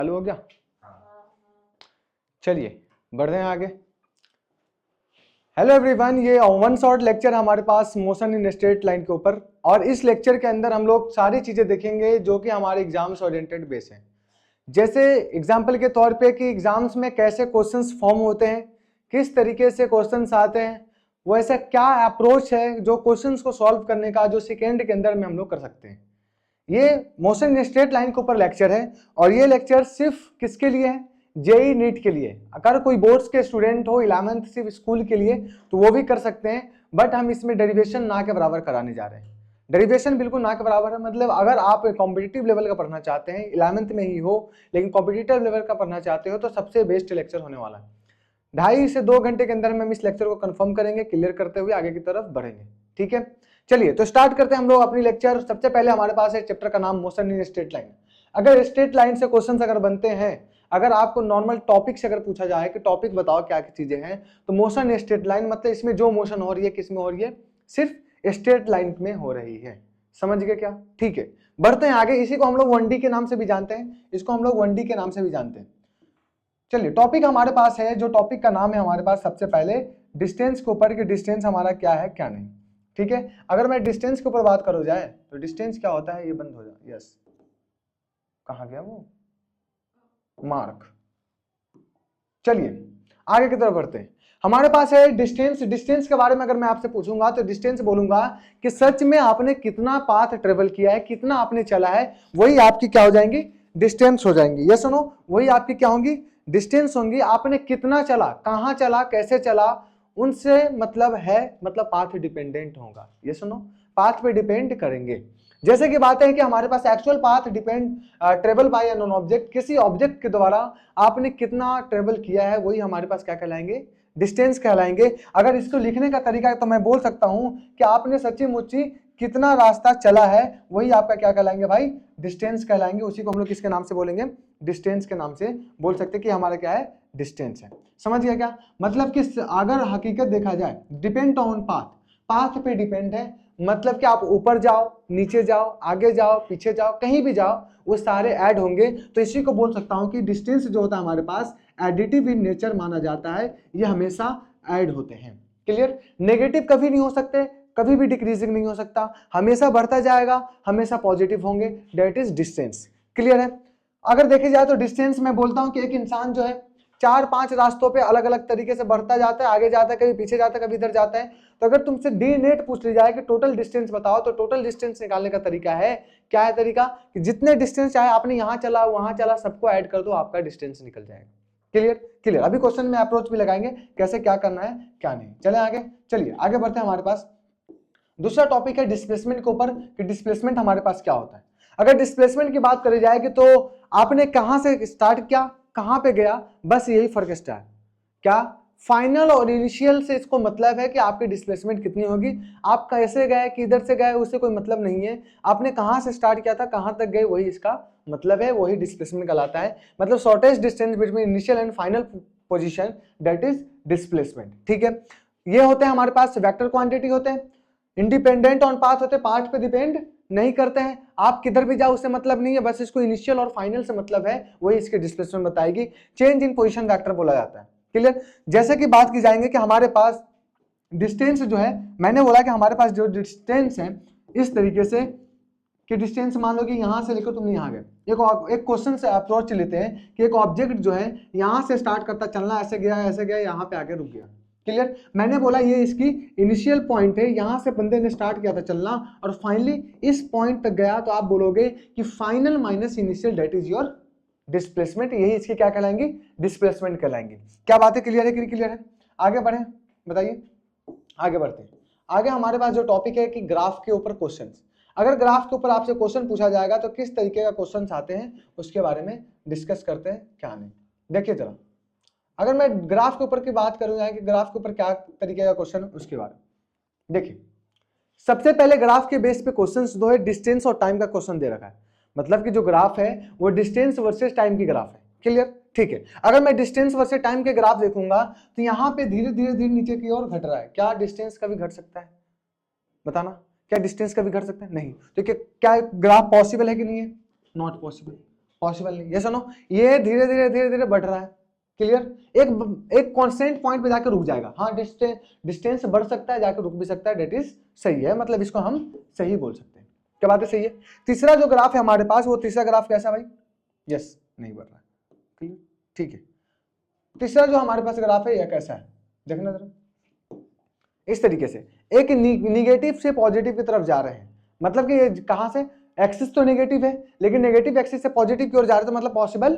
चालू हो गया? चलिए बढ़ते हैं आगे। हेलो एवरीवन, ये वन शॉट लेक्चर हमारे पास मोशन इन स्ट्रेट लाइन के ऊपर, और इस लेक्चर के अंदर हम लोग सारी चीजें देखेंगे जो कि हमारे एग्जाम्स ओरिएंटेड बेस हैं। जैसे एग्जाम्पल के तौर पे कि एग्जाम्स में कैसे क्वेश्चंस फॉर्म होते हैं, किस तरीके से क्वेश्चंस आते हैं, वो ऐसा क्या अप्रोच है जो क्वेश्चंस को सॉल्व करने का जो सेकेंड के अंदर में हम लोग कर सकते हैं। ये मोशन इन स्ट्रेट लाइन के ऊपर लेक्चर है, और ये लेक्चर सिर्फ किसके लिए है? जेई नीट के लिए। अगर कोई बोर्ड्स के स्टूडेंट हो 11th सिर्फ स्कूल के लिए तो वो भी कर सकते हैं, बट हम इसमें डेरिवेशन ना के बराबर कराने जा रहे हैं। डेरिवेशन बिल्कुल ना के बराबर है, मतलब अगर आप कॉम्पिटिटिव लेवल का पढ़ना चाहते हैं, 11th में ही हो लेकिन कॉम्पिटिटिव लेवल का पढ़ना चाहते हो, तो सबसे बेस्ट लेक्चर होने वाला है। 2.5 से 2 घंटे के अंदर में हम इस लेक्चर को कंफर्म करेंगे, क्लियर करते हुए आगे की तरफ बढ़ेंगे। ठीक है, चलिए तो स्टार्ट करते हैं हम लोग अपनी लेक्चर। सबसे पहले हमारे पास है चैप्टर का नाम मोशन इन स्ट्रेट लाइन। अगर स्ट्रेट लाइन से क्वेश्चंस अगर बनते हैं, अगर आपको नॉर्मल टॉपिक से अगर पूछा जाए कि टॉपिक बताओ क्या क्या चीजें हैं, तो मोशन इन स्ट्रेट लाइन मतलब इसमें जो मोशन हो रही है किस में हो रही है? सिर्फ स्ट्रेट लाइन में हो रही है। समझ गए क्या? ठीक है, बढ़ते हैं आगे। इसी को हम लोग 1D के नाम से भी जानते हैं, इसको हम लोग 1D के नाम से भी जानते हैं। चलिए टॉपिक हमारे पास है, जो टॉपिक का नाम है हमारे पास सबसे पहले डिस्टेंस के ऊपर, कि डिस्टेंस हमारा क्या है क्या नहीं। ठीक है, अगर मैं डिस्टेंस के ऊपर बात करो जाए तो डिस्टेंस क्या होता है? ये बंद हो जाए, यस, कहाँ गया वो मार्क। चलिए आगे की तरफ बढ़ते हैं। हमारे पास है डिस्टेंस। डिस्टेंस के बारे में अगर मैं आपसे पूछूंगा तो डिस्टेंस बोलूंगा कि सच में आपने कितना पाथ ट्रेवल किया है, कितना आपने चला है, वही आपकी क्या हो जाएंगी? डिस्टेंस हो जाएंगी। ये सुनो, वही आपकी क्या होंगी? डिस्टेंस होंगी। आपने कितना चला, कहां चला, कैसे चला, उनसे मतलब है, मतलब पाथ डिपेंडेंट होगा। ये सुनो, पाथ पे डिपेंड करेंगे। जैसे कि बात है कि हमारे पास actual path depend travel by an object, किसी ऑब्जेक्ट के द्वारा आपने कितना ट्रेवल किया है, वही हमारे पास क्या कहलाएंगे? डिस्टेंस कहलाएंगे। अगर इसको लिखने का तरीका है तो मैं बोल सकता हूं कि आपने सच्ची मुच्ची कितना रास्ता चला है, वही आपका क्या कहलाएंगे भाई? डिस्टेंस कहलाएंगे। उसी को हम लोग किसके नाम से बोलेंगे? डिस्टेंस के नाम से बोल सकते कि हमारा क्या है? डिस्टेंस है। समझ गया क्या? मतलब कि अगर हकीकत देखा जाए, डिपेंड ऑन पाथ, पाथ पे डिपेंड है। मतलब कि आप ऊपर जाओ, नीचे जाओ, आगे जाओ, पीछे जाओ, कहीं भी जाओ, वो सारे ऐड होंगे। तो इसी को बोल सकता हूं कि डिस्टेंस जो होता है हमारे पास एडिटिव इन नेचर माना जाता है, ये हमेशा ऐड होते हैं। क्लियर? नेगेटिव कभी नहीं हो सकते, कभी भी डिक्रीजिंग नहीं हो सकता, हमेशा बढ़ता जाएगा, हमेशा पॉजिटिव होंगे। That is distance. क्लियर है? अगर देखे जाए तो डिस्टेंस में बोलता हूं कि एक इंसान जो है 4-5 रास्तों पे अलग अलग तरीके से बढ़ता जाता है, आगे जाता है, कभी पीछे जाता है, कभी इधर जाता है। तो अगर तुमसे डी नेट पूछ ली जाए कि टोटल डिस्टेंस बताओ, तो टोटल डिस्टेंस निकालने का तरीका है, क्या है तरीका? कि जितने डिस्टेंस चाहे आपने यहां चला वहां चला, सबको ऐड कर दो, आपका डिस्टेंस निकल जाएगा। क्लियर? क्लियर। अभी क्वेश्चन में अप्रोच भी लगाएंगे कैसे क्या करना है क्या नहीं। चले आगे, चलिए आगे बढ़ते हैं। हमारे पास दूसरा टॉपिक है डिस्प्लेसमेंट के ऊपर, कि डिस्प्लेसमेंट हमारे पास क्या होता है। अगर डिस्प्लेसमेंट की बात करी जाएगी तो आपने कहां से स्टार्ट किया, कहां पे गया, बस यही फर्क स्टार्ट क्या फाइनल और इनिशियल से इसको मतलब है कि आपकी डिस्प्लेसमेंट कितनी होगी। आप कैसे गए, किधर से गए, उससे कोई मतलब नहीं है। आपने कहां से स्टार्ट किया था, कहां तक गए, वही इसका मतलब है, वही डिस्प्लेसमेंट कहलाता है। मतलब shortest distance between initial and final position, that is displacement. ठीक है, ये होते हैं हमारे पास वेक्टर क्वांटिटी होते हैं, इंडिपेंडेंट ऑन पाथ होते हैं, पाथ पे डिपेंड नहीं करते हैं। आप किधर भी जाओ उससे मतलब नहीं है, बस इसको इनिशियल और फाइनल से मतलब है, वही इसके डिस्प्लेसमेंट बताएगी। चेंज इन पोजीशन वेक्टर बोला जाता है। क्लियर? जैसे कि बात की जाएंगे कि हमारे पास डिस्टेंस जो है, मैंने बोला कि हमारे पास जो डिस्टेंस है इस तरीके से कि डिस्टेंस मान लो कि यहां से लेकर तुमने यहां गए। एक क्वेश्चन से अप्रोच लेते हैं कि एक ऑब्जेक्ट जो है यहां से स्टार्ट करता चलना, ऐसे गया यहां पे आके रुक गया। क्लियर? मैंने बोला ये इसकी इनिशियल पॉइंट है, यहां से बंदे ने स्टार्ट किया था चलना और फाइनली इस पॉइंट तक गया, तो आप बोलोगे कि final minus initial that is your displacement. यही इसकी क्या कहलाएंगी? डिस्प्लेसमेंट कहलाएंगी। क्या बातें क्लियर है कि क्लियर है? आगे बढ़े, बताइए, आगे बढ़ते हैं। आगे हमारे पास जो टॉपिक है कि ग्राफ के ऊपर क्वेश्चंस। अगर ग्राफ के ऊपर आपसे क्वेश्चन पूछा जाएगा तो किस तरीके का क्वेश्चंस आते हैं उसके बारे में डिस्कस करते हैं, क्या नहीं। देखिए जरा, अगर मैं ग्राफ के ऊपर की बात करूंगा कि ग्राफ के ऊपर क्या तरीके का क्वेश्चन, उसके बारे में देखिए। सबसे पहले ग्राफ के बेस पे क्वेश्चंस जो है डिस्टेंस और टाइम का क्वेश्चन दे रखा है। मतलब कि जो ग्राफ है वो डिस्टेंस वर्सेस टाइम की ग्राफ है। क्लियर? ठीक है, अगर मैं डिस्टेंस वर्सेस टाइम के ग्राफ देखूंगा तो यहां पे धीरे धीरे नीचे की ओर घट रहा है। क्या डिस्टेंस कभी घट सकता है? बताना, क्या डिस्टेंस कभी घट सकता है? नहीं। तो क्या ग्राफ पॉसिबल है कि नहीं है? Not possible. पॉसिबल नहीं। ये सुनो, ये धीरे धीरे बढ़ रहा है, क्लियर। एक कांस्टेंट पॉइंट पे जाकर रुक जाएगा। हाँ, डिस्टेंस बढ़ सकता है, जाकर रुक भी सकता है, डेट इज सही है, मतलब इसको हम सही बोल सकते हैं। क्या बात है, सही है। तीसरा जो ग्राफ है हमारे पास, वो तीसरा ग्राफ कैसा भाई? यस, नहीं बढ़ रहा है, क्लियर, ठीक है। तीसरा जो हमारे पास ग्राफ है, यह कैसा है, देखना जरा। इस तरीके से एक निगेटिव से पॉजिटिव की तरफ जा रहे हैं, मतलब कि ये कहां से, एक्सिस तो नेगेटिव है, लेकिन नेगेटिव एक्सिस से पॉजिटिव की ओर जा रहे हैं, तो मतलब पॉसिबल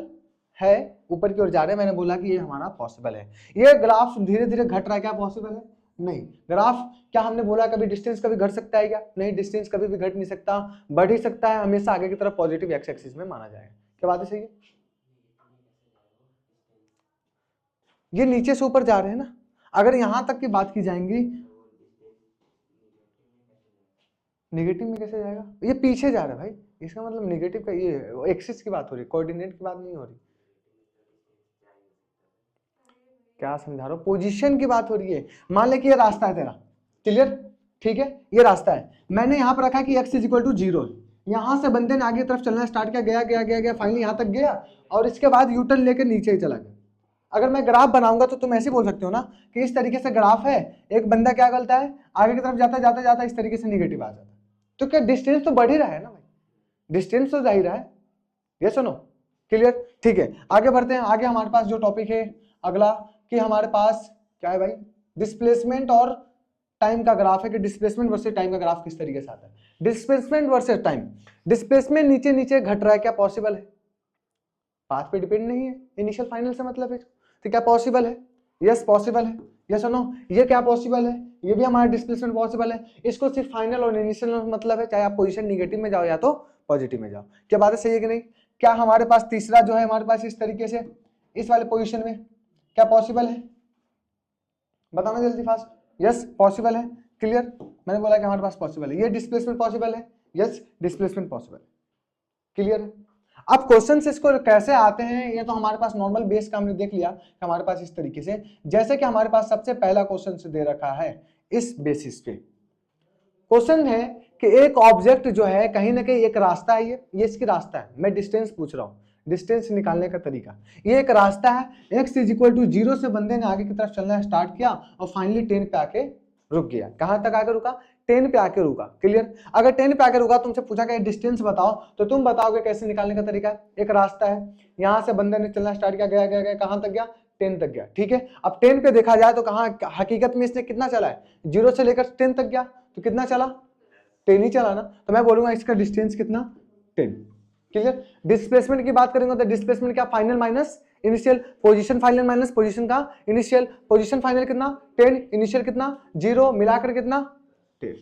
है, ऊपर की ओर जा रहे हैं। मैंने बोला कि ये हमारा पॉसिबल है। ये ग्राफ धीरे धीरे घट रहा है, क्या पॉसिबल है? नहीं। ग्राफ, क्या हमने बोला कभी डिस्टेंस कभी घट सकता है क्या? नहीं, डिस्टेंस कभी भी घट नहीं सकता, बढ़ ही सकता है, हमेशा आगे की तरफ पॉजिटिव एक्स एक्सिस में माना जाएगा। क्या बात है, सही है। ये नीचे से ऊपर जा रहे हैं ना, अगर यहां तक की बात की जाएंगी, नेगेटिव में कैसे जाएगा? ये पीछे जा रहा है भाई, इसका मतलब नेगेटिव का, ये एक्सिस की बात हो रही है, कोऑर्डिनेट की बात नहीं हो रही। क्या समझा रहा हूं, पोजीशन की बात हो रही है। मान ले कि ये रास्ता है तेरा, क्लियर, ठीक है, ये रास्ता है, मैंने यहाँ पर रखा कि x इज इक्वल टू 0, यहां से बंदे ने आगे तरफ चलना स्टार्ट किया, गया गया गया गया, फाइनली यहां तक गया, और इसके बाद यूटर्न लेकर नीचे ही चला गया। अगर मैं ग्राफ बनाऊंगा तो तुम ऐसे बोल सकते हो ना कि इस तरीके से ग्राफ है, एक बंदा क्या करता है, आगे की तरफ जाता जाता जाता इस तरीके से निगेटिव आ जाता है, तो क्या डिस्टेंस तो बढ़ ही रहा है ना भाई, डिस्टेंस तो जा ही रहा है। ये सुनो, क्लियर, ठीक है, आगे बढ़ते हैं। आगे हमारे पास जो टॉपिक है अगला, कि हमारे पास क्या है भाई, डिस्प्लेसमेंट और टाइम का ग्राफ है, कि डिस्प्लेसमेंट वर्सेस टाइम का ग्राफ किस तरीके से आता है। डिस्प्लेसमेंट वर्सेस टाइम, डिस्प्लेसमेंट नीचे नीचे घट रहा है, क्या पॉसिबल है? पाथ पे डिपेंड नहीं है, इनिशियल फाइनल से मतलब है, तो क्या पॉसिबल है? यस पॉसिबल है। ये सुनो, ये क्या पॉसिबल है, ये भी हमारा डिस्प्लेसमेंट पॉसिबल है। इसको सिर्फ फाइनल और इनिशियल मतलब है, चाहे आप पोजीशन नेगेटिव में जाओ या तो पॉजिटिव में जाओ। क्या बात है, सही है कि नहीं? क्या हमारे पास तीसरा जो है हमारे पास इस तरीके से इस वाले पोजीशन में क्या पॉसिबल है, बताना जल्दी फास्ट। यस पॉसिबल है, क्लियर, मैंने बोला कि हमारे पास पॉसिबल है। ये डिस्प्लेसमेंट पॉसिबल है, यस डिस्प्लेसमेंट पॉसिबल है, क्लियर है। अब क्वेश्चन इसको कैसे आते हैं, ये तो हमारे पास नॉर्मल बेस का हमने देख लिया कि हमारे पास इस तरीके से, जैसे कि हमारे पास सबसे पहला क्वेश्चन से दे रखा है, इस बेसिस पे क्वेश्चन है कि एक ऑब्जेक्ट जो है कहीं ना कहीं एक रास्ता है, ये इसकी रास्ता है, मैं डिस्टेंस पूछ रहा हूं, डिस्टेंस निकालने का तरीका, ये एक रास्ता है, x इज इक्वल टू 0 से बंदे ने आगे की तरफ चलना स्टार्ट किया और फाइनली 10 पे आके रुक गया। कहां तक आके रुका? 10 पे आके रुका, क्लियर। अगर 10 पे आके रुका, तुमसे पूछा गया डिस्टेंस बताओ, तो तुम बताओगे कैसे निकालने का तरीका है। एक रास्ता है, यहां से बंदे ने चलना स्टार्ट किया, गया गया गया, कहां तक गया? 10 तक गया, ठीक है। अब 10 पे देखा जाए तो कहां हकीकत में इसने कितना चला है, 0 से लेकर 10 तक गया, तो कितना चला? 10 ही चला ना, तो मैं बोलूंगा इसका डिस्टेंस कितना? 10, क्लियर। डिस्प्लेसमेंट की बात करेंगे तो डिस्प्लेसमेंट क्या, final minus initial, position final minus position का इनिशियल, पोजीशन फाइनल कितना? 10, इनिशियल कितना? 0, मिलाकर कितना? 10।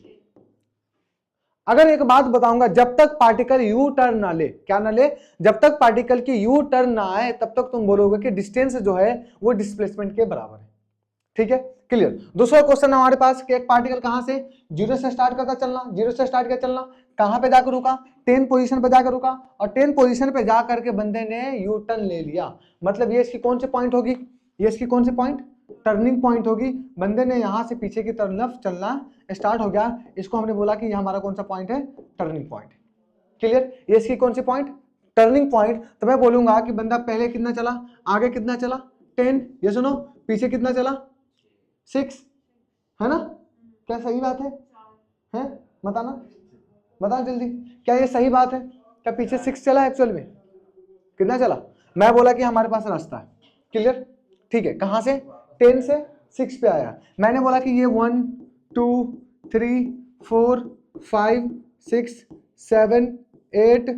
अगर एक बात बताऊंगा, जब तक पार्टिकल यू टर्न ना ले, क्या ना ले, जब तक पार्टिकल की यू टर्न ना आए, तब तक तुम बोलोगे कि डिस्टेंस जो है वो डिस्प्लेसमेंट के बराबर है, ठीक है, क्लियर। दूसरा क्वेश्चन हमारे पास कि एक पार्टिकल कहां से 0 से स्टार्ट करता चलना, 0 से स्टार्ट किया चलना, कहां पे जाकर रुका? 10 पोजीशन पे जाकर रुका, और 10 पोजीशन पे जा करके बंदे ने यू टर्न ले लिया, मतलब ये इसकी कौन सी पॉइंट होगी, ये इसकी कौन सी पॉइंट? टर्निंग पॉइंट होगी। बंदे ने यहां से पीछे की तरफ चलना स्टार्ट हो गया, इसको हमने बोला कि ये हमारा कौन सा पॉइंट है? Turning point, clear. ये इसकी कौन सी पॉइंट? Turning point. तो मैं बोलूंगा कि बंदा पहले कितना चला, आगे कितना चला? 10, ये सुनो, पीछे कितना चला? 6, है ना? क्या सही बात है? बताना, बताओ जल्दी, क्या ये सही बात है? क्या पीछे 6 चला? एक्चुअल में कितना चला? मैं बोला कि हमारे पास रास्ता है, क्लियर, ठीक है। कहां से? 10 से 6 पे आया। मैंने बोला कि ये 1 2 3 4 5 6 7 8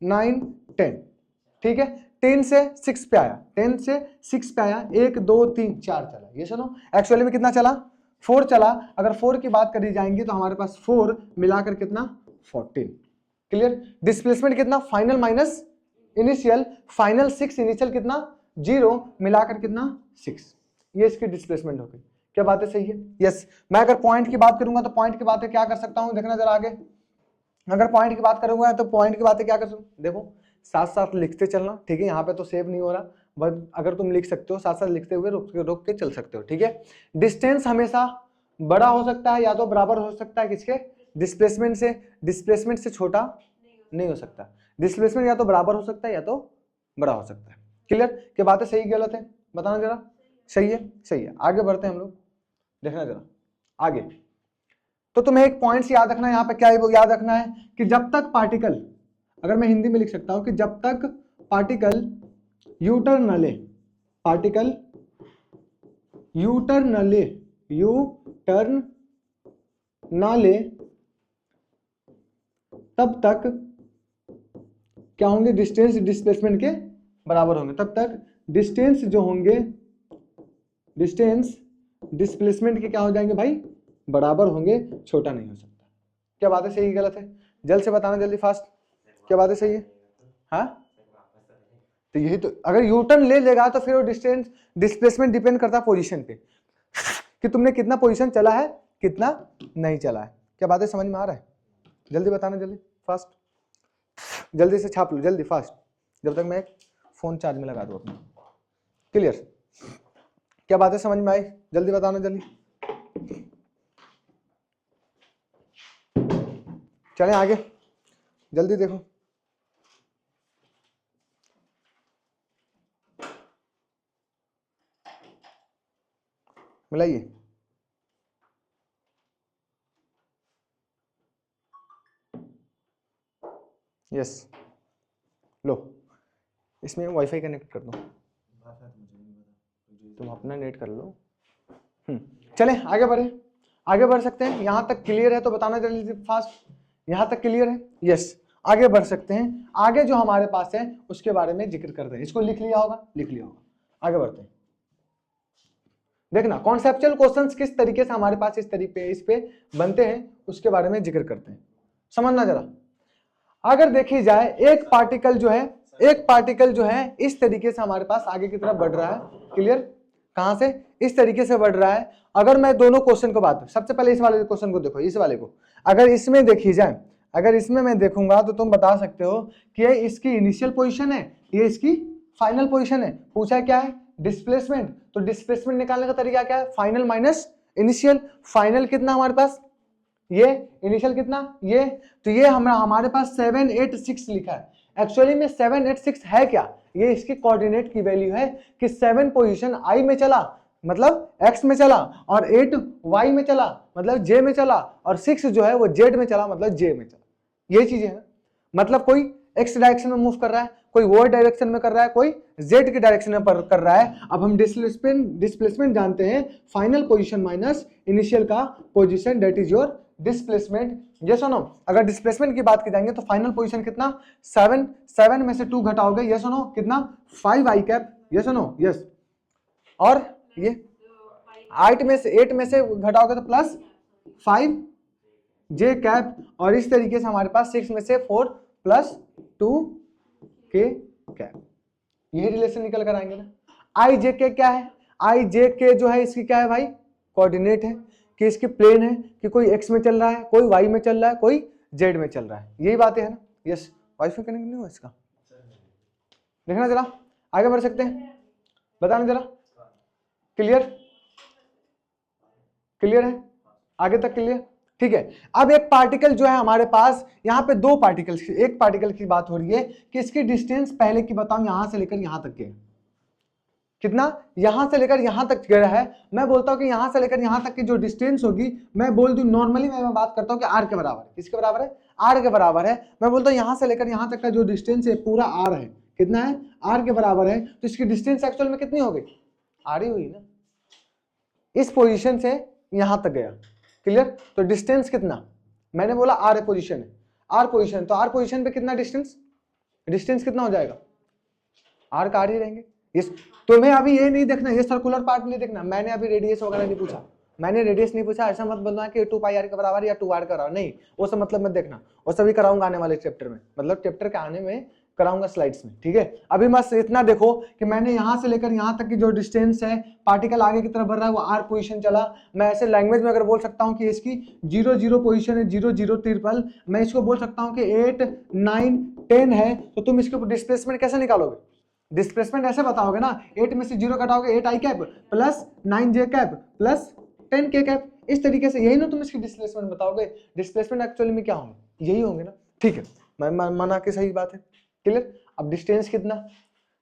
9 10, ठीक है। 10 से 6 पे आया, 10 से 6 पे आया, 1 2 3 4 चला। ये सुनो, एक्चुअली में कितना चला? 4 चला। अगर 4 की बात करी जाएंगी तो हमारे पास 4 मिलाकर कितना? 14, क्लियर। डिस्प्लेसमेंट कितना? Final minus initial, final 6, initial कितना? 0, मिलाकर कितना? 6। ये इसकी डिस्प्लेसमेंट हो गई। क्या बात है, सही है? यस। मैं अगर पॉइंट की बात करूंगा तो पॉइंट की बातें क्या कर सकता हूं, देखना जरा आगे। अगर पॉइंट की बात करूंगा तो पॉइंट की बातें क्या कर सकूं, देखो साथ साथ लिखते चलना, ठीक है। यहाँ पे तो सेव नहीं हो रहा, बट अगर तुम लिख सकते हो साथ साथ लिखते हुए रोक के चल सकते हो, ठीक है। डिस्टेंस हमेशा बड़ा हो सकता है या तो बराबर हो सकता है किसके? डिस्प्लेसमेंट से। डिस्प्लेसमेंट से छोटा नहीं हो सकता। डिस्प्लेसमेंट या तो बराबर हो सकता है या तो बड़ा हो सकता है। क्लियर? क्या बात है? सही गलत है बताना जरा। सही है, सही है। आगे बढ़ते हैं हम लोग, देखना जरा आगे। तो तुम्हें एक पॉइंट्स याद रखना है, यहाँ पे क्या याद रखना है कि जब तक पार्टिकल, अगर मैं हिंदी में लिख सकता हूं कि जब तक पार्टिकल यू टर्न न ले, पार्टिकल यू टर्न न ले, यू टर्न ना ले, तब तक क्या होंगे? डिस्टेंस डिस्प्लेसमेंट के बराबर होंगे। तब तक डिस्टेंस जो होंगे, डिस्टेंस डिस्प्लेसमेंट के क्या हो जाएंगे भाई? बराबर होंगे, छोटा नहीं हो सकता। क्या बात है? सही गलत है? जल्द से बताना, जल्दी फास्ट। क्या बात है? सही है? हाँ, तो यही तो, अगर यू टर्न ले लेगा तो फिर वो डिस्टेंस डिस्प्लेसमेंट डिपेंड करता है पोजीशन पे कि तुमने कितना पोजीशन चला है, कितना नहीं चला है। क्या बात है? समझ में आ रहा है? जल्दी बताना, जल्दी फास्ट, जल्दी से छाप लो, जल्दी फास्ट, जब तक मैं फोन चार्ज में लगा दूं अपना। क्लियर? क्या बात है? समझ में आई? जल्दी बताना, जल्दी। चलें आगे, जल्दी देखो। मिलाइए। यस, लो इसमें वाईफाई कनेक्ट कर दो, तुम अपना नेट कर लो। चलें आगे बढ़े, आगे बढ़ सकते हैं। यहां तक क्लियर है तो बताना जल्दी फास्ट। यहां तक क्लियर है? यस, आगे बढ़ सकते हैं। आगे जो हमारे पास है उसके बारे में जिक्र करते हैं। इसको लिख लिया होगा? लिख लिया होगा। आगे बढ़ते हैं। देखना कॉन्सेप्चुअल क्वेश्चंस किस तरीके से हमारे पास इस पे बनते हैं, उसके बारे में जिक्र करते हैं। समझना जरा। अगर देखी जाए एक पार्टिकल जो है इस तरीके से हमारे पास आगे की तरफ बढ़ रहा है। क्लियर? कहां से? इस तरीके से बढ़ रहा है। अगर मैं दोनों क्वेश्चन को बात, सबसे पहले इस वाले क्वेश्चन को देखो, इस वाले को अगर इसमें देखी जाए, अगर इसमें मैं देखूंगा तो तुम बता सकते हो कि ये इसकी इनिशियल पोजीशन है, ये इसकी फाइनल पोजीशन है। पूछा क्या है? डिस्प्लेसमेंट। तो डिस्प्लेसमेंट निकालने का तरीका क्या है? Final minus initial. फाइनल कितना हमारे पास? ये। इनिशियल कितना? ये। तो ये हमारे पास 786 लिखा है। एक्चुअली में 786 है क्या? ये इसकी कोऑर्डिनेट की वैल्यू है कि 7 पोजीशन आई में चला मतलब एक्स में चला, और 8 वाई में चला मतलब जे में चला, और 6 जो है वो जेड में चला मतलब जे में चला। ये चीजें हैं। मतलब कोई एक्स डायरेक्शन में मूव कर रहा है, कोई वाई डायरेक्शन में कर रहा है, कोई जेड की डायरेक्शन में कर रहा है। अब हम डिस्प्लेसमेंट जानते हैं, फाइनल पोजीशन माइनस इनिशियल का position, that is your displacement. Yes और नो? अगर डिस्प्लेसमेंट की बात की जाएंगे तो फाइनल पोजीशन कितना? 7 में से 2 घटाओगे, यस और नो? कितना? 5 आई कैप। यस और नो? यस। और ये 8 में से घटाओगे तो प्लस 5 जे कैप, और इस तरीके से हमारे पास 6 में से 4 प्लस 2 के कैप। यही रिलेशन निकल कर आएंगे ना। आई जे के क्या है? आई जे के जो है इसकी क्या है भाई? कोऑर्डिनेट है, कि इसकी प्लेन है, कि कोई एक्स में चल रहा है, कोई वाई में चल रहा है, कोई जेड में चल रहा है। यही बातें है ना। यस, वाईफाई कनेक्ट नहीं हुआ इसका, देखना जरा। आगे बढ़ सकते हैं, बताना जरा। क्लियर? क्लियर है? आगे तक क्लियर? ठीक है। अब एक पार्टिकल जो है हमारे पास, यहाँ पे 2 पार्टिकल, एक पार्टिकल की बात हो रही है कि इसकी डिस्टेंस पहले की बताऊं, यहां से लेकर यहां तक के कितना? यहां से लेकर यहां तक गया है। मैं बोलता हूं कि यहां से लेकर यहां तक की जो डिस्टेंस होगी, मैं बोल दूं नॉर्मली मैं बात करता हूं कि आर के बराबर है। किसके बराबर है? आर के बराबर है। मैं बोलता हूं यहां से लेकर यहां तक का जो डिस्टेंस है पूरा आर है। कितना है? आर के बराबर है। तो इसकी डिस्टेंस एक्चुअल में कितनी हो गई? आर ही हुई ना। इस पोजीशन से यहां तक गया। क्लियर? तो डिस्टेंस कितना? मैंने बोला आर पोजीशन है, आर पोजीशन, तो आर पोजीशन पे कितना डिस्टेंस? डिस्टेंस कितना हो जाएगा? आर का आर ही रहेंगे। इस तुम्हें अभी ये नहीं देखना, ये सर्कुलर पार्ट नहीं देखना। मैंने अभी रेडियस वगैरह नहीं पूछा, मैंने रेडियस नहीं पूछा। ऐसा मत बोलना कि 2 पाई आर के बराबर या 2 आर का बराबर, नहीं, वो सब मतलब मत देखना। वो सभी कराऊंगा आने वाले चैप्टर में, मतलब चैप्टर के आने में कराऊंगा स्लाइड्स में। ठीक है? अभी बस इतना देखो कि मैंने यहां से लेकर यहां तक की जो डिस्टेंस है, पार्टिकल आगे की तरफ बढ़ रहा है, वो आर पोजीशन चला। मैं ऐसे लैंग्वेज में अगर बोल सकता हूं कि इसकी 0 0 पोजीशन है, 0 0 ट्रिपल, मैं इसको बोल सकता हूं कि 8 9 10 है। तो तुम इसके डिस्प्लेसमेंट कैसे निकालोगे? डिस्प्लेसमेंट ऐसे बताओगे ना, 8 में से 0 घटाओगे 8 आई कैप प्लस 9 जे कैप प्लस 10 के कैप। इस तरीके से, यही ना तुम इसकी डिस्प्लेसमेंट बताओगे। डिस्प्लेसमेंट एक्चुअली में क्या होंगे? यही होंगे ना। ठीक है, माना कि सही बात है, क्लियर। अब डिस्टेंस कितना,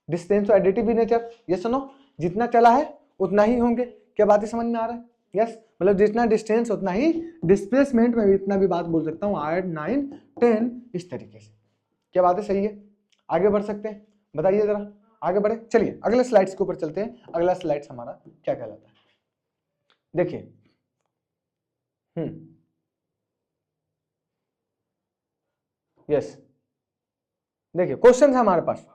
डिस्टेंस तो एडिटिव इन नेचर, ये सुनो, जितना चला है उतना ही होंगे, क्या बात है समझ में आ रहा है? यस, मतलब जितना डिस्टेंस उतना ही डिस्प्लेसमेंट में भी इतना भी बात बोल सकता हूँ, 8 9 10 इस तरीके से, क्या बात है सही है? आगे बढ़ सकते हैं, बताइए जरा, आगे बढ़े। चलिए अगले स्लाइड्स के ऊपर चलते हैं, अगला स्लाइड्स हमारा क्या कहलाता है, देखिए। यस, देखिए क्वेश्चन है हमारे पास,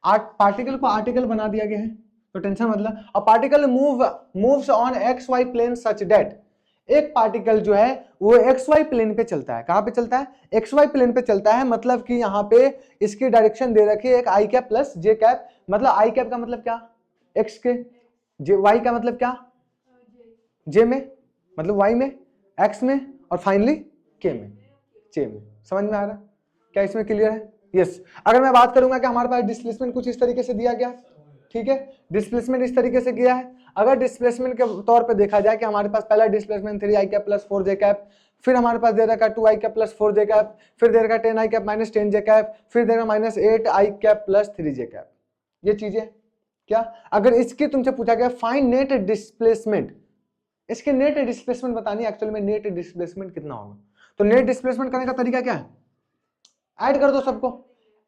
पार्टिकल को आर्टिकल बना दिया गया है, तो टेंशन मतलब, a particle moves on X Y plane such that, एक पार्टिकल जो है वो एक्स वाई प्लेन पे चलता है, कहां पे चलता है? एक्स वाई प्लेन पे चलता है, मतलब कि यहाँ पे इसकी डायरेक्शन दे रखी है एक आई कैप प्लस जे कैप, मतलब आई कैप का मतलब क्या? एक्स के, जे वाई का मतलब क्या? जे में, मतलब वाई में, एक्स में, और फाइनली के में, जे में। समझ में आ रहा है? क्या इसमें क्लियर है? यस। अगर मैं बात करूंगा कि हमारे पास डिस्प्लेसमेंट कुछ इस तरीके से दिया गया, ठीक है, डिस्प्लेसमेंट इस तरीके से गया है। अगर डिस्प्लेसमेंट के तौर पे देखा जाए कि हमारे पास पहला डिस्प्लेसमेंट 3 आई कैप प्लस 4 जे कैप, फिर हमारे पास दे रखा 2 आई कैप प्लस 4 जे कैप, फिर दे रखा 10 I cap minus 10 J cap, फिर दे रखा माइनस 8 आई कैप प्लस 3 जे कैप। ये चीजें क्या, अगर इसकी तुमसे पूछा गया फाइंड नेट डिस्प्लेसमेंट, इसके नेट डिस्प्लेसमेंट बतानी है, एक्चुअली में नेट डिस्प्लेसमेंट कितना होगा, तो नेट डिस्प्लेसमेंट करने का तरीका क्या है? ऐड कर दो सबको।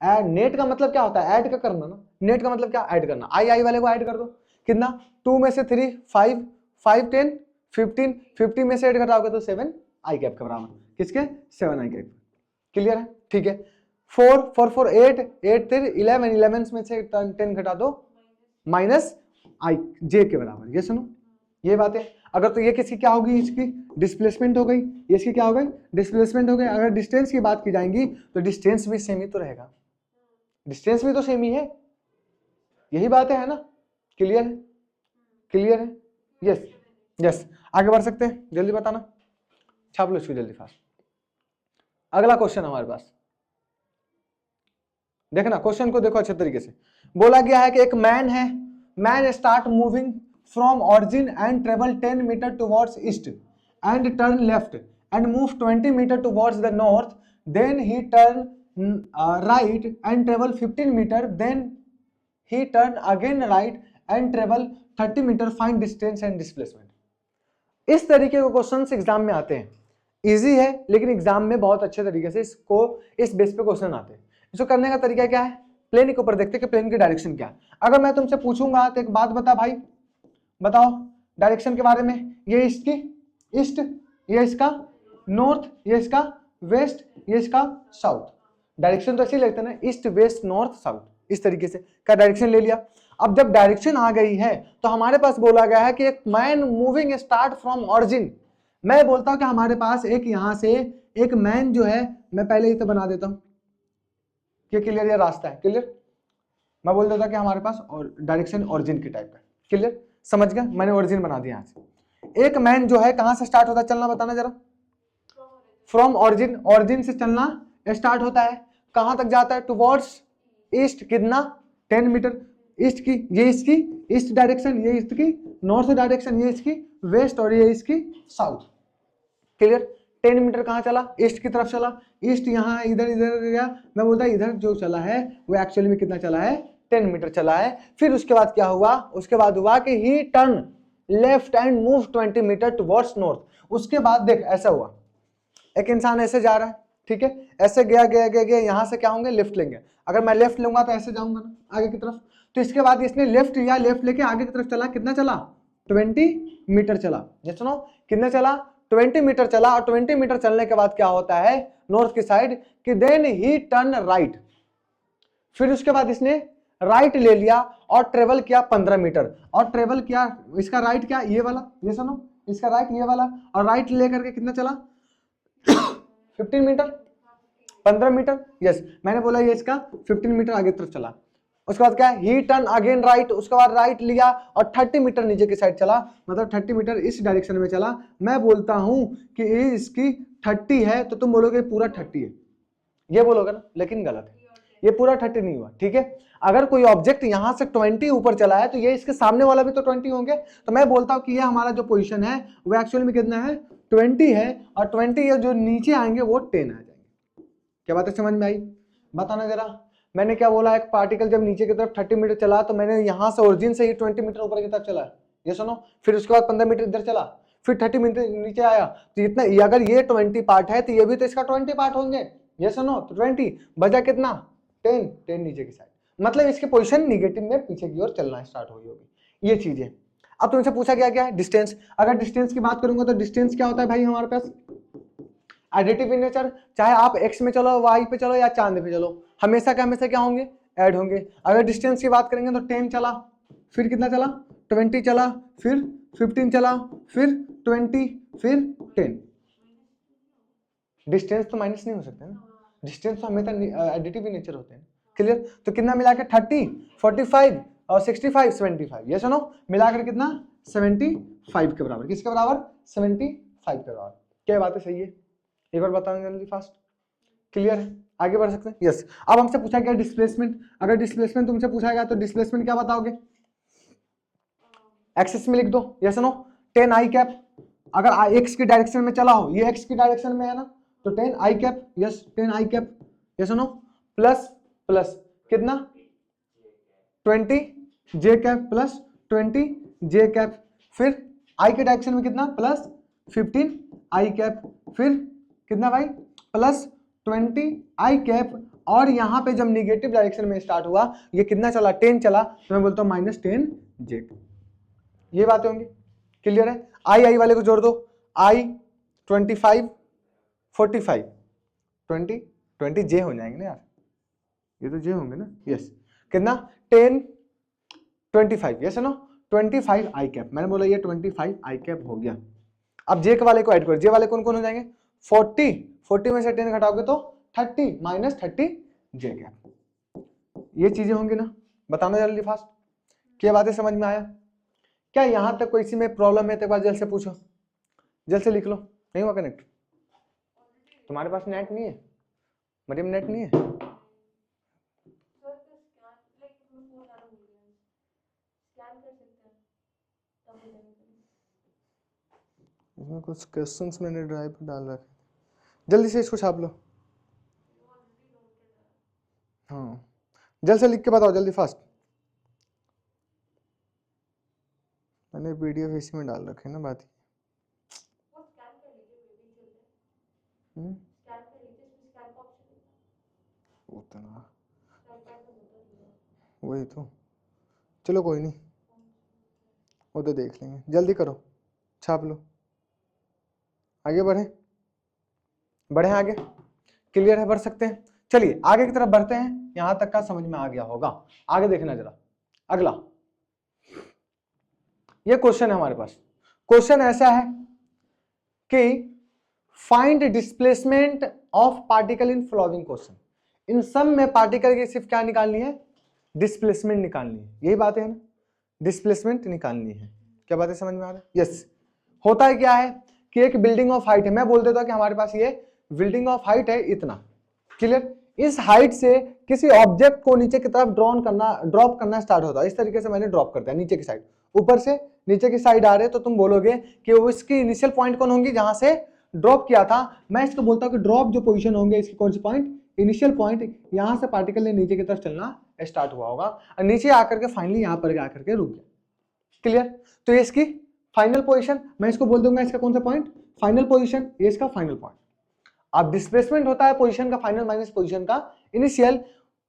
ऐड, नेट का मतलब क्या होता है? ऐड का करना ना, नेट का मतलब क्या? ऐड करना। आई आई वाले को ऐड कर दो, कितना? 2 में से 3 5, 5 10 15, 50 में से ऐड घटाओगे तो 7 आई कैप के बराबर, किसके? 7 आई कैप। क्लियर है? ठीक है। 4 4 4 8 8 3 11, 11 में से 10 घटा दो माइनस आई जे के बराबर, ये सुनो, ये बात है। अगर तो ये किसकी क्या होगी? इसकी डिस्प्लेसमेंट हो गई, ये इसकी क्या हो गई? डिस्प्लेसमेंट हो गई। अगर डिस्टेंस की बात की जाएगी तो डिस्टेंस भी सेम ही तो रहेगा, डिस्टेंस भी तो सेम ही है, यही बात है ना? क्लियर है? क्लियर है? Yes yes. आगे बढ़ सकते हैं, जल्दी बताना, छाप लो इसको जल्दी फास्ट। अगला क्वेश्चन हमारे पास, देखना क्वेश्चन को देखो अच्छे तरीके से। बोला गया है कि एक मैन है, man start moving from origin and travel 10 metre towards east and turn left and move 20 metre towards the north, then he turn right and travel 15 meter, then he turn again right and travel 30 meter, find distance and displacement। इस तरीके के questions exam में आते हैं, easy है लेकिन exam में बहुत अच्छे तरीके से इसको इस बेस पे क्वेश्चन आते हैं। इसको करने का तरीका क्या है? प्लेन के ऊपर देखते हैं कि प्लेन की डायरेक्शन क्या है। अगर मैं तुमसे पूछूंगा तो एक बात बता भाई, बताओ डायरेक्शन के बारे में, ये इसकी ईस्ट, ये इसका नॉर्थ, ये इसका वेस्ट, ये इसका साउथ। डायरेक्शन तो ऐसे ही लगता है ना, ईस्ट वेस्ट नॉर्थ साउथ, इस तरीके से का डायरेक्शन ले लिया। अब जब डायरेक्शन आ गई है तो हमारे पास बोला गया है कि एक man moving start from origin. मैं बोलता हूं कि हमारे पास एक यहां से एक मैन जो है, मैं पहले ही तो बना देता हूं कि क्लियर, ये रास्ता है, क्लियर। मैं बोल देता कि हमारे पास और डायरेक्शन ऑरिजिन की टाइप का, क्लियर, समझ गया, मैंने ऑरिजिन बना दिया। यहां से एक मैन जो है कहां से स्टार्ट होता है चलना, बताना जरा। फ्रॉम ऑरिजिन, ऑरिजिन से चलना स्टार्ट होता है, कहां तक जाता है? टुवर्ड्स ईस्ट, कितना? 10 मीटर। ईस्ट की, ये इसकी ईस्ट डायरेक्शन, ये इसकी नॉर्थ डायरेक्शन, ये इसकी वेस्ट, और ये इसकी साउथ, क्लियर। 10 मीटर कहां चला? ईस्ट की तरफ चला। ईस्ट यहाँ इधर इधर गया, मैं बोलता इधर जो चला है वो एक्चुअली में कितना चला है? 10 मीटर चला है। फिर उसके बाद क्या हुआ? उसके बाद हुआ कि he turn left and move 20 metre towards north. उसके बाद देख ऐसा हुआ, एक इंसान ऐसे जा रहा है, ठीक है, ऐसे गया गया गया गया, यहां से क्या होंगे? लेफ्ट लेंगे। अगर मैं लेफ्ट लूंगा तो ऐसे जाऊंगा ना आगे की तरफ, तो इसके बाद इसने लेफ्ट लिया, लेफ्ट लेके आगे की तरफ चला, कितना चला? 20 मीटर चला। ये सुनो, कितना चला? 20 मीटर चला। और 20 मीटर चलने के बाद क्या होता है नॉर्थ की साइड कि देन ही टर्न राइट। फिर उसके बाद इसने राइट ले लिया और ट्रेवल किया 15 मीटर, और ट्रेवल किया इसका राइट, क्या ये वाला, ये सुनो, इसका राइट ये वाला, और राइट लेकर के कितना चला? 15 मीटर, 15 मीटर, यस, मैंने बोला ये इसका 15 मीटर आगे तरफ चला। उसके बाद क्या है? ही टर्न अगेन राइट, उसके बाद राइट लिया और 30 मीटर नीचे की साइड चला, मतलब 30 मीटर इस डायरेक्शन में चला। मैं बोलता हूं कि इसकी 30 है तो तुम बोलोगे पूरा 30 है, ये बोलोगे ना, लेकिन गलत है, ये पूरा 30 नहीं हुआ, ठीक है। अगर कोई ऑब्जेक्ट यहां से 20 ऊपर चला है तो ये इसके सामने वाला भी तो 20 होंगे, तो मैं बोलता हूं कि ये हमारा जो पोजीशन है वो एक्चुअली में कितना है? 20 है, और 20 जो नीचे आएंगे वो 10 आ जाएंगे, क्या बात है, समझ में आई? बताना जरा। मैंने क्या बोला, एक पार्टिकल जब नीचे की तरफ 30 मीटर चला तो मैंने यहाँ से ओरिजिन से ही 20 मीटर ऊपर की तरफ चला, ये सुनो, फिर उसके बाद 15 मीटर इधर चला, फिर 30 मीटर नीचे आया, तो इतना, अगर ये 20 पार्ट है तो ये भी तो इसका 20 पार्ट होंगे, ये सुनो, तो 20 बजा कितना, 10 नीचे की साइड, मतलब इसकी पोजीशन निगेटिव में पीछे की ओर चलना स्टार्ट हुई होगी, ये चीज है। अब तुमसे पूछा गया क्या है, डिस्टेंस। अगर डिस्टेंस की बात करूंगा तो डिस्टेंस क्या होता है भाई हमारे पास, एडिटिव इन नेचर, चाहे आप एक्स में चलो, वाई पे चलो या चांद पे चलो, हमेशा क्या होंगे, ऐड होंगे। अगर डिस्टेंस की बात करेंगे तो 10 चला, फिर कितना चला, 20 चला, फिर 15 चला, फिर 20, फिर 10। डिस्टेंस तो माइनस नहीं हो सकते ना, डिस्टेंस तो हमेशा एडिटिव इन नेचर होते हैं। क्लियर? तो कितना मिला के 30, 45 और 65, 75, ये सुनो, मिलाकर कितना 75 के बराबर, किसके बराबर, 75 के बराबर। क्या बात है, सही है? एक बार बताओ जल्दी फास्ट। क्लियर है? आगे बढ़ सकते हैं? यस। अब हमसे पूछा गया डिस्प्लेसमेंट। अगर डिस्प्लेसमेंट तुमसे पूछा गया तो डिस्प्लेसमेंट क्या बताओगे, एक्सिस में लिख दो, यस नो, 10 आई कैप। अगर एक्स की डायरेक्शन में चला हो, ये एक्स की डायरेक्शन में है ना, तो 10 I cap, yes 10 I cap, yes no, plus plus कितना 20 J cap plus 20 J cap, फिर आई के डायरेक्शन में कितना प्लस 15 आई कैप, फिर कितना भाई प्लस 20 आई कैप, और यहां पे जब निगेटिव डायरेक्शन में स्टार्ट हुआ, ये कितना चला 10 चला, तो मैं बोलता हूं -10 जे। ये बातें होंगी। क्लियर है? आई वाले को जोड़ दो, आई 25 45 20 जे हो जाएंगे ना यार, ये तो जे होंगे ना, यस। कितना 10 25, यस नो, 25 आई कैप, मैंने बोला ये 25 आई कैप हो गया। अब जे के वाले को ऐड करो, जे वाले कौन कौन हो जाएंगे, 40 में से 10 घटाओगे तो 30 -30 जे कैप। ये चीजें होंगी ना, बताना जल्दी फास्ट। क्या बातें समझ में आया? क्या यहां तक कोई इसी में प्रॉब्लम है तो एक बार जल्द से पूछो, जल्द से लिख लो। नहीं हुआ कनेक्ट? तुम्हारे पास नेट नहीं है, मरियम नेट नहीं है? इसमें कुछ क्वेश्चंस मैंने ड्राइव पर डाल रखे, जल्दी से इसको छाप लो। हाँ जल्द से लिख के बताओ, जल्दी फास्ट। मैंने पीडीएफ इसी में डाल रखे ना, बात उतना वही तो, चलो कोई नहीं, वो तो देख लेंगे, जल्दी करो, छाप लो, आगे बढ़े आगे। क्लियर है? बढ़ सकते हैं? चलिए आगे की तरफ बढ़ते हैं, यहां तक का समझ में आ गया होगा। आगे देखना जरा, अगला ये क्वेश्चन है हमारे पास। क्वेश्चन ऐसा है कि find displacement of particle in following question. इन सब में पार्टिकल की सिर्फ क्या निकालनी है, डिस्प्लेसमेंट निकालनी है, यही बात है ना, डिस्प्लेसमेंट निकालनी है। क्या बात है, समझ में आ रहा है? यस। होता है क्या है कि एक बिल्डिंग ऑफ हाइट है, मैं बोल देता हूं कि हमारे पास ये बिल्डिंग ऑफ हाइट है इतना। क्लियर? इस हाइट से किसी ऑब्जेक्ट को नीचे की तरफ ड्रॉप करना स्टार्ट होता है। इस तरीके से मैंने ड्रॉप कर दिया नीचे की साइड, ऊपर से नीचे की साइड आ रहे, तो तुम बोलोगे कि वो इसकी इनिशियल पॉइंट कौन होंगी, जहां से ड्रॉप किया था। मैं इसको बोलता हूं कि ड्रॉप जो पोजीशन होंगे, इसकी कौन सी पॉइंट, इनिशियल पॉइंट, यहां से पार्टिकल ने नीचे की तरफ चलना स्टार्ट हुआ होगा और नीचे आकर के फाइनली यहां पर आकर के रुक गया। क्लियर? तो ये इसकी फाइनल पोजीशन, मैं इसको बोल दूंगा इसका कौन सा पॉइंट, फाइनल पोजीशन, ये इसका फाइनल पॉइंट। अब डिस्प्लेसमेंट होता है पोजीशन का फाइनल माइनस पोजीशन का इनिशियल।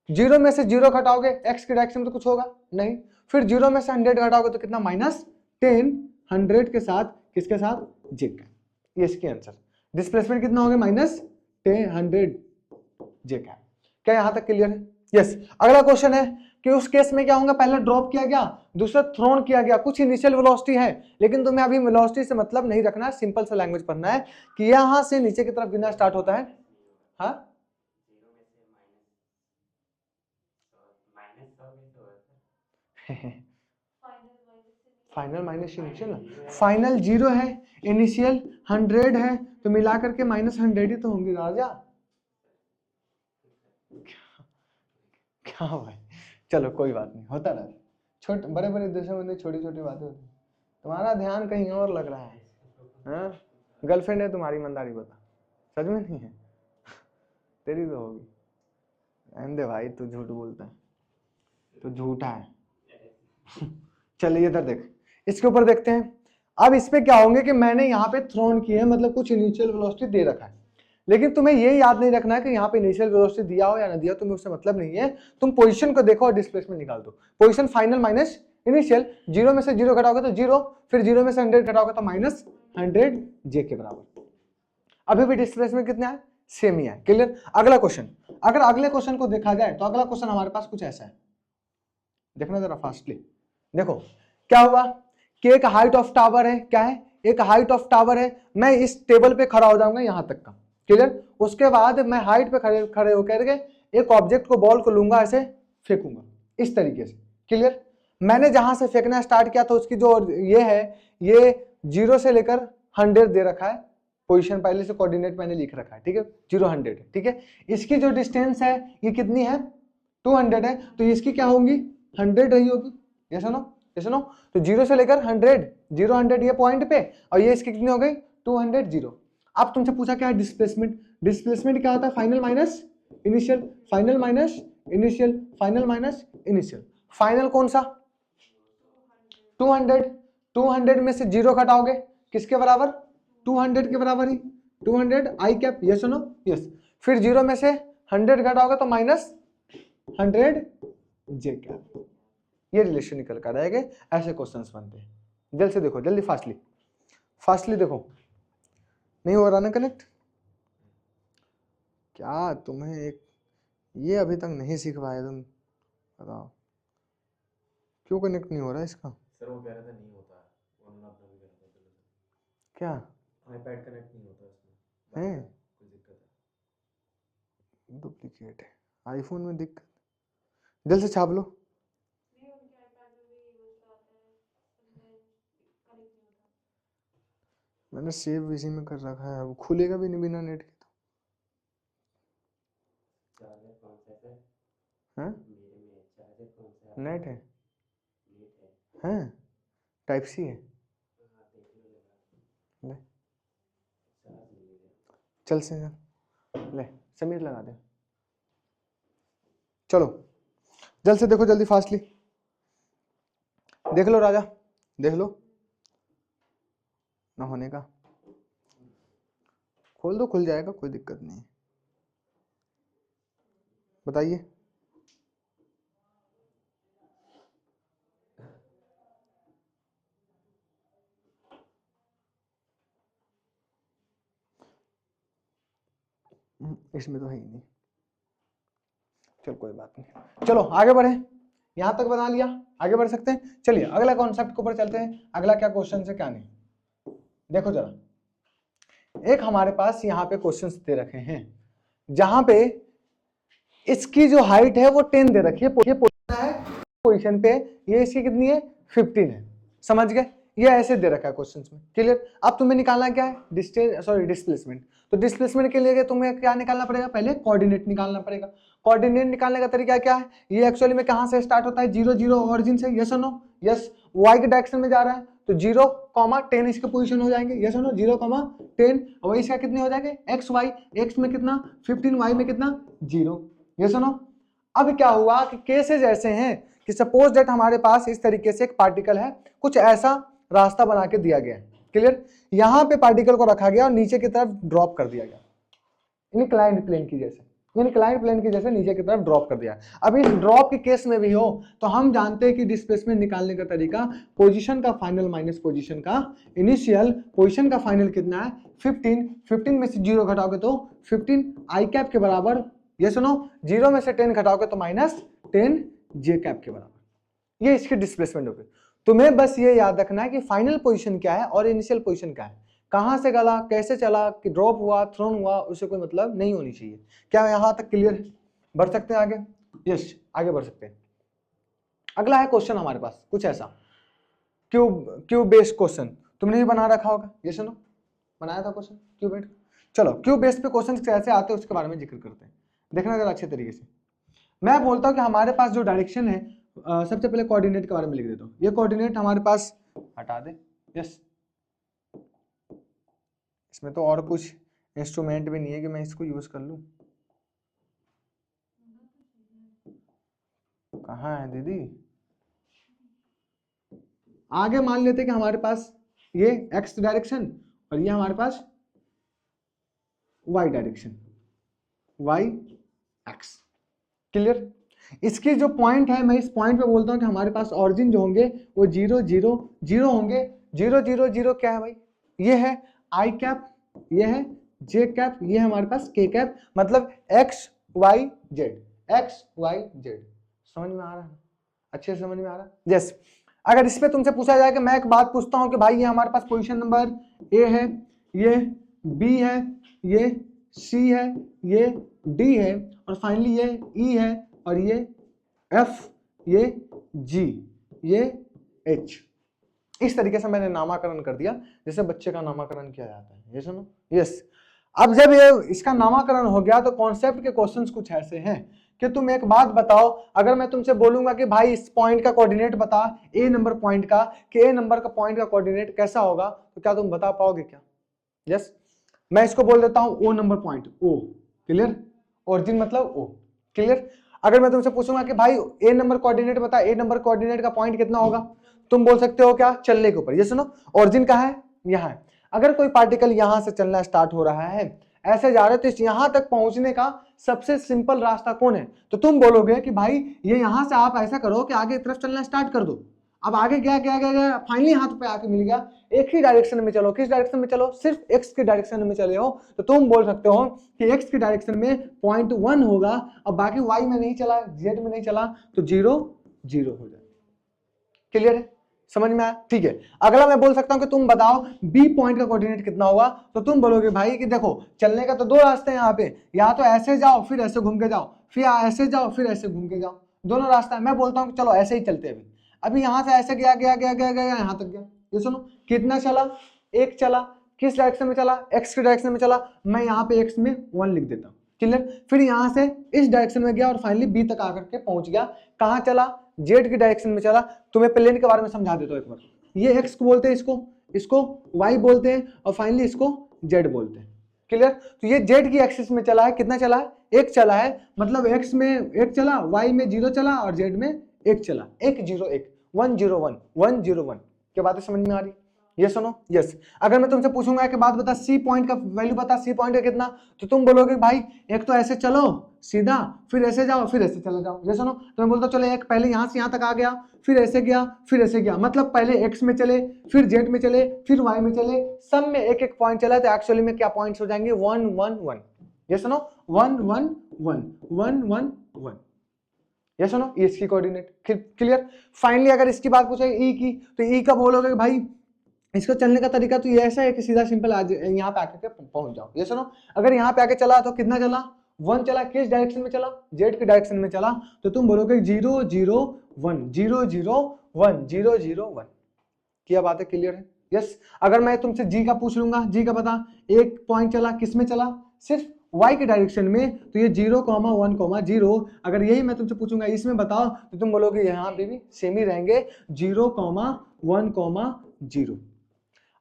0 में से 0 घटाओगे, एक्स के डायरेक्शन में तो कुछ होगा नहीं, फिर 0 में से 100 घटाओगे तो कितना, -10 100 के साथ, किसके साथ, जे का। ये इसकी आंसर। डिस्प्लेसमेंट कितना हो गया, -10 100 जे का। क्या यहां तक क्लियर है? यस। अगला क्वेश्चन है कि उस केस में क्या होगा, पहले ड्रॉप किया गया, दूसरा थ्रोन किया गया, कुछ इनिशियल वेलोसिटी है, लेकिन तुम्हें अभी वेलोसिटी से मतलब नहीं रखना है, सिंपल सा लैंग्वेज पढ़ना है कि यहां से नीचे की तरफ गिरना स्टार्ट होता है। हाँ फाइनल माइनस इनिशियल, फाइनल 0 है, इनिशियल 100 है, तो मिलाकर के -100 ही तो होंगे राजा। क्या भाई, चलो कोई बात नहीं, होता रहा, छोटे बड़े बड़े देशों में छोटी छोटी बातें होती। तुम्हारा ध्यान कहीं और लग रहा है, गर्लफ्रेंड है तुम्हारी, ईमानदारी बता, सच में नहीं है? तेरी तो होगी। रहने भाई, तू झूठ बोलता है, तो झूठा है। चलिए इधर देख, इसके ऊपर देखते हैं। अब इस पे क्या होंगे कि मैंने यहाँ पे थ्रोन किए हैं, मतलब कुछ इनिशियल वेलोसिटी दे रखा है, लेकिन तुम्हें ये याद नहीं रखना है कि यहाँ पे इनिशियल वेलोसिटी दिया हो या ना दिया हो, तुम्हें उससे मतलब नहीं है। तुम पोजीशन को देखो और डिस्प्लेसमेंट निकाल दो। पोजीशन फाइनल माइनस इनिशियल, 0 में से 0 घटाओगे तो 0, फिर 0 में से 100 घटाओगे तो माइनस 100 जे के बराबर। अभी भी डिस्प्लेसमेंट कितना है, सेम ही है। क्लियर। अगला क्वेश्चन, अगर अगले क्वेश्चन को देखा जाए तो अगला क्वेश्चन हमारे पास कुछ ऐसा है, देखना जरा फास्टली। देखो क्या हुआ कि एक हाइट ऑफ टावर है, क्या है, एक हाइट ऑफ टावर है। मैं इस टेबल पे खड़ा हो जाऊंगा यहां तक का। क्लियर। उसके बाद मैं हाइट पे खड़े होकर के एक ऑब्जेक्ट को, बॉल को लूंगा, ऐसे फेंकूंगा इस तरीके से। क्लियर। मैंने जहां से फेंकना स्टार्ट किया तो उसकी जो ये है, ये 0 से लेकर 100 दे रखा है। पोजीशन पहले से कोऑर्डिनेट मैंने लिख रखा है, ठीक है, 0 100 है, ठीक है। इसकी जो डिस्टेंस है ये कितनी है, 200 है, तो इसकी क्या होगी, 100 रही होगी। ये सुनो, ये सुनो, तो 0 से लेकर 100, 0 100 ये पॉइंट पे, और ये इसकी कितनी हो गई, 200 0। अब तुमसे पूछा क्या है, डिस्प्लेसमेंट। डिस्प्लेसमेंट क्या होता है, final minus initial, final minus initial, final minus initial. Final कौन सा, 200। 200 में से 0 घटाओगे किसके बराबर, 200 के बराबर ही, 200 आई कैप, ये सुनो, यस। फिर 0 में से 100 घटाओगे तो माइनस 100 जे कैप। ये रिलेशन निकल कर आएगा। ऐसे क्वेश्चंस बनते हैं। जल्दी से देखो, जल्दी फास्टली, फास्टली देखो। नहीं हो रहा ना कनेक्ट, क्या तुम्हें एक ये अभी तक नहीं सीख पाए तुम, बताओ क्यों कनेक्ट नहीं हो रहा इसका। सर वो कह रहा था नहीं होता है, वरना अपना भी कह रहा था क्या, आईपैड कनेक्ट नहीं होता इसमें है कोई दिक्कत है, डुप्लीकेट है आईफोन में दिक्कत, जल्द से छाप लो। मैंने सेव इसी में कर रखा है, वो खुलेगा भी नहीं बिना नेट के तो। चार्जर कौन सा है, हैं, मेरे में चार्जर कौन सा है, नेट है, नेट है, हैं, टाइप सी है, हाँ देख लो लगा ले चार्ज नहीं है, चल से ले, समीर लगा दे। चलो जल्द से देखो, जल्दी फास्टली देख लो राजा, देख लो ना होने का, खोल दो, खुल जाएगा, कोई दिक्कत नहीं है। बताइए, इसमें तो है ही नहीं, चलो कोई बात नहीं, चलो आगे बढ़े। यहां तक बना लिया, आगे बढ़ सकते हैं। चलिए अगला कॉन्सेप्ट के ऊपर चलते हैं। अगला क्या क्वेश्चन है क्या नहीं, देखो जरा। एक हमारे पास यहाँ पे क्वेश्चंस दे रखे हैं, जहां पे इसकी जो हाइट है वो 10 दे रखी है, पोजीशन पे, ये इसकी कितनी है, 15 है। समझ गए, ये ऐसे दे रखा है क्वेश्चंस में। क्लियर। अब तुम्हें निकालना क्या है, डिस्प्लेसमेंट। तो डिस्प्लेसमेंट के लिए तुम्हें क्या निकालना पड़ेगा, पहले कोऑर्डिनेट निकालना पड़ेगा। कोऑर्डिनेट निकालने का तरीका क्या है, ये एक्चुअली में कहां से स्टार्ट होता है, 0 0 ऑरिजिन से, यस और नो, यस। वाई के डायरेक्शन में जा रहा है तो 0, 10 इसके पोजीशन हो जाएंगे, यस और नो, 0, 10। वही इसका कितने हो जाएंगे, एक्स वाई, एक्स में कितना 15, वाई में कितना 0, यस और नो। अब क्या हुआ कि केसेस ऐसे हैं कि सपोज दैट हमारे पास इस तरीके से एक पार्टिकल है, कुछ ऐसा रास्ता बना के दिया गया है। क्लियर। यहां पे पार्टिकल को रखा गया और नीचे की तरफ ड्रॉप कर दिया गया, इंक्लाइंड प्लेन की जैसे, इंक्लाइंड प्लेन की जैसे नीचे की तरफ ड्रॉप कर दिया। अब इस ड्रॉप के केस में भी हो तो हम जानते हैं कि डिस्प्लेसमेंट निकालने का तरीका, पोजीशन का फाइनल माइनस पोजीशन का इनिशियल। पोजीशन का फाइनल कितना है, 15, 15 में से 0 घटाओगे तो 15 आई कैप के बराबर, ये सुनो, 0 में से 10 घटाओगे तो माइनस 10 जे कैप के बराबर। ये इसकी डिस्प्लेसमेंट होगी। तुम्हें बस ये याद रखना है कि फाइनल पोजीशन क्या है और इनिशियल पोजीशन क्या है, कहां से गला, कैसे चला, कि ड्रॉप हुआ, थ्रोन हुआ, उससे कोई मतलब नहीं होनी चाहिए। क्या यहां तक क्लियर है, बढ़ सकते हैं आगे, यस आगे बढ़ सकते हैं। अगला है क्वेश्चन हमारे पास कुछ ऐसा, क्यूब बेस्ड क्वेश्चन, तुमने भी बना रखा होगा, ये सुनो, बनाया था क्वेश्चन क्यूब। चलो क्यूब बेस्ड पे क्वेश्चन कैसे आते हैं उसके बारे में जिक्र करते हैं, देखना जरा अच्छे तरीके से। मैं बोलता हूं कि हमारे पास जो डायरेक्शन है, सबसे पहले कोऑर्डिनेट के बारे में लिख देता हूं। ये कोऑर्डिनेट हमारे पास हटा दे, यस। इसमें तो और कुछ इंस्ट्रूमेंट भी नहीं है कि मैं इसको यूज कर लूं। कहाँ है दीदी? आगे मान लेते कि हमारे पास ये एक्स डायरेक्शन और ये हमारे पास Y direction, Y X. Clear? इसकी जो पॉइंट है, मैं इस पॉइंट पे बोलता हूँ कि हमारे पास ऑरिजिन जो होंगे वो 0 0 0 होंगे। 0 0 0 क्या है भाई? ये है आई कैप, ये है जे कैप, ये है हमारे पास के कैप, मतलब X Y Z, X Y Z. समझ में आ रहा है? अच्छे से समझ में आ रहा है? यस। अगर इस पे तुमसे पूछा जाए कि मैं एक बात पूछता हूँ कि भाई ये हमारे पास पोजीशन नंबर ए है, ये बी है, ये सी है, ये डी है और फाइनली ये ई है और ये एफ, ये जी, ये एच। इस तरीके से मैंने नामकरण कर दिया जैसे बच्चे का नामकरण किया जाता है। ये सुनो, यस। अब जब ये इसका नामकरण हो गया तो कॉन्सेप्ट के क्वेश्चंस कुछ ऐसे हैं कि तुम एक बात बताओ, अगर मैं तुमसे बोलूंगा कि भाई इस पॉइंट का कोऑर्डिनेट बता, ए नंबर पॉइंट का, कि ए नंबर का पॉइंट का कोऑर्डिनेट कैसा होगा, तो क्या तुम बता पाओगे क्या? यस। मैं इसको बोल देता हूं ओ नंबर पॉइंट, ओ। क्लियर? ओरिजिन मतलब ओ। क्लियर? अगर मैं तुमसे पूछूंगा कि भाई ए नंबर कोऑर्डिनेट बता, ए नंबर कोऑर्डिनेट का पॉइंट कितना होगा, तुम बोल सकते हो क्या? चलने के ऊपर। ये सुनो, ओरिजिन कहाँ है? यहाँ है। अगर कोई पार्टिकल यहां से चलना स्टार्ट हो रहा है, ऐसे जा रहे, तो इस यहां तक पहुंचने का सबसे सिंपल रास्ता कौन है? तो तुम बोलोगे कि भाई ये यहां से आप ऐसा करो कि आगे तरफ चलना स्टार्ट कर दो। अब आगे गया गया गया गया, फाइनली हाथ पे आके मिल गया, एक ही डायरेक्शन में चलो। किस डायरेक्शन में चलो? सिर्फ एक्स के डायरेक्शन में चले हो, तो तुम बोल सकते हो कि एक्स के डायरेक्शन में 0.1 होगा और बाकी वाई में नहीं चला, जेड में नहीं चला, तो 0 0 हो जाए। क्लियर है? समझ में आया? ठीक है। अगला मैं बोल सकता हूं कि तुम बताओ बी पॉइंट का कोऑर्डिनेट कितना होगा, तो तुम बोलोगे भाई कि देखो चलने का तो दो रास्ते हैं यहाँ पे, या तो ऐसे जाओ फिर ऐसे घूम के जाओ, फिर ऐसे जाओ फिर ऐसे घूम के जाओ, दोनों रास्ता है। मैं बोलता हूँ कि चलो ऐसे ही चलते हैं। अभी यहां से ऐसे गया गया गया गया गया यहां तक गया। ये सुनो, कितना चला? एक चला। किस डायरेक्शन में चला? एक्स के डायरेक्शन में चला। मैं यहाँ पे एक्स में 1 लिख देता हूँ। क्लियर? फिर यहां से इस डायरेक्शन में गया और फाइनली बी तक आकर के पहुंच गया। कहां चला? जेड की डायरेक्शन में चला। तुम्हें प्लेन के बारे में समझा देता हूं एक बार। ये एक्स को बोलते हैं, इसको वाई बोलते हैं और फाइनली इसको जेड बोलते हैं। क्लियर? तो ये जेड की एक्सिस में चला है। कितना चला है? 1 चला है, मतलब एक्स में 1 चला, वाई में 0 चला और जेड में 1 चला। 1 0 1 1 0 1 1 0 1। क्या बातें समझ में आ रही? ये सुनो, यस। अगर मैं तुमसे पूछूंगा कि बात बता, सी पॉइंट का वैल्यू बता, सी पॉइंट का कितना, तो तुम बोलोगे भाई एक तो ऐसे चलो सीधा, फिर ऐसे जाओ, फिर ऐसे चले जाओ। ये सुनो, तो मैं बोलता चलो एक पहले यहां से यहां तक आ गया, फिर ऐसे गया, फिर ऐसे गया, मतलब पहले एक्स में चले, फिर जेड में चले, फिर वाई में चले, सब में एक एक पॉइंट चला, तो एक्चुअली में क्या पॉइंट्स हो जाएंगे? 1 1 1। ये सुनो, 1 1 1 1 1 1। ये सुनो, इसकी कोऑर्डिनेट। क्लियर? फाइनली अगर इसकी बात पूछे ई की, तो ई का बोलोगे भाई इसको चलने का तरीका तो ये ऐसा है कि सीधा सिंपल आज यहाँ पे आके पहुंच जाओ। ये सुनो, अगर यहाँ पे आके चला तो कितना चला? 1 चला। किस डायरेक्शन में चला? जेड के डायरेक्शन में चला, तो तुम बोलोगे 0 0 1 0 0 1 0 0 1। क्या बात है? क्लियर है? यस। अगर मैं तुमसे जी का पूछ लूंगा, जी का बता, एक पॉइंट चला, किस में चला? सिर्फ y के डायरेक्शन में, तो ये 0 1 0। अगर यही मैं तुमसे पूछूंगा इसमें बताओ, तो तुम बोलोगे यहाँ पे भी सेम ही रहेंगे, 0 1 0।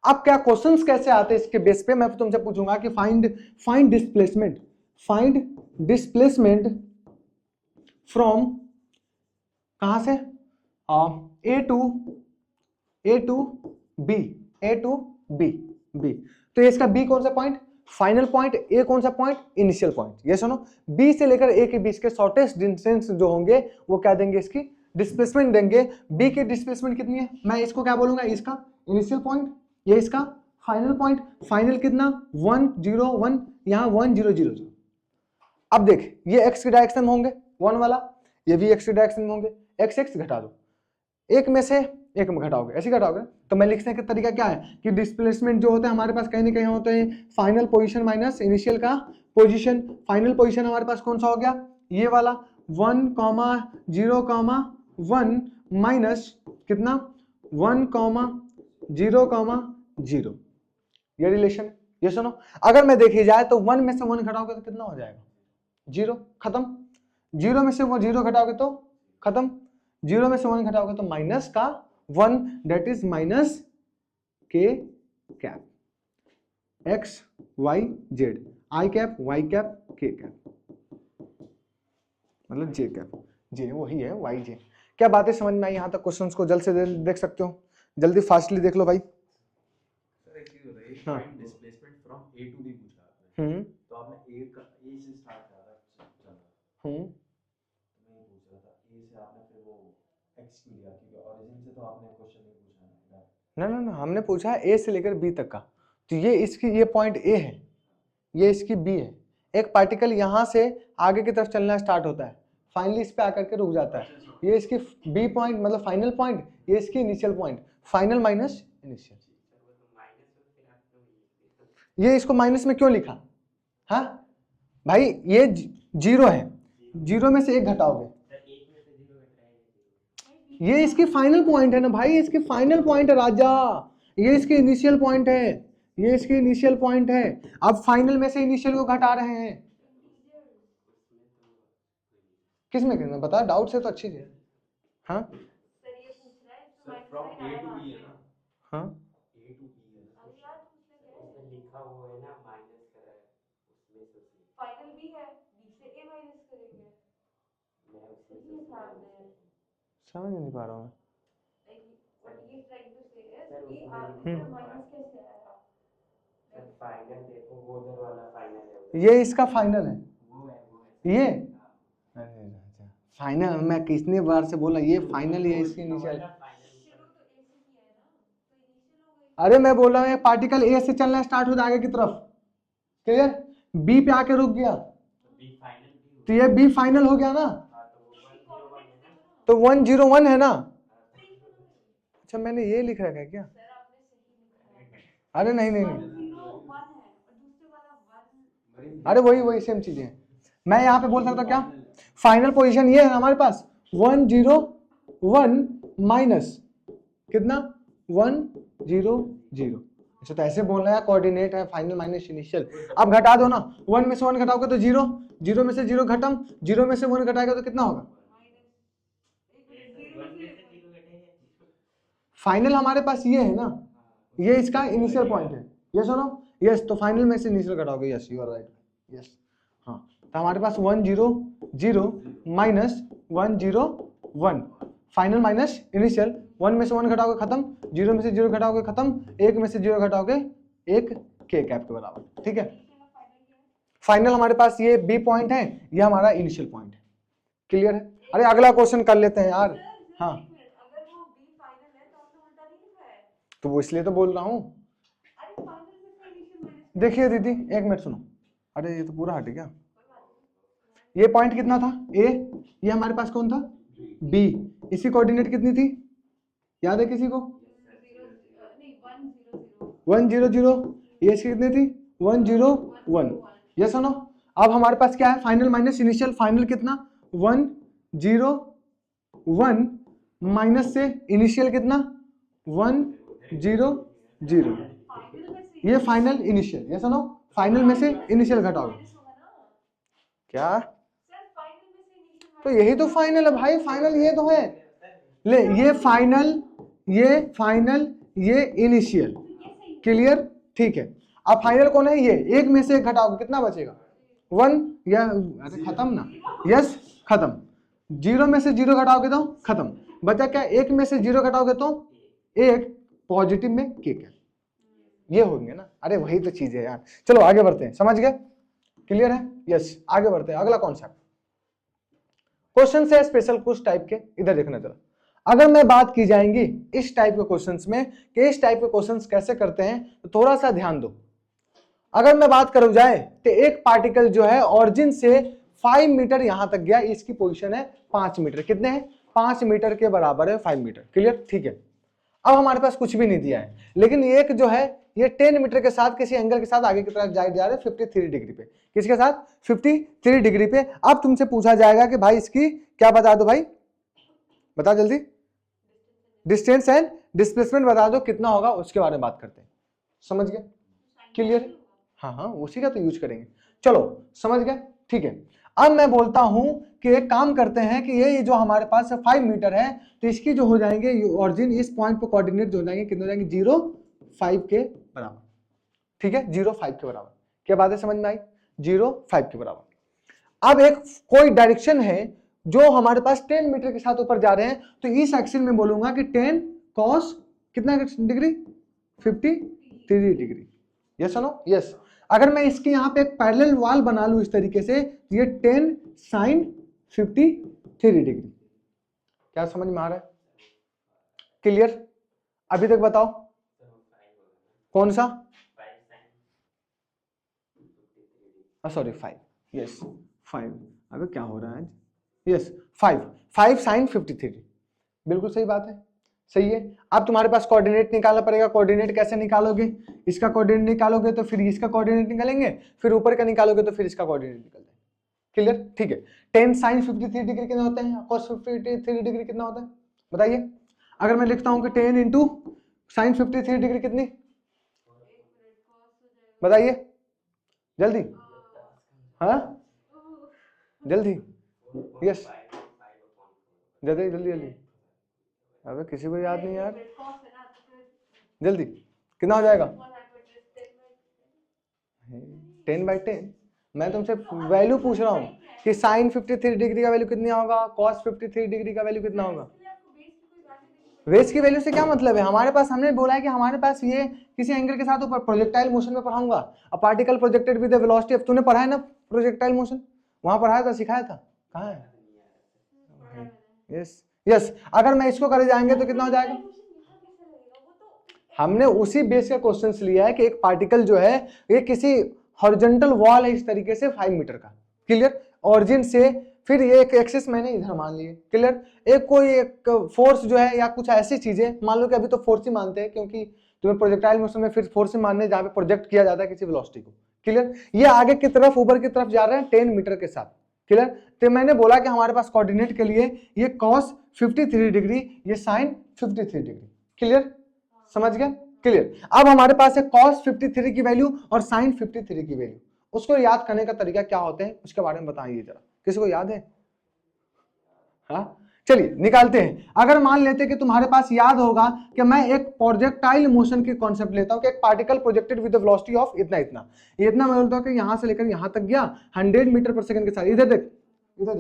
अब क्या क्वेश्चंस कैसे आते हैं इसके बेस पे, मैं तुमसे पूछूंगा कि फाइंड डिस्प्लेसमेंट फ्रॉम कहां से? ए टू बी। तो इसका बी कौन सा पॉइंट? Final point. ए कौन सा पॉइंट? Initial point. ये सुनो, बी से लेकर ए के बीच के शॉर्टेस्ट डिस्टेंस जो होंगे वो क्या देंगे? इसकी डिस्प्लेसमेंट देंगे। बी की डिस्प्लेसमेंट कितनी है? मैं इसको क्या बोलूंगा? इसका इनिशियल पॉइंट, ये इसका फाइनल पॉइंट। फाइनल कितना? 1 0 1, यहां 1 0 0 0। अब देख, ये एक्स के डायरेक्शन में होंगे 1 वाला, ये भी एक्स के डायरेक्शन में होंगे। एक्स एक्स घटा दो, एक में से एक में घटाओगे, ऐसे घटाओगे। तो मैं लिखने का तरीका क्या है कि डिस्प्लेसमेंट जो होता है हमारे पास कहीं ना कहीं होते हैं फाइनल पोजीशन माइनस इनिशियल का पोजीशन। फाइनल पोजीशन हमारे पास कौन सा हो गया? ये वाला 1 0 1 माइनस कितना? 1 0 0। ये रिलेशन। ये सुनो, अगर मैं देखी जाए तो 1 में से 1 घटाओगे तो कितना हो जाएगा? 0। खत्म। 0 में से वो 0 घटाओगे तो खत्म। 0 में से 1 घटाओगे तो माइनस का 1, दैट इज माइनस के कैप, एक्स वाई जेड, आई कैप वाई कैप के कैप, मतलब जे कैप। जे वही है वाई जे। क्या बातें समझ में आई यहाँ तक? क्वेश्चंस को जल्द से जल्द देख सकते हो, जल्दी फास्टली देख लो भाई। सर एक चीज बताइए, हाँ। Find displacement from A to B पूछा आपने, तो आपने ए से स्टार्ट करा था चलना, मैं ये पूछ रहा था ए से आपने फिर वो एक्स क्यों लिया, क्योंकि ओरिजिन से तो आपने क्वेश्चन नहीं पूछा ना। ना ना ना, हमने पूछा ए से लेकर बी तक का, तो ये इसकी ये पॉइंट ए है, ये इसकी बी है। एक पार्टिकल यहाँ से आगे की तरफ चलना स्टार्ट होता है, फाइनली इस पे आकर के रुक जाता है, ये इसकी बी पॉइंट मतलब फाइनल पॉइंट, ये इसकी initial point, final minus initial. ये इसको माइनस में क्यों लिखा? हाँ भाई ये जीरो है, जीरो में से एक घटाओगे, ये इसकी फाइनल पॉइंट है ना भाई, इसकी फाइनल पॉइंट है राजा, ये इसकी इनिशियल पॉइंट है, ये इसकी इनिशियल पॉइंट है। अब फाइनल में से इनिशियल को घटा रहे हैं, किस में करना बता, डाउट से तो अच्छी है। हाँ फ्रॉम ए टू बी है ना। हाँ ए टू बी है उसमें लिखा हुआ है ना माइनस करा है उसमें से फाइनल बी है, बी से ए माइनस करेंगे। मैं उसमें ये सामने समझ नहीं पा रहा हूँ what he is trying to say is sir, कि उसमें आप लिखा माइनस कैसे आया? सर फाइनल देखो, वो उधर वाला फाइनल है उधर। मैं। ये इसका फाइनल है, वो है ये अरे फाइनल, मैं कितने बार से बोला ये फाइनल, ये इसकी इनिशियल। शुरू तो ए से किया है ना, तो इनिशियल हो गई। अरे मैं बोल रहा हूँ पार्टिकल ए से चलना स्टार्ट होता है आगे की तरफ, क्लियर, बी पे आके रुक गया, बी फाइनल भी तो ये बी फाइनल हो गया ना, हुआ, इसकी तो वो 101 है ना। तो 101 है ना। अच्छा मैंने ये लिख रखा है क्या? सर आपने सही लिखा है। अरे नहीं नहीं नहीं, 101 है और दूसरे वाला 1। अरे वही वही सेम चीजें हैं। मैं यहाँ पे बोल सकता क्या, फाइनल पोजीशन ये है हमारे पास 101 माइनस कितना 100। अच्छा तो ऐसे बोलना है, कोऑर्डिनेट है फाइनल माइनस इनिशियल। अब घटा दो ना, 1 में से 1 घटाओगे तो 0, 0 में से 0 खत्म, 0 में से 1 घटाएगा तो कितना होगा? फाइनल हमारे पास ये है ना, ये इसका इनिशियल पॉइंट है, ये सुनो, यस, तो फाइनल में से इनिशियल घटाओगे, yes you are right, yes. हाँ तो हमारे पास 100 माइनस 101, फाइनल माइनस इनिशियल, 1 में से 1 घटाओगे खत्म, 0 में से 0 घटाओगे खत्म, 1 में से 0 घटाओगे 1 के कैप के बराबर, ठीक है। फाइनल हमारे पास ये बी पॉइंट है, ये हमारा इनिशियल पॉइंट है, क्लियर है। अरे अगला क्वेश्चन कर लेते हैं यार। हाँ अगर वो बी फाइनल है तो आपने उल्टा नहीं लिखा है। तो वो इसलिए तो बोल रहा हूँ। अरे फाइनल में से इनिशियल माइनस देखिए दीदी एक मिनट सुनो, अरे ये तो पूरा हट गया, ये पॉइंट कितना था ए, ये हमारे पास कौन था बी, इसकी कोऑर्डिनेट कितनी थी याद है किसी को? 100, ये इसकी कितनी थी 101, ये सुनो। अब हमारे पास क्या है, फाइनल माइनस इनिशियल, फाइनल कितना 101 माइनस से इनिशियल कितना 100, ये फाइनल इनिशियल, ये सुनो, फाइनल में से इनिशियल घटाओगे क्या, तो यही तो फाइनल है भाई, फाइनल ये तो है, ले ये फाइनल, ये इनिशियल, क्लियर, ठीक है। अब फाइनल कौन है, ये एक में से एक घटाओगे कितना बचेगा 1, या अरे खत्म ना, यस खत्म, 0 में से 0 घटाओगे तो खत्म, बचा क्या, 1 में से 0 घटाओगे तो 1 पॉजिटिव में के क्या, ये होंगे ना। अरे वही तो चीज है यार, चलो आगे बढ़ते हैं, समझ गए, क्लियर है, यस आगे बढ़ते हैं। अगला कॉन्सेप्ट क्वेश्चन से स्पेशल कुछ टाइप के, इधर देखना जरा। अगर मैं बात की जाएंगी इस टाइप के क्वेश्चंस में कि इस टाइप के क्वेश्चंस कैसे करते हैं, तो थोड़ा सा ध्यान दो। अगर मैं बात करूं जाए तो एक पार्टिकल जो है ऑरिजिन से 5 मीटर यहां तक गया, इसकी पोजीशन है 5 मीटर, कितने हैं 5 मीटर के बराबर है 5 मीटर, क्लियर, ठीक है। अब हमारे पास कुछ भी नहीं दिया है, लेकिन एक जो है ये 10 मीटर के साथ किसी एंगल के साथ आगे की तरफ जा रहे हैं 53 डिग्री पे, किसके साथ 53 डिग्री पे। अब तुमसे पूछा जाएगा कि भाई इसकी क्या बता दो, भाई बता जल्दी, डिस्टेंस एंड डिस्प्लेसमेंट बता दो कितना होगा, उसके बारे में बात करते हैं, समझ गए, क्लियर, हाँ हाँ उसी का तो यूज करेंगे, चलो समझ गए, ठीक है। अब मैं बोलता हूं कि एक काम करते हैं कि ये जो हमारे पास 5 मीटर है, तो इसकी जो हो जाएंगे ऑरिजिन, इस पॉइंट पे कोऑर्डिनेट जो हो जाएंगे कितने हो जाएंगे 0.5 के बराबर, ठीक है 0.5 के बराबर। क्या बात है समझ में आई, 0.5 के बराबर। अब एक कोई डायरेक्शन है, जो हमारे पास 10 मीटर के साथ ऊपर जा रहे हैं, तो इस एक्सिस में बोलूंगा कि 10 cos कितना degree 53 degree. Yes no yes. अगर मैं इसके यहाँ पे एक पैरेलल वॉल बना लूं इस तरीके से, ये 10 sin 53 डिग्री। क्या समझ में आ रहा है? क्लियर? अभी तक बताओ कौन सा? Sorry 5, yes 5। अबे क्या हो रहा है आज? यस 5 sin 53, बिल्कुल सही बात है, सही है। अब तुम्हारे पास कोऑर्डिनेट निकालना पड़ेगा। कोऑर्डिनेट कैसे निकालोगे? इसका कोऑर्डिनेट निकालोगे तो फिर इसका कोऑर्डिनेट निकालेंगे, फिर ऊपर का निकालोगे तो फिर इसका कोऑर्डिनेट निकलता है। क्लियर? ठीक है। 10 sin 53 डिग्री कितना होता है? cos 53 डिग्री कितना होता है बताइए? अगर मैं लिखता हूं कि 10 इंटू साइन 53 डिग्री कितनी, बताइए जल्दी। हाँ जल्दी, यस जल्दी जल्दी जल्दी। अबे किसी को याद नहीं यार, जल्दी कितना हो जाएगा? 10/10। मैं तुमसे वैल्यू पूछ रहा हूँ कि साइन 53 डिग्री का वैल्यू कितना होगा, कॉस 53 डिग्री का वैल्यू कितना होगा। वेज की वैल्यू से क्या मतलब है? हमारे पास, हमने बोला है कि हमारे पास ये किसी एंगल के साथ ऊपर प्रोजेक्टाइल मोशन में पढ़ाऊंगा। A particle projected with the velocity of, तूने पढ़ा है ना प्रोजेक्टाइल मोशन? वहां पढ़ाया था, सिखाया था? कहाँ है? Yes yes. अगर मैं इसको करे जाएंगे तो कितना हो जाएगा? हमने उसी बेस का क्वेश्चन लिया है कि एक पार्टिकल जो है ये किसी हॉरिजॉन्टल वॉल है इस तरीके से 5 मीटर का। क्लियर? ऑरिजिन से फिर ये एक एक्सिस मैंने इधर मान लिए। क्लियर? एक कोई एक फोर्स जो है या कुछ ऐसी चीजें, मान लो कि अभी तो फोर्स ही मानते हैं क्योंकि तुम्हें प्रोजेक्टाइल मोशन में फिर फोर्स ही मानने जहां पे प्रोजेक्ट किया जाता है किसी वेलोसिटी को। क्लियर? ये आगे की तरफ ऊपर की तरफ जा रहे हैं 10 मीटर के साथ। क्लियर? तो मैंने बोला कि हमारे पास कोऑर्डिनेट के लिए ये कॉस 53 डिग्री, ये साइन 53 डिग्री। क्लियर? समझ गया? क्लियर? अब हमारे पास है cos 53 की वैल्यू और sin 53 की वैल्यू। उसको याद करने का तरीका क्या होते हैं उसके बारे में बताइए जरा, किसी को याद है? हाँ चलिए निकालते हैं। अगर मान लेते कि तुम्हारे पास याद होगा कि मैं एक प्रोजेक्टाइल मोशन की कॉन्सेप्ट लेता हूं कि एक particle projected with the velocity of इतना इतना, ये इतना मैं बोलता हूं कि यहां से लेकर यहां तक गया 100 मीटर पर सेकंड के साथ। इधर देख लो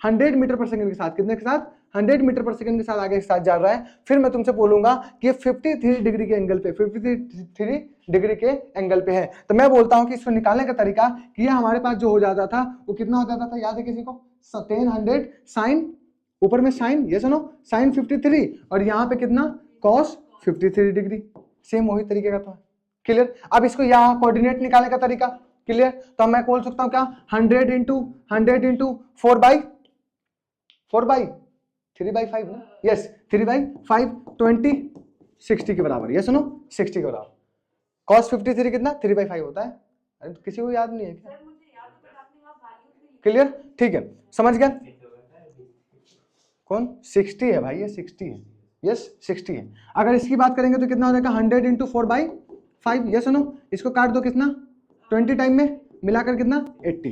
100 मीटर पर सेकंड के साथ, कितने के साथ? 100 मीटर पर सेकंड के साथ आगे के साथ जा रहा है। फिर मैं तुमसे बोलूंगा कि ये 53 डिग्री के एंगल पे, 53 डिग्री के एंगल पे है, तो मैं बोलता हूं कि इसको निकालने का तरीका कि ये हमारे पास जो हो जाता था वो कितना हो जाता था, याद है किसी को? 10 साइन, ऊपर में साइन, ये सुनो साइन 53 और यहाँ पे कितना कॉस 53 डिग्री। सेम वही तरीके का था। क्लियर? अब इसको यहाँ कोऑर्डिनेट निकालने का तरीका क्लियर? तो मैं बोल सकता हूँ क्या? 100 इंटू 4/3/5 ना? यस 3/5 20 60 के बराबर। ये सुनो 60 के बराबर। कॉस 53 कितना? 3/5 होता है। अरे किसी को याद नहीं है क्या? क्लियर? ठीक है, समझ गया कौन? 60 है भाई, ये 60 है। यस 60 है। अगर इसकी बात करेंगे तो कितना हो जाएगा? 100 इंटू 4/5। ये सुनो इसको काट दो, कितना 20 टाइम में मिलाकर कितना 80।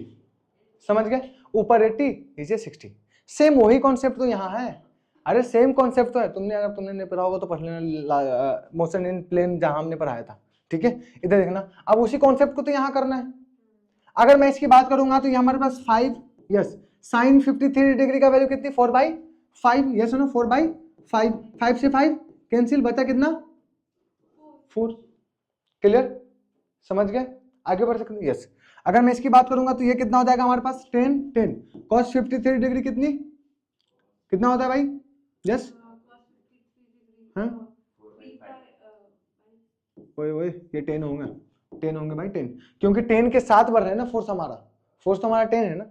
समझ गए? ऊपर 80 नीचे 60। सेम वही कॉन्सेप्ट तो यहाँ है। अरे सेम कॉन्सेप्ट तो है। तुमने अगर तुमने नहीं पढ़ा होगा तो पढ़ लेना, मोशन इन प्लेन जहां हमने पढ़ाया था। ठीक है, इधर देखना। अब उसी कॉन्सेप्ट को तो यहाँ करना है। अगर मैं इसकी बात करूंगा तो ये हमारे पास 5, यस साइन 53 डिग्री का वैल्यू कितनी? 4/5। यस सुनो 4/5, 5 से 5 कैंसिल, बचा कितना? 4। क्लियर? समझ गए? आगे बढ़ सकते हैं? यस। अगर मैं इसकी बात करूंगा तो ये कितना हो जाएगा हमारे पास? 10 cos 53 डिग्री कितनी, कितना होता है भाई? यस हाँ वही ये 10 होंगे, 10 होंगे भाई 10, क्योंकि 10 के साथ बढ़ रहे हैं ना फोर्स हमारा। फोर्स तो हमारा 10 है ना।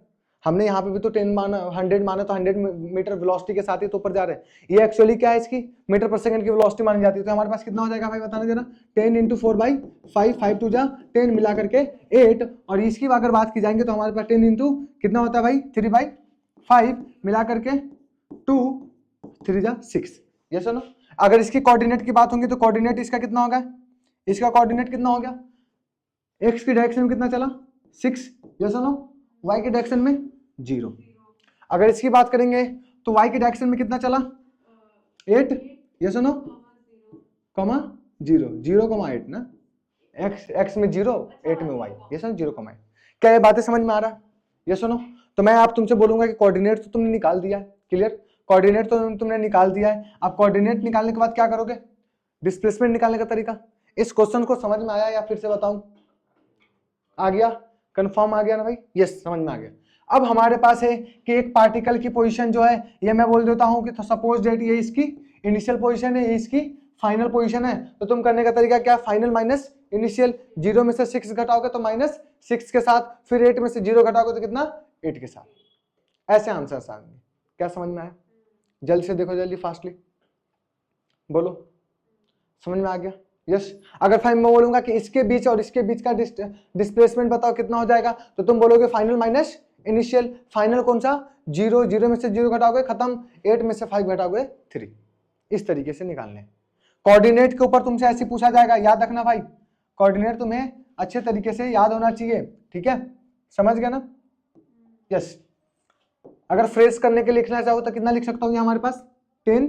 हमने यहाँ पे भी तो 10 माना, 100 माना तो 100 मीटर वेलोसिटी के साथ ही तो ऊपर जा रहे हैं। ये एक्चुअली क्या है? इसकी मीटर पर सेकंड की वेलोसिटी मानी जाती है। तो हमारे पास कितना हो जाएगा भाई बताना जरा? 10 इंटू 4/5, 5 2 जा 10 मिला करके 8। और इसकी अगर बात की जाएंगे तो हमारे पास 10 इंटू कितना होता है भाई? 3/5 मिला करके 2 3 जा 6। ये सुनो अगर इसकी कोऑर्डिनेट की बात होगी तो कोऑर्डिनेट इसका कितना होगा? इसका कोऑर्डिनेट कितना हो गया? एक्स की डायरेक्शन में कितना चला? 6। ये सुनो वाई की डायरेक्शन में 0। अगर इसकी बात करेंगे तो वाई की डायरेक्शन में कितना चला? 8। ये सुनो कॉमा 0, 0,8 ना। एक्स में 0, 8 में वाई। ये सुनो 0,8। क्या ये बातें समझ में आ रहा है? ये सुनो तो मैं आप तुमसे बोलूंगा कि कोऑर्डिनेट तो तुमने निकाल दिया है, क्लियर, कोऑर्डिनेट तो तुमने निकाल दिया है। अब कोऑर्डिनेट निकालने के बाद क्या करोगे, डिस्प्लेसमेंट निकालने का तरीका। इस क्वेश्चन को समझ में आया या फिर से बताऊं? आ गया, कंफर्म आ गया ना भाई? यस, समझ में आ गया। अब हमारे पास है कि एक पार्टिकल की पोजीशन जो है ये मैं बोल देता हूं कि तो सपोज डेट ये इसकी इनिशियल पोजीशन है, ये इसकी फाइनल पोजीशन है। तो तुम करने का तरीका क्या, फाइनल माइनस इनिशियल, 0 में से 6 घटाओगे तो -6 के साथ, फिर 8 में से 0 घटाओगे तो कितना, 8 के साथ। ऐसे आंसर आएंगे। क्या समझ में आया? जल्दी से देखो, जल्दी फास्टली बोलो, समझ में आ गया? यस। अगर फाइन मैं बोलूंगा कि इसके बीच और इसके बीच का डिस्प्लेसमेंट बताओ कितना हो जाएगा, तो तुम बोलोगे फाइनल माइनस इनिशियल। फाइनल कौन सा, 0, 0 में से 0 घटाओगे खत्म, 8 में से 5 घटाओगे 3। इस तरीके से निकालने। कोऑर्डिनेट के ऊपर तुमसे ऐसे पूछा जाएगा, याद रखना भाई, कोऑर्डिनेट तुम्हें अच्छे तरीके से याद होना चाहिए, ठीक है, समझ गया ना? यस। अगर फ्रेज करने के लिखना चाहो तो कितना लिख सकता हूँ ये हमारे पास, 10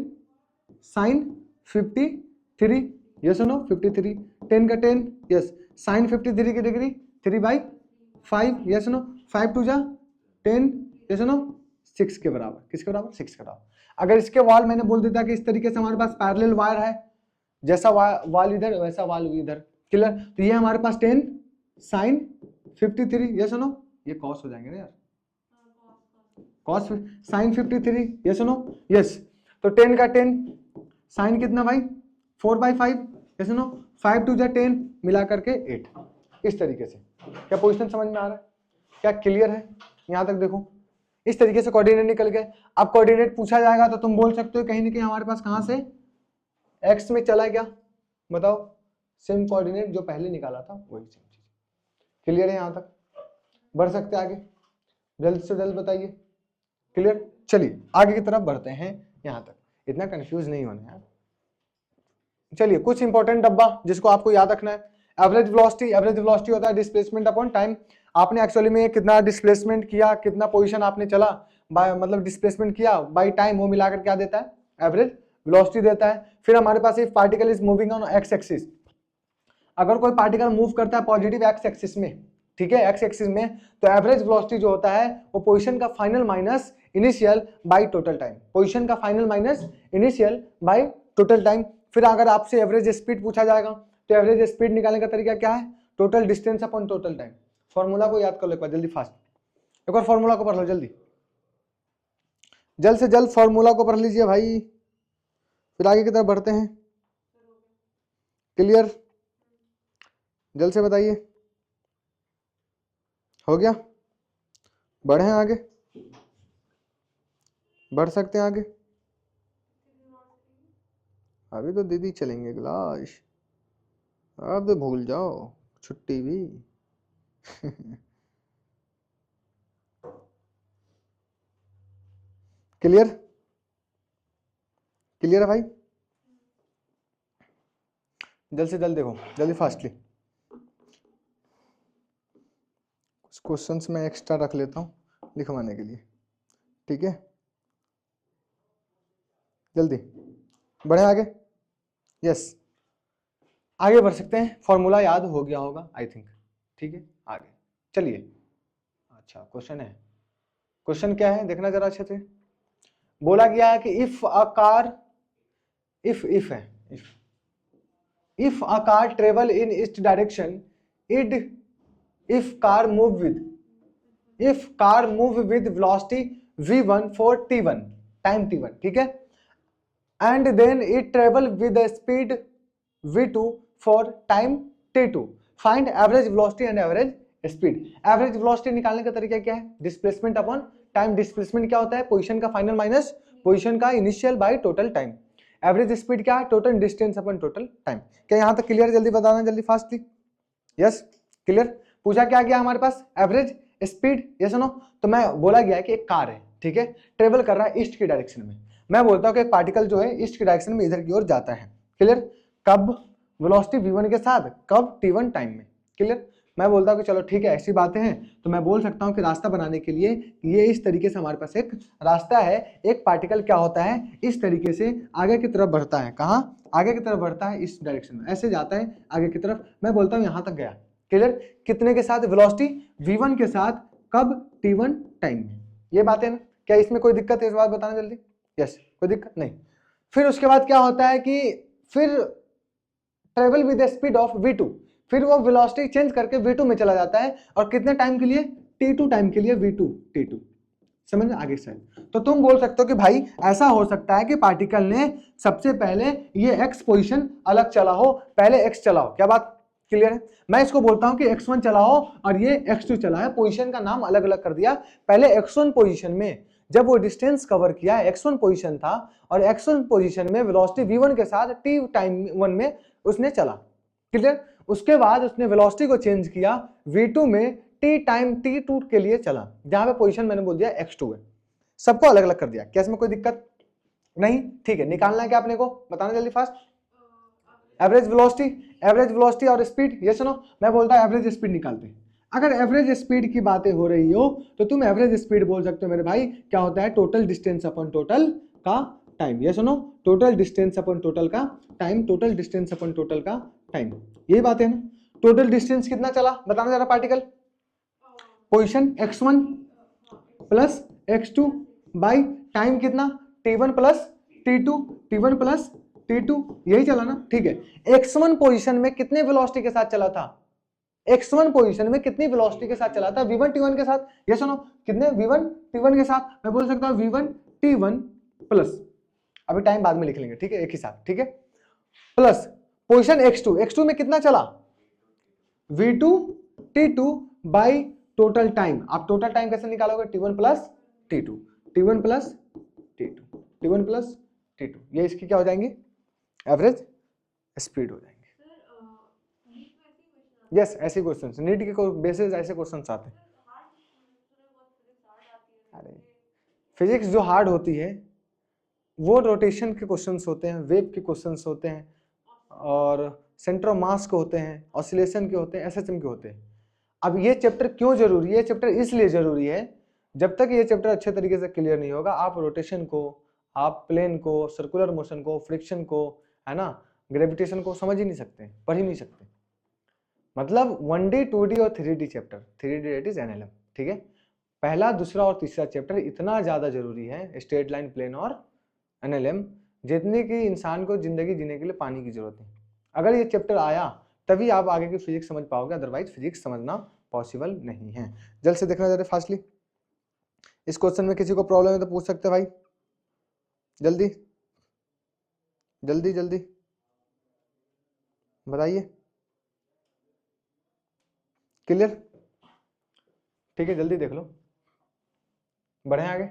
sin 53, यस नो, 53, 10 का 10, यस, sin 53 की डिग्री 3/5, यस नो, 5 2 जा 10, यस नो, 6 के बराबर। किसके बराबर, 6 के बराबर। अगर इसके वाल मैंने बोल देता कि इस तरीके से हमारे पास पैरेलल वायर है, जैसा वाल इधर वैसा वाल इधर, क्लियर। तो ये हमारे पास 10 sin 53, यस नो, ये कॉस हो जाएंगे ना यार, cos sin 53, yes no, yes. तो 10 का 10, साइन कितना भाई, 4/5, यस नो, 5 2 जा 10, मिला करके 8। इस तरीके से क्या पोजीशन समझ में आ रहा है? क्या क्लियर है? यहां तक देखो, इस तरीके से कोऑर्डिनेट निकल गए। अब कोऑर्डिनेट पूछा जाएगा तो तुम बोल सकते हो कहीं ना कहीं हमारे पास कहां से एक्स में चला गया, बताओ, सेम कोऑर्डिनेट जो पहले निकाला था वही सेम चीज। क्लियर है? यहां तक बढ़ सकते हैं आगे, जल्द से जल्द बताइए, क्लियर। चलिए आगे की तरफ बढ़ते हैं, यहां तक इतना कंफ्यूज नहीं होना है। चलिए कुछ इंपॉर्टेंट डब्बा जिसको आपको याद रखना है। एवरेज वेलोसिटी, एवरेज वेलोसिटी होता है डिस्प्लेसमेंट अपॉन टाइम। आपने एक्चुअली में कितना डिस्प्लेसमेंट किया, कितना पोजीशन आपने चला, बाय मतलब डिस्प्लेसमेंट किया बाय टाइम, वो मिलाकर क्या देता है, एवरेज वेलोसिटी देता है। फिर हमारे पास if particle is moving on X axis, अगर कोई पार्टिकल मूव करता है पॉजिटिव एक्स एक्सिस में, ठीक है, एक्स एक्सिस में, तो एवरेज वेलोसिटी जो होता है वो पोजीशन का final minus initial by total time, position का final minus initial by total time. फिर अगर आपसे एवरेज स्पीड पूछा जाएगा तो एवरेज स्पीड निकालने का तरीका क्या है, total distance upon total time. Formula को याद कर लो एक बार जल्दी, फास्ट, एक बार फॉर्मूला को पढ़ लो जल्दी, जल्द से जल्द फॉर्मूला को पढ़ लीजिए भाई, फिर आगे की तरफ बढ़ते हैं। क्लियर? जल्द से बताइए, हो गया? बढ़े आगे, बढ़ सकते हैं आगे। अभी तो दीदी चलेंगे क्लास, अब तो भूल जाओ छुट्टी भी। क्लियर? क्लियर है भाई? जल्द से जल्द देखो, जल्दी फास्टली। कुछ क्वेश्चंस मैं एक्स्ट्रा रख लेता हूँ लिखवाने के लिए, ठीक है, जल्दी बढ़े आगे। यस, आगे बढ़ सकते हैं। फॉर्मूला याद हो गया होगा आई थिंक, ठीक है, आगे चलिए। अच्छा क्वेश्चन है, क्वेश्चन क्या है देखना जरा अच्छे से। बोला गया है कि इफ अ कार, इफ है, if a car travel in east direction, if car move with velocity v1 for t1 time t1, ठीक है, and then it travel with the speed v2 for time t2, find average velocity and average speed। Average velocity निकालने का तरीका क्या है, displacement upon time. Displacement क्या होता है, पोजीशन का फाइनल माइनस पोजीशन का initial by total time. Average speed क्या है, total distance upon total time. क्या यहां तक क्लियर? जल्दी बताना, जल्दी फास्टली। Yes, clear. पूछा क्या गया हमारे पास, एवरेज स्पीड, यस नो। तो मैं बोला गया कि एक कार है, ठीक है, ट्रेवल कर रहा है ईस्ट की डायरेक्शन में। मैं बोलता हूं कि एक पार्टिकल जो है ईस्ट की डायरेक्शन में इधर की ओर जाता है, क्लियर। कब, वेलोसिटी v1 के साथ, कब, t1 टाइम में, क्लियर। मैं बोलता हूं कि चलो ठीक है ऐसी बातें हैं, तो मैं बोल सकता हूं कि रास्ता बनाने के लिए ये इस तरीके से हमारे पास एक रास्ता है। एक पार्टिकल क्या होता है, इस तरीके से आगे की तरफ बढ़ता है। कहां, आगे की तरफ बढ़ता है, इस डायरेक्शन में ऐसे जाता है आगे की तरफ। मैं बोलता हूं यहां तक गया, क्लियर। कितने के साथ, वेलोसिटी v1 के साथ कब? t1 टाइम में। ये बात है ना? क्या इसमें कोई दिक्कत है? इस बात बताना जल्दी। यस, कोई दिक्कत नहीं। फिर उसके बाद क्या होता है कि फिर travel with the speed of v2, फिर वो वेलोसिटी चेंज करके v2 में चला जाता है, और कितने टाइम के लिए? t2 टाइम के लिए v2 t2। समझ आगे साइड। तो तुम बोल सकते हो कि भाई ऐसा हो सकता है कि पार्टिकल ने सबसे पहले ये x पोजीशन अलग चला हो, पहले x चला हो। क्या बात क्लियर है? मैं इसको बोलता हूं कि x1 चला हो और ये x2 चला है, पोजीशन का नाम अलग अलग कर दिया। पहले x1 पोजीशन में जब वो डिस्टेंस कवर किया, x1 पोजीशन था, और x1 पोजीशन में वेलोसिटी v1 के साथ t टाइम 1 में उसने चला। क्लियर? उसके बाद उसने वेलोसिटी को चेंज किया, v2 में t टाइम t2 के लिए चला, जहां पे पोजीशन मैंने बोल दिया x2 है। सबको अलग अलग कर दिया। क्या इसमें कोई दिक्कत नहीं? ठीक है, निकालना है क्या अपने को? बताना जल्दी फास्ट। एवरेज वेलोसिटी और स्पीड। ये सुनो, मैं बोलता हूं एवरेज स्पीड निकालते हैं। अगर एवरेज स्पीड की बातें हो रही हो तो तुम एवरेज स्पीड बोल सकते हो मेरे भाई, क्या होता है? टोटल डिस्टेंस अपॉन टोटल का टाइम। ये सुनो, टोटल डिस्टेंस अपॉन टोटल का time, total distance upon total का टाइम। यही बात है ना? टोटल डिस्टेंस कितना चला बताना जरा particle. Position x1 plus x2 by time कितना? t1 plus t2, t1 plus t2, यही चला ना? ठीक है, x1 पोजीशन में कितने वेलोसिटी के साथ चला था? x1 पोजीशन में कितनी वेलोसिटी के साथ चला था? v1 t1 के साथ। ये सुनो, कितने? v1 t1 के साथ। मैं बोल सकता हूं v1 t1 प्लस, अभी टाइम बाद में लिख लेंगे, ठीक है, एक ही साथ, ठीक है, प्लस पोजीशन x2 में कितना चला? v2 t2 by total time. आप टोटल टाइम कैसे निकालोगे? t1 plus t2, t1 plus t2, t1 plus t2, ये इसकी क्या हो जाएंगे? एवरेज स्पीड हो जाएंगे। यस, ऐसे क्वेश्चन नीट के बेसिस ऐसे क्वेश्चन आते हैं। अरे फिजिक्स जो हार्ड होती है वो रोटेशन के क्वेश्चंस होते हैं, वेव के क्वेश्चंस होते हैं, और सेंटर ऑफ मास के होते हैं, ऑसिलेशन के होते हैं, एसएचएम के होते हैं। अब ये चैप्टर क्यों जरूरी है? ये चैप्टर इसलिए जरूरी है, जब तक ये चैप्टर अच्छे तरीके से क्लियर नहीं होगा, आप रोटेशन को, आप प्लेन को, सर्कुलर मोशन को, फ्रिक्शन को, है ना, ग्रेविटेशन को समझ ही नहीं सकते, पढ़ ही नहीं सकते। मतलब 1D 2D और 3D chapter, 3D that is NLM, ठीक है। पहला, दूसरा और तीसरा चैप्टर इतना ज्यादा जरूरी है, स्ट्रेट लाइन, प्लेन और एनएलएम, जितनी कि इंसान को जिंदगी जीने के लिए पानी की जरूरत है। अगर ये चैप्टर आया तभी आप आगे की फिजिक्स समझ पाओगे, अदरवाइज फिजिक्स समझना पॉसिबल नहीं है। जल्द से देखना जरा फास्टली। इस क्वेश्चन में किसी को प्रॉब्लम है तो पूछ सकते भाई, जल्दी जल्दी जल्दी बताइए। क्लियर? ठीक है, जल्दी देख लो। बढ़े आगे?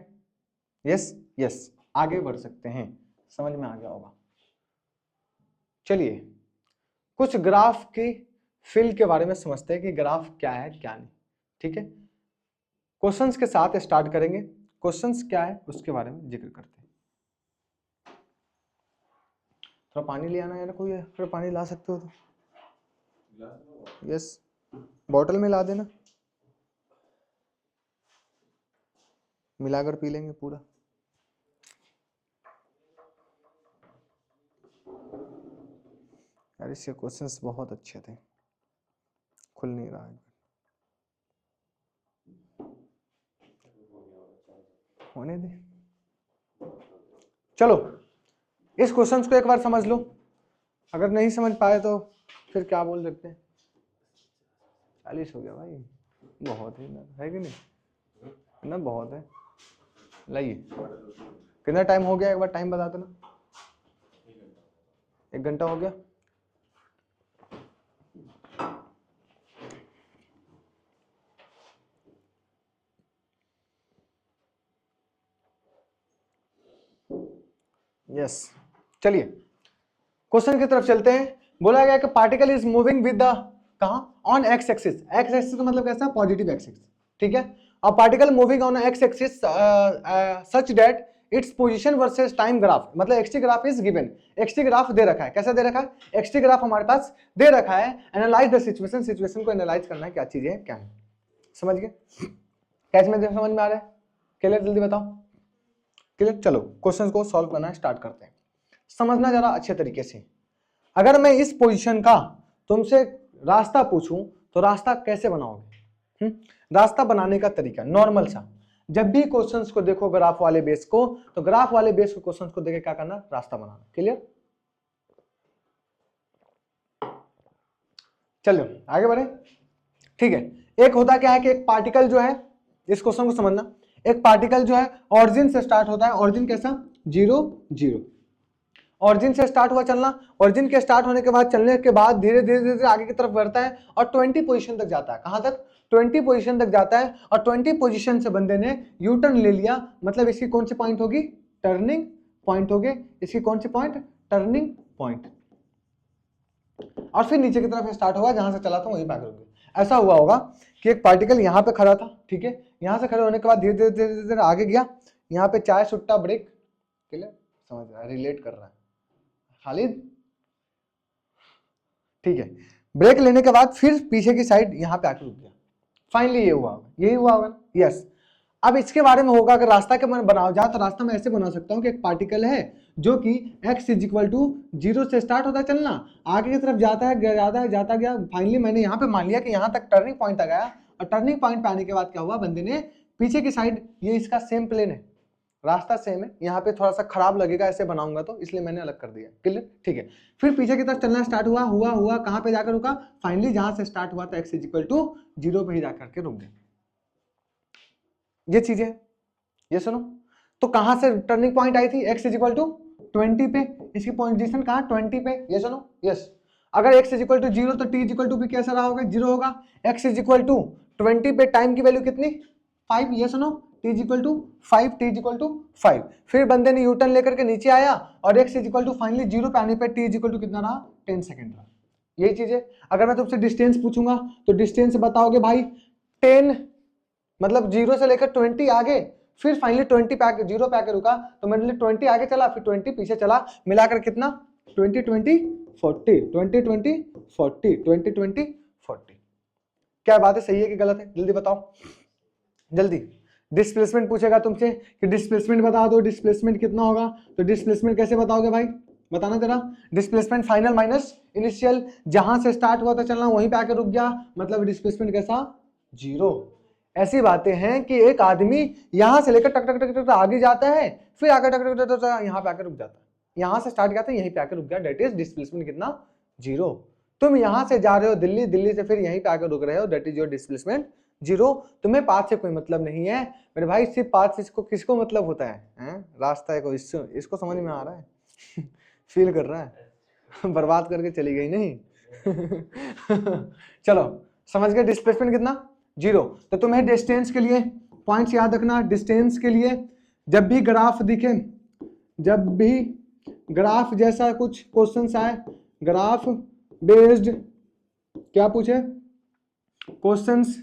यस यस, आगे बढ़ सकते हैं, समझ में आ गया होगा। चलिए कुछ ग्राफ की फिल के बारे में समझते हैं कि ग्राफ क्या है क्या नहीं, ठीक है। क्वेश्चंस के साथ स्टार्ट करेंगे, क्वेश्चंस क्या है उसके बारे में जिक्र करते हैं। थोड़ा पानी ले आना यार, कोई है थोड़ा पानी ला सकते हो तो? यस, बॉटल में ला देना, मिलाकर पी लेंगे पूरा। यार इसके क्वेश्चंस बहुत अच्छे थे, खुल नहीं रहा है, होने दे। चलो इस क्वेश्चंस को एक बार समझ लो, अगर नहीं समझ पाए तो फिर क्या बोल सकते हैं। 40 हो गया भाई, बहुत है कि नहीं? ना बहुत है। लाइए, कितना टाइम हो गया एक बार टाइम बता देना। 1 घंटा हो गया। यस, चलिए क्वेश्चन की तरफ चलते हैं। बोला गया कि particle is moving with the, कहां? On X axis. X axis का मतलब कैसा? पॉजिटिव एक्सिस, ठीक है। और particle moving on X axis such that its position versus time graph, मतलब X T graph is given. X T graph दे रखा है, कैसा दे रखा है? एक्सटी ग्राफ हमारे पास दे रखा है। एनालाइज द सिचुएशन, सिचुएशन को एनालाइज करना है, क्या चीजें है क्या है, समझ गए? क्या इसमें समझ में आ रहा है? क्लियर? जल्दी बताओ। क्लियर? चलो क्वेश्चन को सॉल्व करना स्टार्ट करते हैं। समझना जरा अच्छे तरीके से। अगर मैं इस पोजीशन का तुमसे रास्ता पूछूं तो रास्ता कैसे बनाओगे? रास्ता बनाने का तरीका नॉर्मल सा, जब भी क्वेश्चंस को देखो ग्राफ वाले बेस को, तो ग्राफ वाले बेस को क्वेश्चंस को देखे क्या करना, रास्ता बनाना। क्लियर? चलो आगे बढ़े। ठीक है, एक होता क्या है कि एक पार्टिकल जो है, इस क्वेश्चन को समझना, एक पार्टिकल जो है ऑरिजिन से स्टार्ट होता है। ऑरिजिन कैसा? 0 0। ऑरिजिन से स्टार्ट हुआ चलना, ऑरिजिन के स्टार्ट होने के बाद चलने के बाद धीरे धीरे धीरे आगे की तरफ बढ़ता है और 20 पोजीशन तक जाता है। कहां तक? 20 पोजीशन तक जाता है। और 20 पोजीशन से बंदे ने यू टर्न ले लिया, मतलब इसकी कौन सी पॉइंट होगी? टर्निंग पॉइंट होगी। इसकी कौन सी पॉइंट? Turning point. और फिर नीचे की तरफ स्टार्ट होगा, जहां से चला था वहीं पे आगे रुक गया। ऐसा हुआ होगा कि एक पार्टिकल यहाँ पे खड़ा था, ठीक है, यहाँ से खड़े होने के बाद धीरे धीरे धीरे धीरे आगे गया, यहाँ पे चाय सुट्टा ब्रेक। क्लियर? समझ रहा है? रिलेट कर रहा है खालिद? ठीक है, ब्रेक लेने के बाद फिर पीछे की साइड यहाँ पे आके रुक गया। फाइनली ये हुआ होगा, यही हुआ होगा। यस। अब इसके बारे में होगा, अगर रास्ता के बनाओ जाए तो रास्ता मैं ऐसे बना सकता हूँ कि एक पार्टिकल है जो कि x = 0 से स्टार्ट होता है चलना, आगे की तरफ जाता है जाता गया। फाइनली मैंने यहाँ पे मान लिया कि यहाँ तक टर्निंग पॉइंट आ गया, और टर्निंग पॉइंट पे आने के बाद क्या हुआ, बंदे ने पीछे की साइड, ये इसका सेम प्लेन है, रास्ता सेम है, यहाँ पे थोड़ा सा खराब लगेगा ऐसे बनाऊंगा तो, इसलिए मैंने अलग कर दिया। क्लियर? ठीक है, फिर पीछे की तरफ चलना स्टार्ट हुआ कहाँ पे जाकर रुका? फाइनली जहां से स्टार्ट हुआ था x = 0 पे ही जाकर के रुक गया। ये चीजें, ये सुनो, तो कहां से टर्निंग पॉइंट आई थी? x = 20 पे, इसकी पोजीशन कहाँ? 20 पे। ये सुनो, यस। अगर x = 0 तो t = भी कैसा रहा होगा? 0 होगा। x = 20 पे टाइम की वैल्यू कितनी? 5। ये सुनो, t = 5, t = 5। फिर बंदे ने यूटर्न लेकर के नीचे आया और x = फाइनली 0 पे आने पे t = कितना रहा? 10 सेकेंड रहा। यही चीज है। अगर मैं तुमसे डिस्टेंस पूछूंगा तो डिस्टेंस बताओगे भाई 10, मतलब 0 से लेकर 20 आगे, फिर फाइनली 20 पे आके 0 पे आके रुका, तो मैंने 20 आगे चला, फिर 20 पीछे चला, मिलाकर कितना? 20 20 40, 20 20 40, 20 20 40। क्या बात है, सही है कि गलत है? जल्दी बताओ, जल्दी। डिस्प्लेसमेंट पूछेगा तुमसे कि डिस्प्लेसमेंट बता दो, डिस्प्लेसमेंट कितना होगा, तो डिस्प्लेसमेंट कैसे बताओगे भाई? बताना जरा। डिस्प्लेसमेंट फाइनल माइनस इनिशियल, जहां से स्टार्ट हुआ था चलना वहीं पे आके रुक गया, मतलब डिस्प्लेसमेंट कैसा? 0। ऐसी बातें हैं कि एक आदमी यहां से लेकर टक टक टक टक आगे जाता है, फिर आकर टक टक टक यहां पे आकर रुक जाता है। यहां से स्टार्ट किया था, यहीं पे आकर रुक गया, दैट इज डिस्प्लेसमेंट कितना? 0। तुम यहां से जा रहे हो दिल्ली, दिल्ली से फिर यहीं पे आकर रुक रहे हो, दैट इज योर डिस्प्लेसमेंट 0। तुम्हें पाथ से कोई मतलब नहीं है मेरे भाई, सिर्फ पाथ से किसको मतलब होता है? रास्ता को, इसको समझ में आ रहा है? फील कर रहा है? बर्बाद करके चली गई नहीं? चलो समझ गए, डिस्प्लेसमेंट कितना? 0। तो तुम्हें डिस्टेंस के लिए पॉइंट्स याद रखना। डिस्टेंस के लिए जब भी ग्राफ दिखे, जब भी ग्राफ जैसा कुछ क्वेश्चंस आए, ग्राफ बेस्ड क्या पूछे क्वेश्चंस,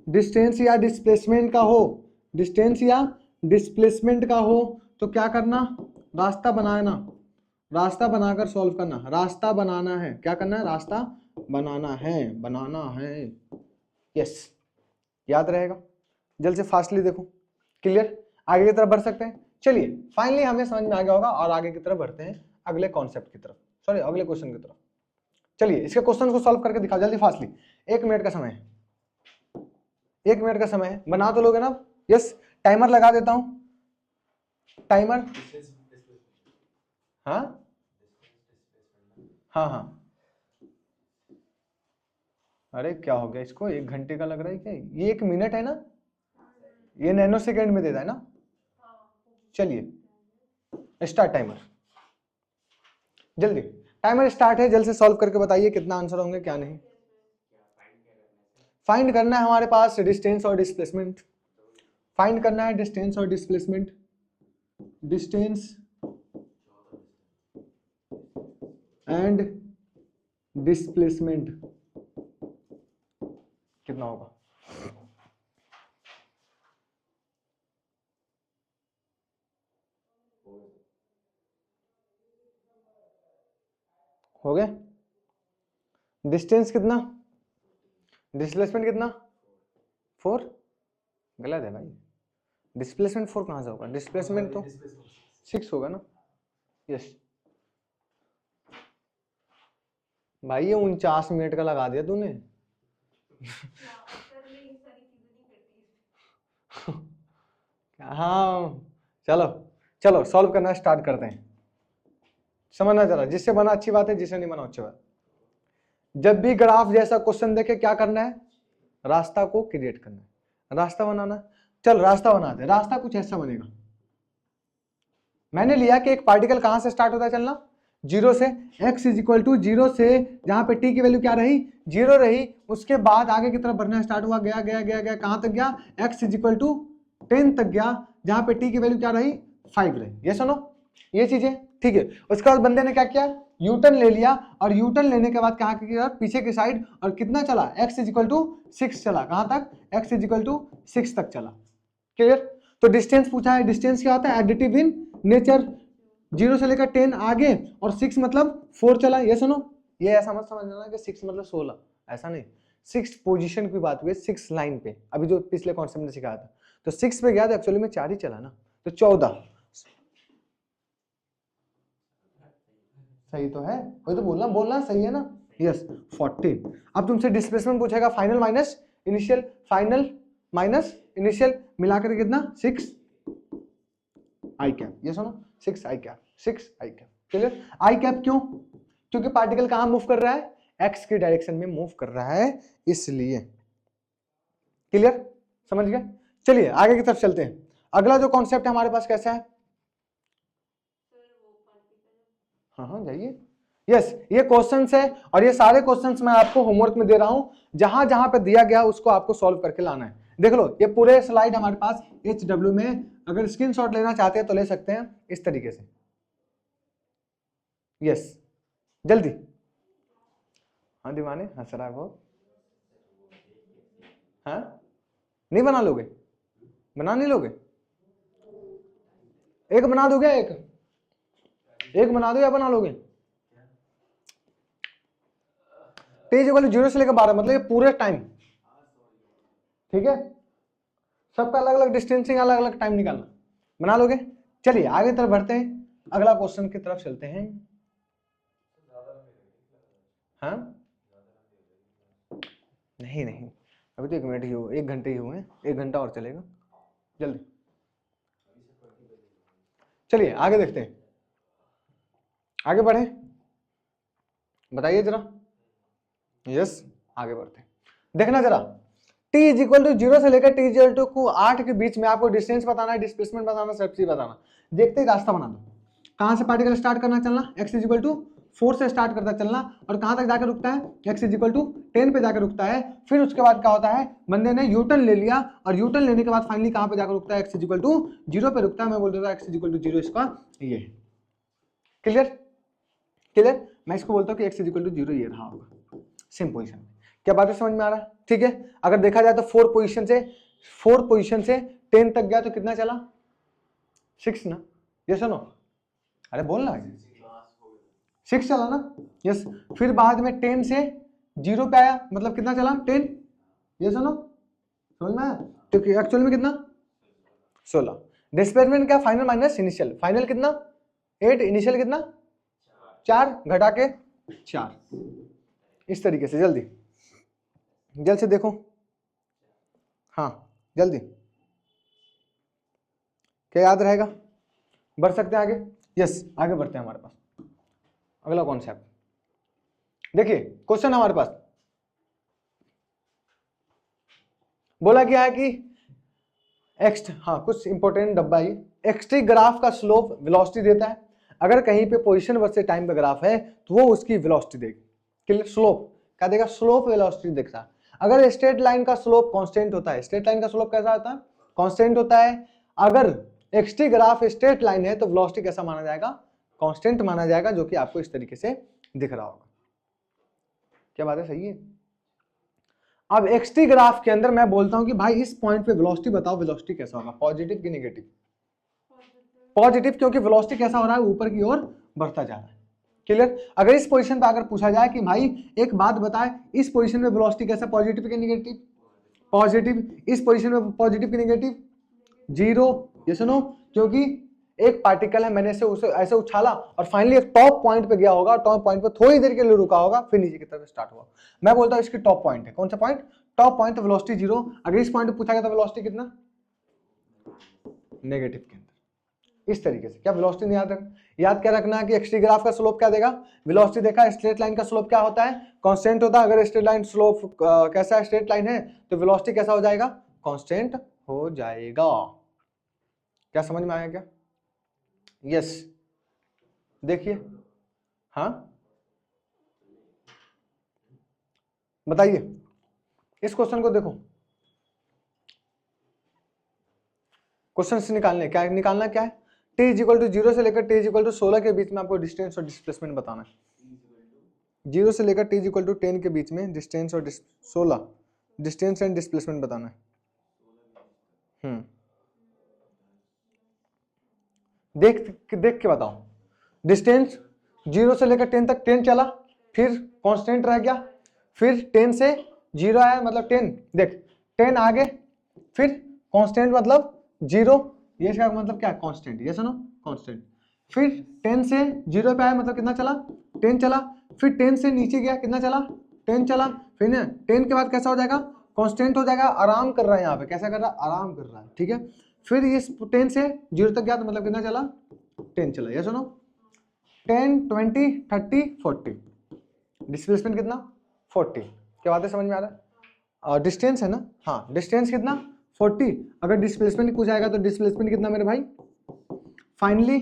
डिस्टेंस या डिस्प्लेसमेंट का हो, डिस्टेंस या डिस्प्लेसमेंट का हो, तो क्या करना? रास्ता बनाना, रास्ता बनाकर सॉल्व करना। रास्ता बनाना है, क्या करना है? रास्ता बनाना है, बनाना है। यस, याद रहेगा। जल्द से फास्टली देखो। क्लियर? आगे की तरफ बढ़ सकते हैं। चलिए, फाइनली हमें समझ में आ गया होगा, और आगे की तरफ बढ़ते हैं अगले कॉन्सेप्ट की तरफ, सॉरी अगले क्वेश्चन की तरफ। चलिए, इसके क्वेश्चन को सॉल्व करके दिखाओ जल्दी फास्टली। 1 मिनट का समय है, 1 मिनट का समय है, बना तो लोगे ना? यस, टाइमर लगा देता हूं, टाइमर। हाँ हाँ हाँ, अरे क्या हो गया इसको? 1 घंटे का लग रहा है क्या? ये 1 मिनट है ना, ये नैनो सेकेंड में देता है ना। चलिए स्टार्ट टाइमर, जल्दी टाइमर स्टार्ट है, जल्द से सॉल्व करके बताइए कितना आंसर होंगे क्या नहीं। फाइंड करना है हमारे पास डिस्टेंस और डिस्प्लेसमेंट, फाइंड करना है डिस्टेंस और डिस्प्लेसमेंट। डिस्टेंस एंड डिस्प्लेसमेंट कितना होगा? हो गए? डिस्टेंस कितना, डिस्प्लेसमेंट कितना? 4। गलत है भाई, डिस्प्लेसमेंट 4 कहां से होगा? डिस्प्लेसमेंट तो 6 होगा ना। यस भाई, ये 49 मिनट का लगा दिया तूने। हाँ चलो चलो सॉल्व करना स्टार्ट करते हैं। समझना जरा, जिससे बना अच्छी बात है, जिससे नहीं बना अच्छी बात। जब भी ग्राफ जैसा क्वेश्चन देखे क्या करना है, रास्ता को क्रिएट करना है, रास्ता बनाना। चल रास्ता बनाते हैं। रास्ता कुछ ऐसा बनेगा, मैंने लिया कि एक पार्टिकल कहां से स्टार्ट होता है चलना, जीरो से। x is equal to zero से, जहां पे t की वैल्यू क्या रही, जीरो रही, उसके बाद आगे की तरफ बढ़ना स्टार्ट हुआ, गया गया गया गया, कहां तक गया, x इज इक्वल टू 10 तक गया, जहां पे t की वैल्यू क्या रही, 5 रही। ये सुनो ये चीजें, ठीक है। उसके बाद बंदे ने क्या किया, यूटर्न ले लिया, और यूटर्न लेने के बाद कहां की तरफ, पीछे की साइड, और कितना चला, x इज इक्वल टू 6 चला, कहां तक, x इज इक्वल टू 6 तक चला। क्लियर। तो डिस्टेंस पूछा है, डिस्टेंस क्या होता है, एडिटिव इन नेचर। 0 से लेकर 10 आगे, और 6 मतलब 4 चला। ये सुनो, ये ऐसा मत समझना कि 6 मतलब 16, ऐसा नहीं। 6 पोजीशन की बात हुई, 6 लाइन पे, अभी जो पिछले कॉन्सेप्ट में सिखाया था, तो 6 पे गया तो एक्चुअली में 4 ही चला ना, तो 14। सही तो है, वही तो बोलना सही है ना, यस 14। अब तुमसे डिस्प्लेसमेंट पूछेगा, final minus initial, final minus initial मिलाकर कितना, 6 आई कैप। ये सुनो 6 आई कैप, 6 आई कैप। क्लियर। आई कैप क्यों, क्योंकि पार्टिकल कहां मूव कर रहा है, एक्स की डायरेक्शन में मूव कर रहा है, इसलिए। क्लियर, समझ गए। चलिए आगे की तरफ चलते हैं। अगला जो कॉन्सेप्ट है हमारे पास कैसा है, हाँ जाइए। यस, ये क्वेश्चंस है, और ये सारे क्वेश्चंस मैं आपको होमवर्क में दे रहा हूं, जहां जहां पे दिया गया उसको आपको सॉल्व करके लाना है। देख लो ये पूरे स्लाइड हमारे पास HW में, अगर स्क्रीनशॉट लेना चाहते हैं तो ले सकते हैं इस तरीके से। यस जल्दी, हाँ दीवाने हंस रहा है वो, हाँ नहीं बना लोगे, बना नहीं लोगे, एक बना दोगे, एक बना दो या बना लोगे। t इक्वल 0 से लेकर 12, मतलब ये पूरे टाइम, ठीक है। सबका अलग अलग डिस्टेंसिंग, अलग अलग टाइम निकालना, बना लोगे। चलिए आगे तरफ बढ़ते हैं, अगला क्वेश्चन की तरफ चलते हैं। हाँ नहीं नहीं, अभी तो 1 मिनट ही हुए, 1 घंटे ही हुए हैं, 1 घंटा और चलेगा, जल्दी। चलिए आगे देखते हैं, आगे बढ़े, बताइए जरा। यस आगे बढ़ते हैं, देखना जरा। t इज इक्वल टू 0 से लेकर t इक्वल टू 8 के बीच में आपको डिस्टेंस बताना है, डिस्प्लेसमेंट बताना, सब चीज बताना। देखते ही रास्ता बना दो, कहां से पार्टिकल स्टार्ट करना चलना, x इज इक्वल टू 4 से स्टार्ट करता चलना, और कहां तक जाकर रुकता है, x इज इक्वल टू 10 पे जाकर रुकता है। फिर उसके बाद क्या होता है, बंदे ने यूटर्न ले लिया, और यूटर्न लेने के बाद फाइनली कहां पे जाकर रुकता है, x इज इक्वल टू 0 पे रुकता है। मैं बोल देता हूं x इज इक्वल टू 0 इसका ये। क्लियर क्लियर, मैं इसको बोलता हूं कि x इज इक्वल टू 0 ये रहा होगा सेम पोजीशन। क्या बात है, समझ में आ रहा है, ठीक है। अगर देखा जाए तो 4 पोजीशन से 10 तक गया तो कितना चला, 6 ना, ये सुनो, अरे बोल ना, 6 चला ना, यस। फिर बाद में 10 से 0 पे आया, मतलब कितना चला, 10, ये सुनो, समझ में आया। तो एक्चुअल में कितना, 16। डिस्प्लेसमेंट क्या, फाइनल माइनस इनिशियल, फाइनल कितना 8, इनिशियल कितना 4, घटा के 4, इस तरीके से। जल्दी जल्द से देखो, हाँ जल्दी, क्या याद रहेगा, बढ़ सकते हैं आगे। यस आगे बढ़ते हैं, हमारे पास अगला कॉन्सेप्ट देखिए। क्वेश्चन हमारे पास बोला गया है कि एक्स, हाँ कुछ इंपॉर्टेंट डब्बा ही, एक्सट्री ग्राफ का स्लोप वेलोसिटी देता है। अगर कहीं पे पोजीशन वर्सेस टाइम का ग्राफ है तो वो उसकी वेलोसिटी देगी। क्लियर, स्लोप क्या देगा, स्लोप वेलोसिटी देखता है। अगर स्ट्रेट लाइन का स्लोप कांस्टेंट होता है, स्ट्रेट लाइन का स्लोप कैसा होता है, कांस्टेंट होता है। अगर एक्सट्री ग्राफ स्ट्रेट लाइन है तो वेलोसिटी कैसा माना जाएगा, कांस्टेंट माना जाएगा, जो कि आपको इस तरीके से दिख रहा होगा। क्या बात है, सही है। अब एक्सट्री ग्राफ के अंदर मैं बोलता हूं कि भाई इस पॉइंट पे वेलोसिटी बताओ, वेलोसिटी कैसा होगा, पॉजिटिव कि नेगेटिव, पॉजिटिव, क्योंकि वेलोसिटी कैसा हो रहा है, ऊपर की ओर बढ़ता जा रहा है। क्लियर। अगर इस पोजीशन पे अगर पूछा जाए कि भाई एक बात बताए, इस पोजीशन में वेलोसिटी कैसा, पॉजिटिव कि नेगेटिव, पॉजिटिव। इस पोजीशन में पॉजिटिव कि नेगेटिव, 0। ये सुनो, क्योंकि एक पार्टिकल है, मैंने उसे ऐसे उछाला और फाइनली एक टॉप पॉइंट पे गया होगा, टॉप पॉइंट पे थोड़ी देर के लिए रुका होगा, फिर नीचे की तरफ स्टार्ट हुआ। मैं बोलता हूं इसकी टॉप पॉइंट है, कौन सा पॉइंट, टॉप पॉइंट, वेलोसिटी 0। अगर इस पॉइंट पे पूछा गया तो वेलोसिटी कितना, नेगेटिव के अंदर। इस तरीके से। क्या वेलोसिटी नहीं याद क्या रखना है कि एक्सटी ग्राफ का स्लोप क्या देगा, वेलोसिटी देखा, स्ट्रेट लाइन का स्लोप क्या होता है, कांस्टेंट होता है। अगर स्ट्रेट लाइन स्लोप कैसा है, स्ट्रेट लाइन है, तो वेलोसिटी कैसा हो जाएगा, कांस्टेंट हो जाएगा। क्या समझ में आया क्या? यस, देखिए, हाँ बताइए, इस क्वेश्चन को देखो, क्वेश्चन से निकालना क्या है, t इक्वल टू 0 से लेकर t इक्वल टू 16 के बीच में आपको डिस्टेंस और डिस्प्लेसमेंट बताना है। 0 से लेकर t इक्वल टू 10 के बीच में डिस्टेंस और 16 डिस्टेंस एंड डिस्प्लेसमेंट बताना है। देख के बताओ। डिस्टेंस 0 से लेकर 10 तक 10 चला, फिर कांस्टेंट रह गया, फिर 10 से 0 आया मतलब 10, देख 10 आगे, फिर कांस्टेंट मतलब 0, ये इसका मतलब क्या है, कांस्टेंट, ये सुनो कांस्टेंट। फिर 10 से 0 पे आया मतलब कितना चला, 10 चला, फिर 10 से नीचे गया, कितना चला, 10 चला, फिर ना 10 के बाद कैसा हो जाएगा, कांस्टेंट हो जाएगा, आराम कर रहा है यहाँ पे, कैसा कर रहा है, आराम कर रहा है, ठीक है। फिर इस 10 से 0 तक गया तो मतलब कितना चला, 10 चला, ये सुनो 10 20 30 40, डिस्प्लेसमेंट कितना 40। क्या बात है, समझ में आ रहा है? और डिस्टेंस है ना, हाँ डिस्टेंस कितना 40, अगर डिस्प्लेसमेंट पूछा जाएगा तो डिस्प्लेसमेंट कितना मेरे भाई, फाइनली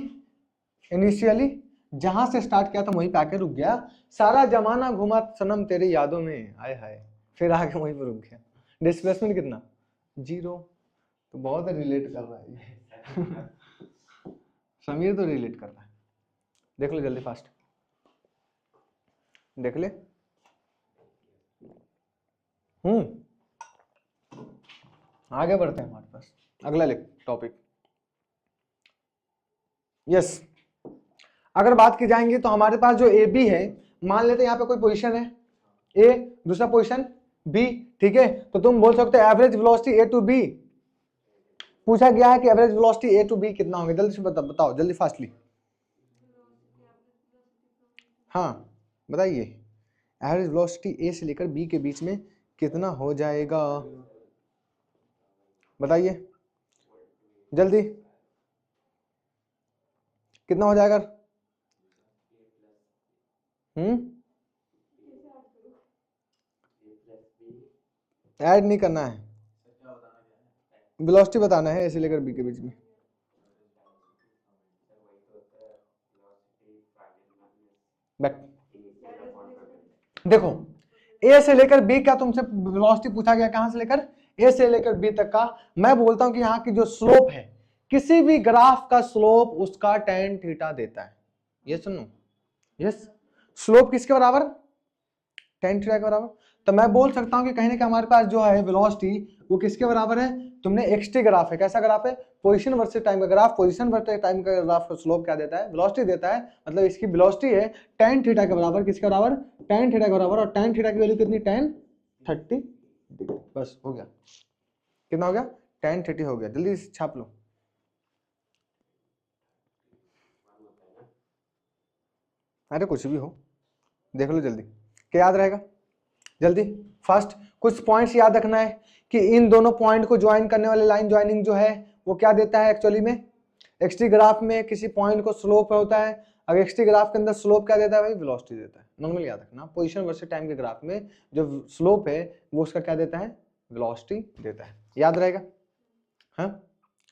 इनिशियली जहां से स्टार्ट किया था वहीं पे आके रुक गया, सारा जमाना घुमा सनम तेरे यादों में, आए हाय, फिर आके वहीं पे रुक गया। डिस्प्लेसमेंट कितना 0, तो बहुत रिलेट कर रहा है ये समीर तो रिलेट कर रहा है, देख लो जल्दी फास्ट देख ले। आगे बढ़ते हैं हमारे पास अगला टॉपिक। यस, अगर बात की जाएंगे तो हमारे पास जो ए बी है, मान लेते हैं यहाँ पे कोई पोजीशन है ए, दूसरा पोजीशन बी, ठीक है, तो तुम बोल सकते हो average velocity A to B, पूछा गया है कि average velocity A to B कितना होगा, जल्दी से बताओ जल्दी फास्टली। हाँ बताइए, एवरेज वेलोसिटी ए से लेकर बी के बीच में कितना हो जाएगा, बताइए जल्दी, कितना हो जाएगा? ऐड नहीं करना है, वेलोसिटी बताना है ए से लेकर बी के बीच में। बैक देखो, ए से लेकर बी का तुमसे वेलोसिटी पूछा गया, कहां से लेकर ए से लेकर बी तक का। मैं बोलता हूं कि यहाँ की जो स्लोप है, किसी भी ग्राफ का स्लोप उसका tan थीटा देता है, ये सुनो, यस, स्लोप किसके बराबर, tan थीटा के बराबर। तो मैं बोल सकता हूं कि कहीं ना कहीं हमारे पास जो है वेलोसिटी वो किसके बराबर है, तुमने एक्सटी ग्राफ है, कैसा ग्राफ है, पोजीशन वर्सेस टाइम का ग्राफ, पोजीशन वर्सेस टाइम का ग्राफ का स्लोप क्या देता है, वेलोसिटी देता है, मतलब इसकी वेलोसिटी है tan थीटा के बराबर, किसके बराबर, tan थीटा के बराबर, और tan थीटा की वैल्यू कितनी, tan 30 डिग्री, बस हो गया, कितना हो गया, tan 30 हो गया, जल्दी छाप लो। अरे कुछ भी हो, देख लो जल्दी, क्या याद रहेगा, जल्दी फास्ट। कुछ पॉइंट्स याद रखना है कि इन दोनों पॉइंट को ज्वाइन करने वाले लाइन ज्वाइनिंग जो है वो क्या देता है एक्चुअली में, एक्सटी ग्राफ में किसी पॉइंट को स्लोप होता है, अगर एक्सटी ग्राफ के अंदर स्लोप क्या देता है भाई, वेलोसिटी देता है। नॉर्मल याद रखना, पोजीशन वर्सेस टाइम के ग्राफ में जो स्लोप है वो उसका क्या देता है, वेलोसिटी देता है, याद रहेगा। हाँ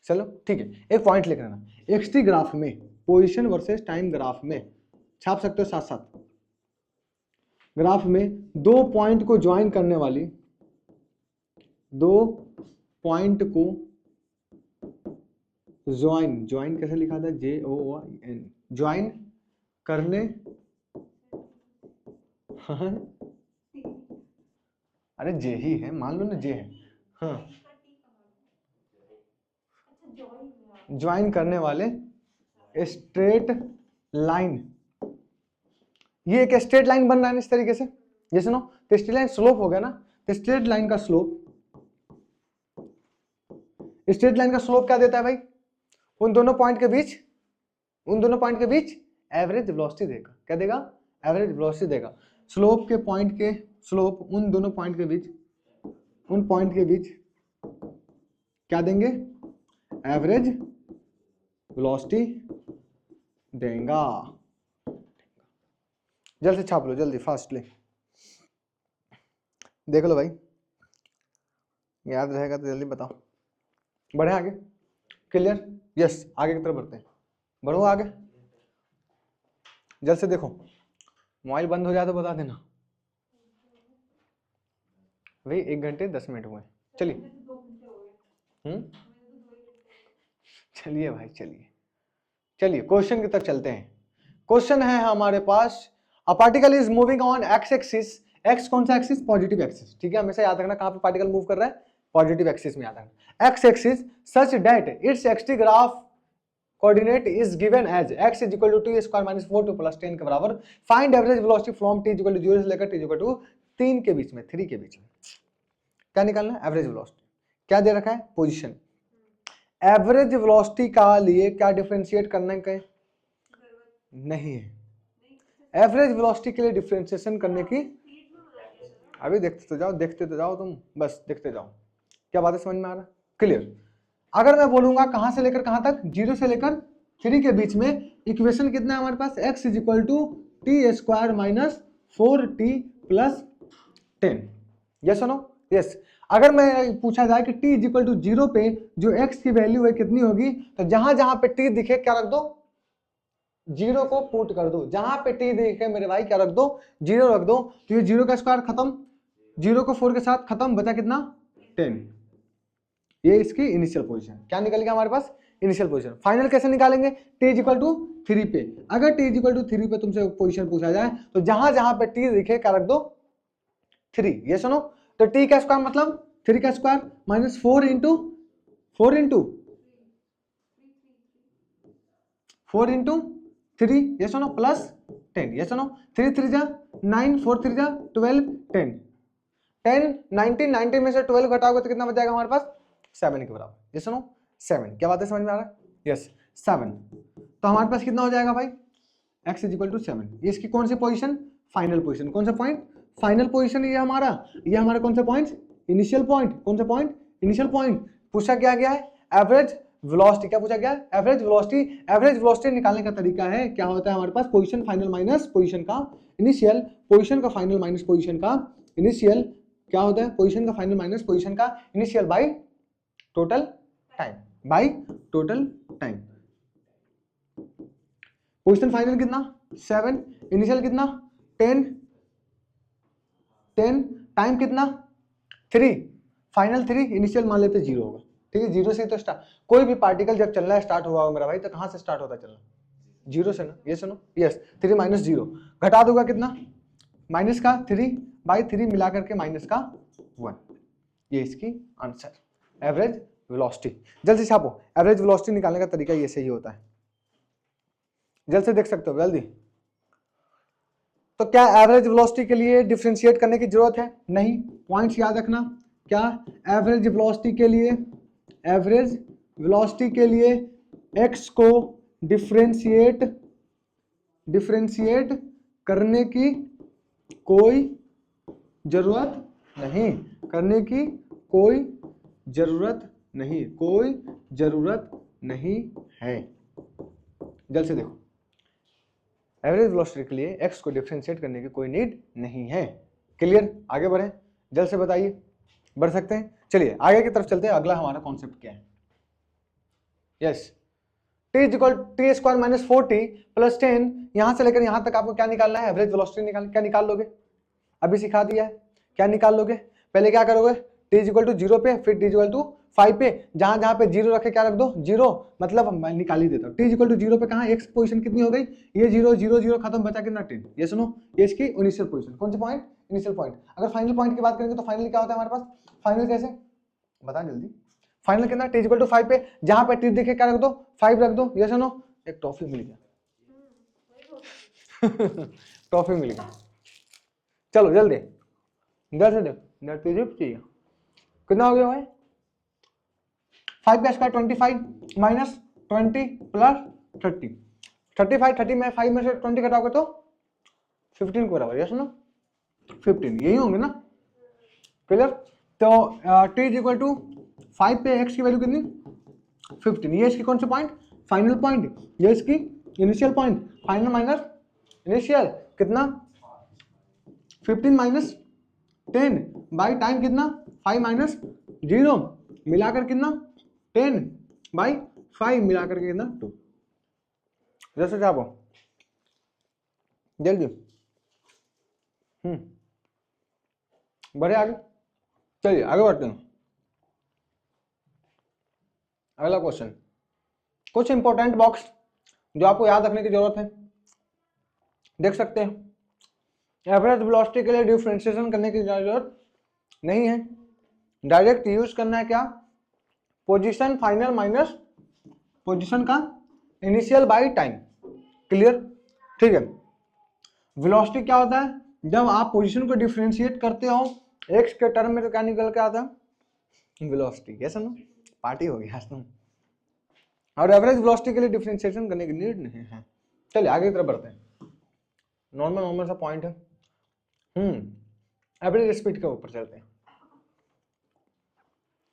चलो ठीक है, एक पॉइंट लिख लेना, एक्सटी ग्राफ में पोजीशन वर्सेस टाइम ग्राफ में छाप सकते हो साथ साथ, ग्राफ में दो पॉइंट को ज्वाइन करने वाली, दो पॉइंट को ज्वाइन कैसे लिखा था, JOIN, ज्वाइन करने, हाँ अरे जे ही है, मान लो ना जे है, हाँ ज्वाइन करने वाले स्ट्रेट लाइन, ये एक स्ट्रेट लाइन बन रहा है इस तरीके से, ये सुनो, तो स्ट्रेट लाइन स्लोप हो गया ना, तो स्ट्रेट लाइन का स्लोप, स्ट्रेट लाइन का स्लोप क्या देता है भाई, उन दोनों पॉइंट के बीच एवरेज वेलोसिटी देगा, क्या देगा, एवरेज वेलोसिटी देगा। स्लोप के पॉइंट के स्लोप उन दोनों पॉइंट के बीच, उन पॉइंट के बीच क्या देंगे, एवरेज वेलोसिटी देगा। जल्दी से छाप लो, जल्दी फास्टली देख लो भाई, याद रहेगा तो जल्दी बताओ। बढ़े आगे, क्लियर? यस, आगे की तरफ बढ़ते हैं, बढ़ो आगे। जल्द से देखो, मोबाइल बंद हो जाए तो बता देना भाई। 1 घंटे 10 मिनट हुए, चलिए। चलिए भाई, चलिए क्वेश्चन की तरफ चलते हैं। क्वेश्चन है हमारे पास, a particle is moving on X axis. X कौन सा एक्सिस? पॉजिटिव एक्सिस, ठीक है, हमेशा याद रखना कहां पे पार्टिकल मूव कर रहा है, पॉजिटिव एक्सिस में याद रखना, X axis, such that it's X graph coordinate is given as x = 2 square minus 4 2 plus 10 के बराबर। Find average velocity from t = 0 से लेकर t = 3 के बीच में, 3 के बीच में। क्या निकालना है? Average velocity. क्या दे रखा है? पोजीशन। एवरेज वेलोसिटी का लिए क्या डिफरेंशिएट करने के नहीं है, एवरेज वेलोसिटी के लिए डिफरेंशिएशन करने की, अभी देखते तो जाओ तुम, बस देखते जाओ। क्या बात है, समझ में आ रहा? क्लियर? अगर मैं बोलूंगा कहां से लेकर कहां तक, 0 से लेकर 3 के बीच में, इक्वेशन कितना है हमारे पास? x = t² minus 4t plus 10। Yes no? Yes. अगर मैं पूछा जाए कि t = 0 पे जो x की वैल्यू है कितनी होगी, तो जहां जहां पे t दिखे क्या रख दो? 0 को पुट कर दो। जहां पे t दिखे मेरे भाई क्या रख दो? 0 रख दो। तो ये 0 का स्क्वायर खत्म, 0 को 4 के साथ खत्म, बचा कितना? 10। ये इसकी इनिशियल पोजीशन। क्या निकलेगा हमारे पास? Initial position. फाइनल कैसे निकालेंगे? t = 3 पे। अगर t = 3 पे तुमसे पोजीशन पूछा जाए तो जहां जहां पे t दिखे क्या रख दो? 3। ये सुनो, तो t का स्क्वायर मतलब 3 का स्क्वायर माइनस 4 इंटू 3, ये सुनो, प्लस 10। ये सुनो, 3 3 जा 9, 4 3 जा 12, 10 10 19, 19 में से 12 घटाओगे तो कितना बच जाएगा हमारे पास? 7 के बराबर। ये सुनो, 7। क्या बात है, समझ में आ रहा है? यस, 7। तो हमारे पास कितना हो जाएगा भाई? x = 7। ये इसकी कौन सी पोजीशन? Final position. कौन सा पॉइंट? Final position. ये हमारा कौन सा पॉइंट? Initial point. कौन सा पॉइंट? Initial point. पूछा क्या गया है? Average velocity. क्या पूछा गया? Average velocity. एवरेज वेलोसिटी निकालने का तरीका है, क्या होता है हमारे पास? पोजीशन फाइनल माइनस पोजीशन का इनिशियल, पोजीशन का फाइनल माइनस पोजीशन का इनिशियल। क्या होता है? पोजीशन का फाइनल माइनस पोजीशन का initial by total time, bye total time. Position final कितना? 7, इनिशियल कितना? 10, टाइम कितना? 3, फाइनल 3, इनिशियल मान लेते 0 होगा, ठीक है। 0 से तो स्टार्ट, कोई भी पार्टिकल जब चलना स्टार्ट हुआ मेरा भाई तो कहां से स्टार्ट होता है चलना? 0 से ना। ये सुनो, यस, 3 माइनस 0 घटा दूंगा कितना? माइनस का 3 बाई 3 मिला करके माइनस का 1। ये इसकी आंसर, एवरेज वेलोसिटी। जल्दी से छापो, एवरेज वेलोसिटी निकालने का तरीका ये सही होता है। जल्द से देख सकते हो, जल्दी। तो क्या एवरेज वेलोसिटी के लिए डिफरेंशिएट करने की जरूरत है? नहीं। पॉइंट्स याद रखना। क्या? एवरेज वेलोसिटी के लिए x को डिफरेंशिएट करने की कोई जरूरत नहीं, कोई जरूरत नहीं है। जल्द से देखो, एवरेज वेलोसिटी के लिए x को डिफरेंशिएट करने की कोई नीड नहीं है। क्लियर? आगे बढ़े, जल्द से बताइए, बढ़ सकते हैं। चलिए आगे की तरफ चलते हैं। अगला हमारा कॉन्सेप्ट क्या है? Yes, t = minus 4t plus 10, यहां से लेकर यहां तक आपको क्या निकालना है? एवरेज वेलोसिटी निकाल। क्या निकाल लोगे? अभी सिखा दिया है। क्या निकाल लोगे? पहले क्या करोगे? t = 0 पे, फिर t = 5 पे, जहां जहां पे 0 रखे क्या रख दो? 0, मतलब मैं निकाल ही देता हूं। t = 0 पे कहां x पोजीशन कितनी हो गई? ये 0 0 0 खत्म, बचा कितना? 10। ये सुनो, ये इसकी इनिशियल पोजीशन। कौन सी पॉइंट? Initial point. अगर फाइनल पॉइंट की बात करेंगे तो फाइनल क्या होता है हमारे पास? फाइनल कैसे बता जल्दी? फाइनल कितना? t = 5 पे, जहां पे t दिखे क्या रख दो? 5 रख दो। ये सुनो, एक टॉफी मिल गया। टॉफी मिल गया। चलो जल्दी, चाहिए। कितना हो गया भाई? 5 का स्क्वायर 25 माइनस 20 प्लस 30, 30 में 5 में से 20 घटाओगे तो 15 के बराबर। ये सुनो, 15 यही होंगे ना? क्लियर? तो t = 5 पे x की वैल्यू कितनी? 15। ये इसकी कौन सी पॉइंट? फाइनल पॉइंट, ये इसकी initial point, final minus initial कितना 15 माइनस 10 बाई टाइम कितना 5 माइनस 0 मिलाकर कितना 10 बाई 5 मिलाकर के कितना 2। जैसे चाहो जल्दी बढ़े आगे, चलिए आगे बढ़ते हैं। अगला क्वेश्चन, कुछ इंपॉर्टेंट बॉक्स जो आपको याद रखने की जरूरत है, देख सकते हैं। एवरेज वेलोसिटी के लिए डिफरेंशिएशन करने की जरूरत नहीं है, डायरेक्ट यूज करना है क्या, पोजीशन फाइनल माइनस पोजीशन का इनिशियल बाय टाइम। क्लियर, ठीक है। वेलोसिटी क्या होता है, जब आप पोजीशन को डिफरेंशिएट करते हो एक्स के टर्म में तो क्या निकल के आता है वेलोसिटी। यस नो, पार्टी हो गई आज तुम। और एवरेज वेलोसिटी के लिए डिफरेंशिएशन करने की नीड नहीं है। चलिए आगे की तरफ बढ़ते हैं। नॉर्मल सा पॉइंट है। एवरेज स्पीड के ऊपर चलते हैं,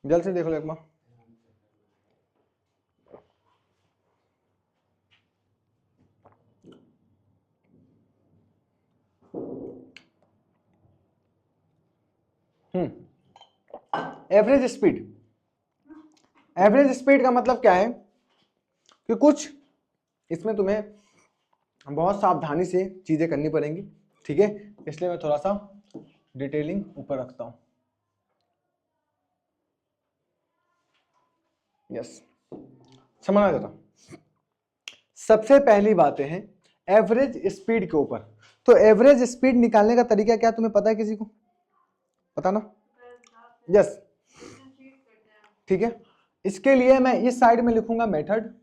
जल्द से देख लो एक बार। एवरेज स्पीड, एवरेज स्पीड का मतलब क्या है कि कुछ इसमें तुम्हें बहुत सावधानी से चीजें करनी पड़ेंगी, ठीक है, इसलिए मैं थोड़ा सा डिटेलिंग ऊपर रखता हूं। यस, समझना जरा। सबसे पहली बातें हैं एवरेज स्पीड के ऊपर। तो एवरेज स्पीड निकालने का तरीका क्या तुम्हें पता है, किसी को पता ना? यस, ठीक है। इसके लिए मैं इस साइड में लिखूंगा मेथड,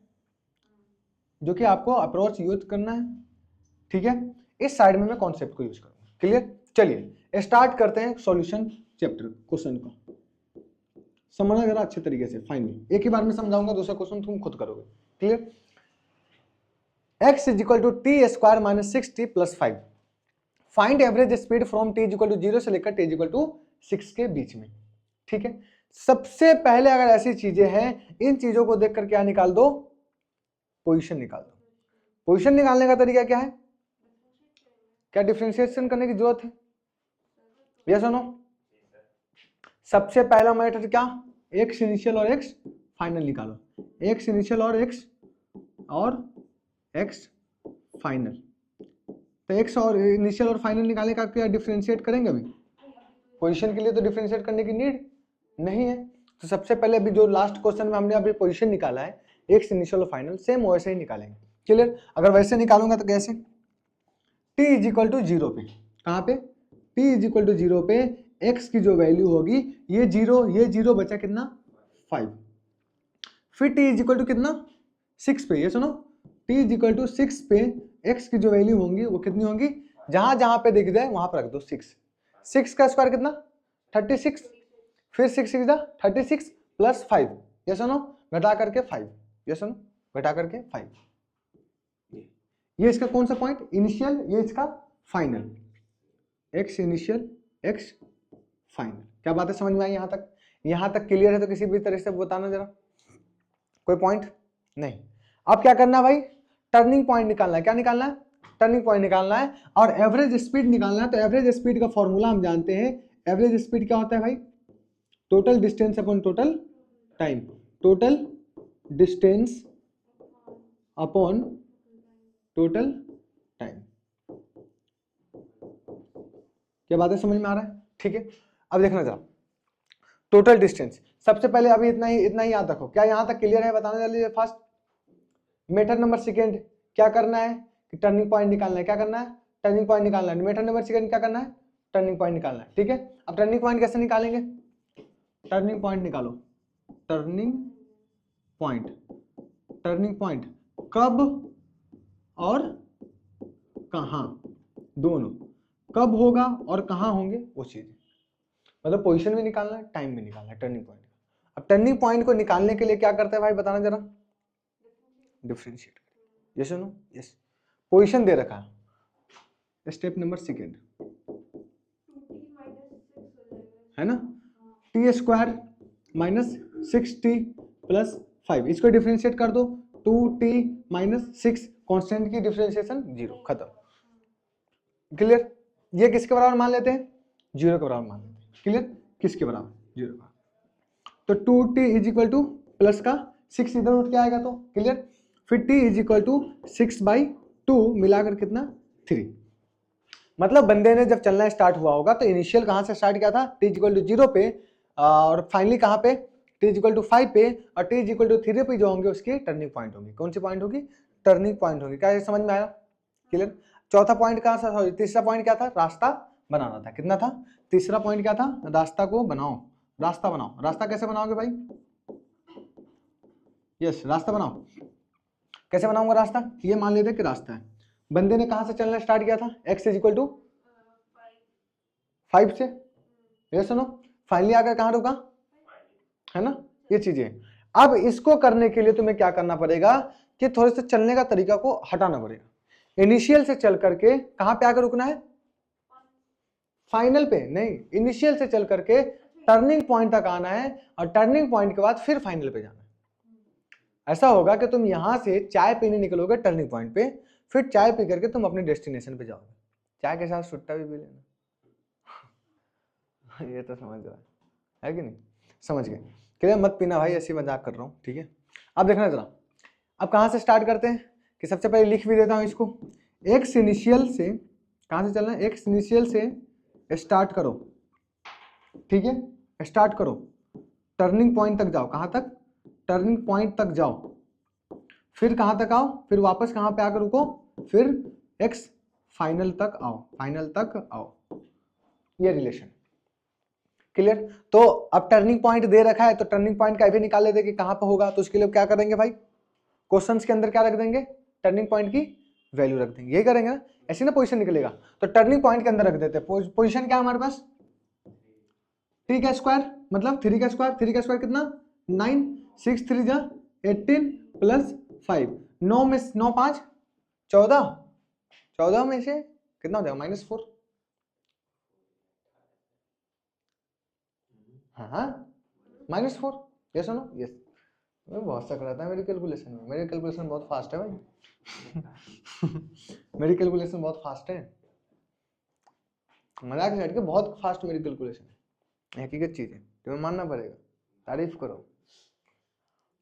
जो कि आपको अप्रोच यूज करना है, ठीक है। इस साइड में मैं कॉन्सेप्ट को यूज करूंगा। क्लियर, चलिए स्टार्ट करते हैं सॉल्यूशन चैप्टर क्वेश्चन को। समझना जरा अच्छे तरीके से, फाइनली एक ही बार में समझाऊंगा, दूसरा क्वेश्चन तुम खुद करोगे। Clear, x equal to T square minus 6t plus 5, find average speed from t equal to 0 से लेकर t इक्वल टू 6 के बीच में, ठीक है। सबसे पहले अगर ऐसी चीजें हैं, इन चीजों को देखकर क्या निकाल दो, पोजीशन निकाल दो। पोजीशन निकालने का तरीका क्या है, क्या डिफरेंशिएशन करने की जरूरत है? यस और नो? सबसे पहला मैटर क्या, एक्स इनिशियल और एक्स फाइनल निकालो। एक्स इनिशियल और एक्स फाइनल। तो एक्स और इनिशियल और फाइनल निकालने का क्या डिफरेंशिएट करेंगे अभी? पोजीशन के लिए तो डिफरेंशिएट करने की नीड नहीं है। तो सबसे पहले अभी जो लास्ट क्वेश्चन में हमने अभी पोजीशन निकाला है, एक्स इनिशियल और फाइनल, सेम वैसे ही निकालेंगे। क्लियर, अगर वैसे निकालूंगा तो कैसे, t इज इक्वल टू 0 पे, कहाँ पे, t इज इक्वल टू 0 पे x की जो वैल्यू होगी, ये 0 बचा कितना 5, फिर t इज इक्वल टू कितना 6 पे, ये सुनो, t इज इक्वल टू 6 पे x की जो वैल्यू होंगी वो कितनी होंगी, जहां जहां पे दिख जाए वहां पर रख दो 6 का स्क्वायर कितना 36, फिर 6 इज 36 प्लस 5, ये सुनो, घटा करके 5, ये सुनो, घटा करके 5। ये इसका कौन सा पॉइंट, इनिशियल, ये इसका final, x initial x final. क्या बात है, समझ में आई? यहां तक क्लियर है? तो किसी भी तरह से बताना जरा, कोई पॉइंट नहीं। अब क्या करना है भाई, टर्निंग पॉइंट निकालना है। क्या निकालना है, टर्निंग पॉइंट निकालना है, और एवरेज स्पीड निकालना है। तो एवरेज स्पीड का फॉर्मूला हम जानते हैं। एवरेज स्पीड क्या होता है भाई, total distance upon total time, total distance upon total time. क्या बात है, समझ में आ रहा है? ठीक है, अब देखना जरा, टोटल डिस्टेंस सबसे पहले अभी इतना ही याद रखो। क्या यहां तक क्लियर है, बताना जल्दी फास्ट। मेथड नंबर सेकेंड क्या करना है कि टर्निंग पॉइंट निकालना है। क्या करना है, टर्निंग पॉइंट निकालना है। मेथड नंबर सेकेंड क्या करना है, टर्निंग पॉइंट निकालना है। ठीक है, अब टर्निंग पॉइंट कैसे निकालेंगे, टर्निंग पॉइंट निकालो। टर्निंग पॉइंट कब और कहां, दोनों, कब होगा और कहां होंगे वो चीज, मतलब पोजीशन भी निकालना है, टाइम भी निकालना है टर्निंग पॉइंट। अब टर्निंग पॉइंट को निकालने के लिए क्या करते हैं भाई, बताना जरा, differentiate. Yes no, yes, position दे रखा है, स्टेप नंबर सेकेंड है ना, T square minus 6t plus 5, इसको डिफरेंशिएट कर दो 2t माइनस 6 कांस्टेंट की डिफरेंशिएशन 0, खत्म। क्लियर? ये किसके बराबर मान लेते हैं? 0 के बराबर मान लेते हैं। क्लियर? किसके बराबर? 0 के बराबर। तो 2t is equal two plus का 6 इधर उठ के आएगा, तो क्लियर। फिर t इज इक्वल टू 6/2 मिलाकर कितना? 3। मतलब बंदे ने जब चलना स्टार्ट हुआ होगा तो इनिशियल कहां से स्टार्ट किया था? t इज इक्वल टू 0 पे, और फाइनली कहां पे? t इज इक्वल टू 5 पे, और t इज इक्वल टू 3 पे जो होंगे उसकी टर्निंग पॉइंट होगी। कौन सी पॉइंट होगी? टर्निंग पॉइंट होगी। क्या ये समझ में आया? क्लियर? चौथा पॉइंट कहां था? सॉरी, तीसरा पॉइंट क्या था? रास्ता बनाना था। कितना था? तीसरा पॉइंट क्या था? रास्ता को बनाओ, रास्ता बनाओ। रास्ता कैसे बनाओगे भाई? यस, रास्ता बनाओ। कैसे बनाऊंगा रास्ता? ये मान लेते कि रास्ता है, बंदे ने कहां से चलना स्टार्ट किया था? x इज इक्वल टू 5 से, ये सुनो, फाइनली आकर कहां रुका, है ना? ये चीजें। अब इसको करने के लिए तुम्हें क्या करना पड़ेगा कि थोड़े से चलने का तरीका को हटाना पड़ेगा। इनिशियल से चल करके कहां पे आकर रुकना है? फाइनल पे नहीं, इनिशियल से चल करके टर्निंग पॉइंट तक आना है, और टर्निंग पॉइंट के बाद फिर फाइनल पे जाना है। ऐसा होगा कि तुम यहां से चाय पीने निकलोगे टर्निंग पॉइंट पे, फिर चाय पी करके तुम अपने डेस्टिनेशन पे जाओगे। चाय के साथ सुट्टा भी पी लेना। ये तो समझ रहा है कि नहीं? समझ गए? क्लियर? मत पीना भाई, ऐसी मजाक कर रहा हूँ, ठीक है? अब देखना जरा, अब कहां से स्टार्ट करते हैं कि सबसे पहले लिख भी देता हूं इसको। एक्स इनिशियल से कहां से चलना है? एक्स इनिशियल से स्टार्ट करो, ठीक है? स्टार्ट करो, टर्निंग पॉइंट तक जाओ। कहां तक? टर्निंग पॉइंट तक जाओ, फिर कहां तक आओ? फिर वापस कहां पे आकर रुको? फिर एक्स फाइनल तक आओ, फाइनल तक आओ। ये रिलेशन। क्लियर? तो अब टर्निंग पॉइंट दे रखा है, तो टर्निंग पॉइंट का भी निकाल लेते कि कहां पे होगा। तो उसके लिए क्या करेंगे भाई? क्वेश्चंस के अंदर क्या रख देंगे? टर्निंग पॉइंट की वैल्यू रख देंगे। ये करेंगे ना, ऐसे ना पोजीशन निकलेगा। तो टर्निंग पॉइंट के अंदर रख देते हैं। पोजीशन क्या हमारे पास? t का स्क्वायर मतलब 3 का स्क्वायर। 3 का स्क्वायर कितना? 9, 6 3 जा 18 प्लस 5, 9 में 9 5 14, 14 में से कितना हो जाएगा? -4। हाँ, -4। ये सुनो, यस। मैं बहुत शक रहता है मेरी कैलकुलेशन में। मेरी कैलकुलेशन बहुत फास्ट है भाई। मेरी कैलकुलेशन बहुत फास्ट है, मजाक से हट के बहुत फास्ट मेरी कैलकुलेशन है। हकीकत चीज है, तुम्हें मानना पड़ेगा, तारीफ करो।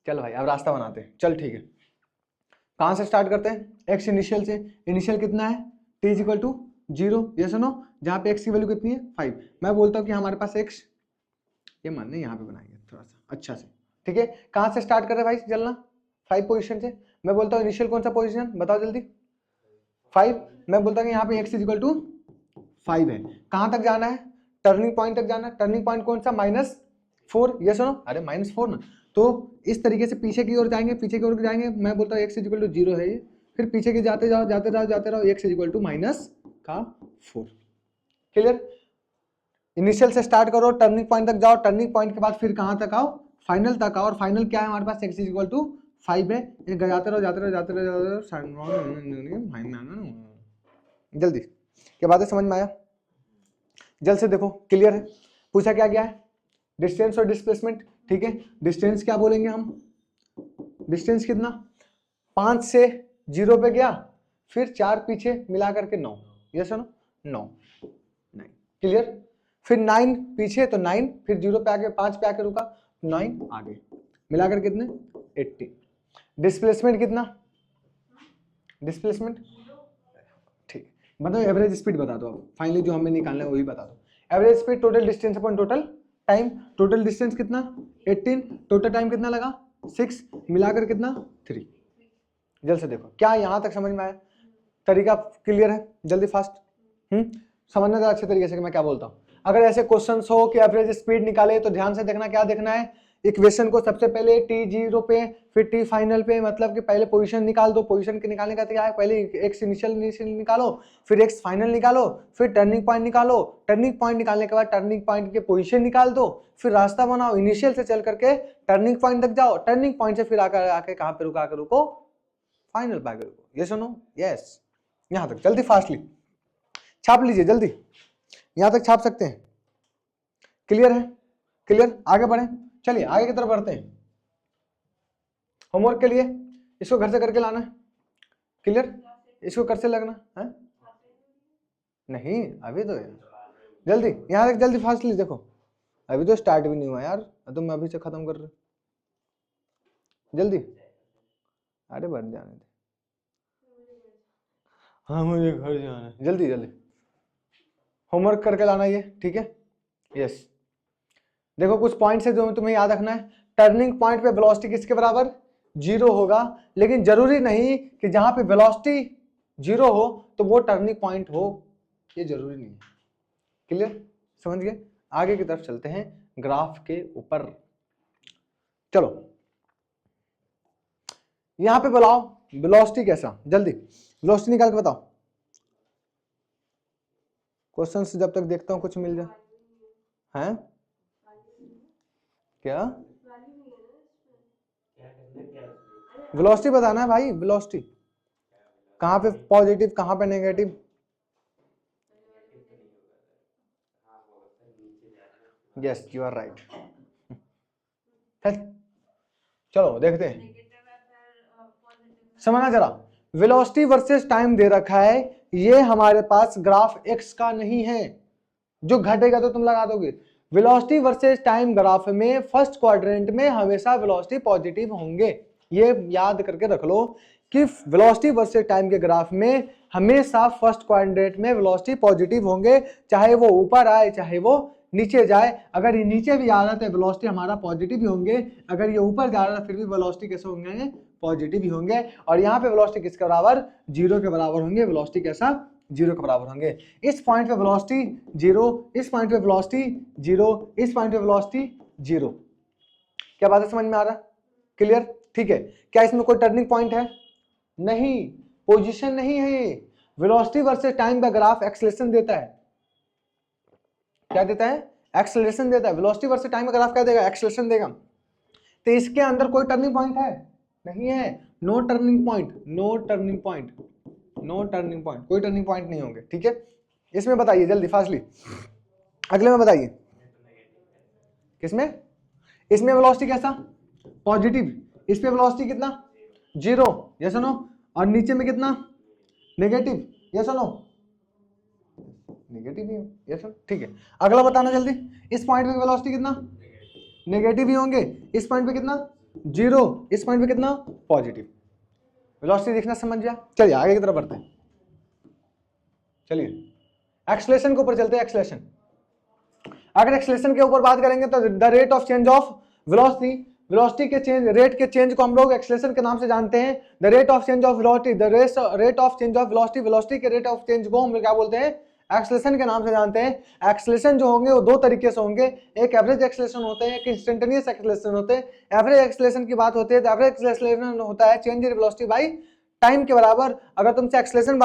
चल भाई अब रास्ता बनाते हैं। चल ठीक है, कहां से स्टार्ट करते हैं? एक्स इनिशियल से। इनिशियल कितना है? t is equal to 0। ये सुनो, जहां पे x की वैल्यू कितनी है? 5। मैं बोलता हूं कि हमारे पास x, ये मानने यहाँ पे बनाएंगे थोड़ा सा अच्छा से, ठीक है? कहां से स्टार्ट कर रहे हैं भाई चलना? 5 पोजीशन से। मैं बोलता हूँ इनिशियल कौन सा पोजीशन बताओ जल्दी? 5। मैं बोलता हूँ कि यहाँ पे x इज इक्वल टू 5 है। कहां तक जाना है? टर्निंग पॉइंट तक जाना है। टर्निंग पॉइंट कौन सा? -4। ये सुनो, अरे -4 ना, तो इस तरीके से पीछे की ओर जाएंगे, पीछे की ओर जाएंगे। मैं बोलता हूँ x इज इक्वल टू 0 है ये, फिर पीछे के जाते जाओ जाते रहो जाते रहो, x is equal to -4। Clear? Initial से स्टार्ट करो, टर्निंग पॉइंट तक जाओ, टर्निंग पॉइंट के बाद फिर कहां तक आओ? फाइनल तक आओ। और फाइनल क्या है हमारे पास? x इज इक्वल टू 5 है। जाते रहो जाते रहो जाते रहो जल्दी। क्या बात है, समझ में आया? जल्द से देखो, क्लियर है? पूछा क्या गया है? डिस्टेंस और डिस्प्लेसमेंट, ठीक है? डिस्टेंस क्या बोलेंगे हम? डिस्टेंस कितना? 5 से 0 पे गया, फिर 4 पीछे मिला करके 9। ये सुनो, 9 क्लियर? फिर 9 पीछे तो 9, फिर 0 पे आके 5 पे आके रुका, 9 आगे मिलाकर कितने? 80। डिस्प्लेसमेंट कितना? डिस्प्लेसमेंट ठीक, मतलब एवरेज स्पीड बता दो। अब फाइनली जो हमें निकालना है वही बता दो। Average speed total distance upon total time. Total distance कितना? 18। टोटल टाइम कितना लगा? 6, मिलाकर कितना? 3। जल्द से देखो, क्या यहां तक समझ में आया? तरीका क्लियर है? जल्दी फास्ट समझना जरा अच्छे तरीके से कि मैं क्या बोलता हूँ। अगर ऐसे क्वेश्चंस हो कि एवरेज स्पीड निकाले तो ध्यान से देखना, क्या देखना है? इक्वेशन को सबसे पहले t0 पे, फिर t फाइनल पे, मतलब कि पहले पोजीशन निकाल दो। पोजीशन के निकालने का क्या है? पहले x इनिशियल निकालो, फिर x फाइनल निकालो, फिर टर्निंग पॉइंट निकालो। टर्निंग पॉइंट निकालने के बाद टर्निंग पॉइंट के पोजीशन निकाल दो, फिर रास्ता बनाओ। इनिशियल से चल करके टर्निंग पॉइंट तक जाओ, टर्निंग पॉइंट से फिर आके कहां पे रुका? आकर रुको फाइनल पे आकर रुको। ये सुनो, यस, यहां तक जल्दी फास्टली छाप लीजिए, जल्दी यहां तक छाप सकते हैं। क्लियर है? क्लियर? आगे बढ़े, चलिए आगे की तरफ बढ़ते हैं। होमवर्क के लिए इसको घर से करके लाना है, क्लियर? इसको कर से लगना है, नहीं अभी तो है। जल्दी यहाँ तक, जल्दी फास्टली देखो, अभी तो स्टार्ट भी नहीं हुआ यार, तो मैं अभी से खत्म कर रहा, जल्दी। अरे बढ़ जाने दे, हाँ मुझे घर जाना है, जल्दी जल्दी होमवर्क करके लाना ये, ठीक है? यस, देखो कुछ पॉइंट्स है जो तुम्हें याद रखना है। टर्निंग पॉइंट पे वेलोसिटी किसके बराबर? 0 होगा, लेकिन जरूरी नहीं कि जहां पे वेलोसिटी 0 हो तो वो टर्निंग पॉइंट हो, ये जरूरी नहीं है। क्लियर? समझ गए? आगे की तरफ चलते हैं ग्राफ के ऊपर। चलो यहां पे बुलाओ वेलोसिटी कैसा, जल्दी वेलोसिटी निकाल के बताओ। क्वेश्चन जब तक देखता हूं कुछ मिल जाए, हैं क्या? वेलोसिटी बताना है भाई, वेलोसिटी कहाँ पे पॉजिटिव कहाँ पे negative. Yes you are right. चलो देखते हैं, समझना जरा, वेलोसिटी वर्सेस टाइम दे रखा है, ये हमारे पास ग्राफ एक्स का नहीं है, जो घटेगा तो तुम लगा दोगे। वेलोसिटी वर्सेस टाइम ग्राफ में फर्स्ट क्वाड्रेंट में हमेशा वेलोसिटी पॉजिटिव होंगे, ये याद करके रख लो कि वेलोसिटी वर्सेस टाइम के ग्राफ में हमेशा फर्स्ट क्वाड्रेंट में वेलोसिटी पॉजिटिव होंगे, चाहे वो ऊपर आए चाहे वो नीचे जाए। अगर ये नीचे भी आ रहा है तो वेलोसिटी हमारा पॉजिटिव ही होंगे, अगर ये ऊपर जा रहा है फिर भी वेलोसिटी कैसे होंगे? पॉजिटिव ही होंगे। और यहाँ पे वेलोसिटी किसके बराबर? 0 के बराबर होंगे। वेलोसिटी कैसा? 0 के बराबर होंगे। इस पॉइंट पे वेलोसिटी 0, इस पॉइंट पे वेलोसिटी 0, इस पॉइंट पे वेलोसिटी 0। क्या बात है, समझ में आ रहा? क्लियर? ठीक है। क्या इसमें कोई टर्निंग पॉइंट है? नहीं, पोजीशन नहीं है। वेलोसिटी वर्सेस टाइम का ग्राफ एक्सेलरेशन देता है। क्या देता है? एक्सेलरेशन देता है। वेलोसिटी वर्सेस टाइम का ग्राफ क्या देगा? एक्सेलरेशन देगा। तो इसके अंदर कोई टर्निंग पॉइंट है? नहीं है। No turning point, no turning point, no turning point, कोई टर्निंग पॉइंट नहीं होंगे। ठीक है, इसमें बताइए जल्दी फास्टली, अगले में बताइए। किसमें? इसमें वेलोसिटी कैसा? पॉजिटिव। इस पे वेलोसिटी कितना? 0, यस नो। और नीचे में कितना? Negative, yes no. नेगेटिव ही हो, यस नो। ठीक है, अगला बताना जल्दी। इस पॉइंट पे वेलोसिटी कितना? नेगेटिव ही होंगे। इस पॉइंट पे कितना? 0, इस पॉइंट पे कितना? पॉजिटिव। वेलोसिटी दिखना समझ गया? चलिए आगे की तरफ बढ़ते हैं। चलिए एक्सेलरेशन के ऊपर चलते हैं। एक्सेलरेशन, अगर एक्सेलरेशन के ऊपर बात करेंगे तो the rate of change of velocity, velocity के चेंज, रेट के चेंज को हम लोग एक्सेलरेशन के नाम से जानते हैं। The rate of change of velocity, the rate of change of velocity, velocity के रेट ऑफ चेंज को हम लोग क्या बोलते हैं? एक्सेलरेशन के नाम से जानते हैं। एक्सेलरेशन जो होंगे वो दो तरीके से होंगे, एक एवरेज एक्सेलरेशन होते हैं, एक इंस्टेंटेनियस एक्सेलरेशन होते हैं। एवरेज एक्सेलरेशन की बात होती है तो एवरेज एक्सेलरेशन होता है change in velocity by time के बराबर। अगर तुमसे एक्सेलरेशन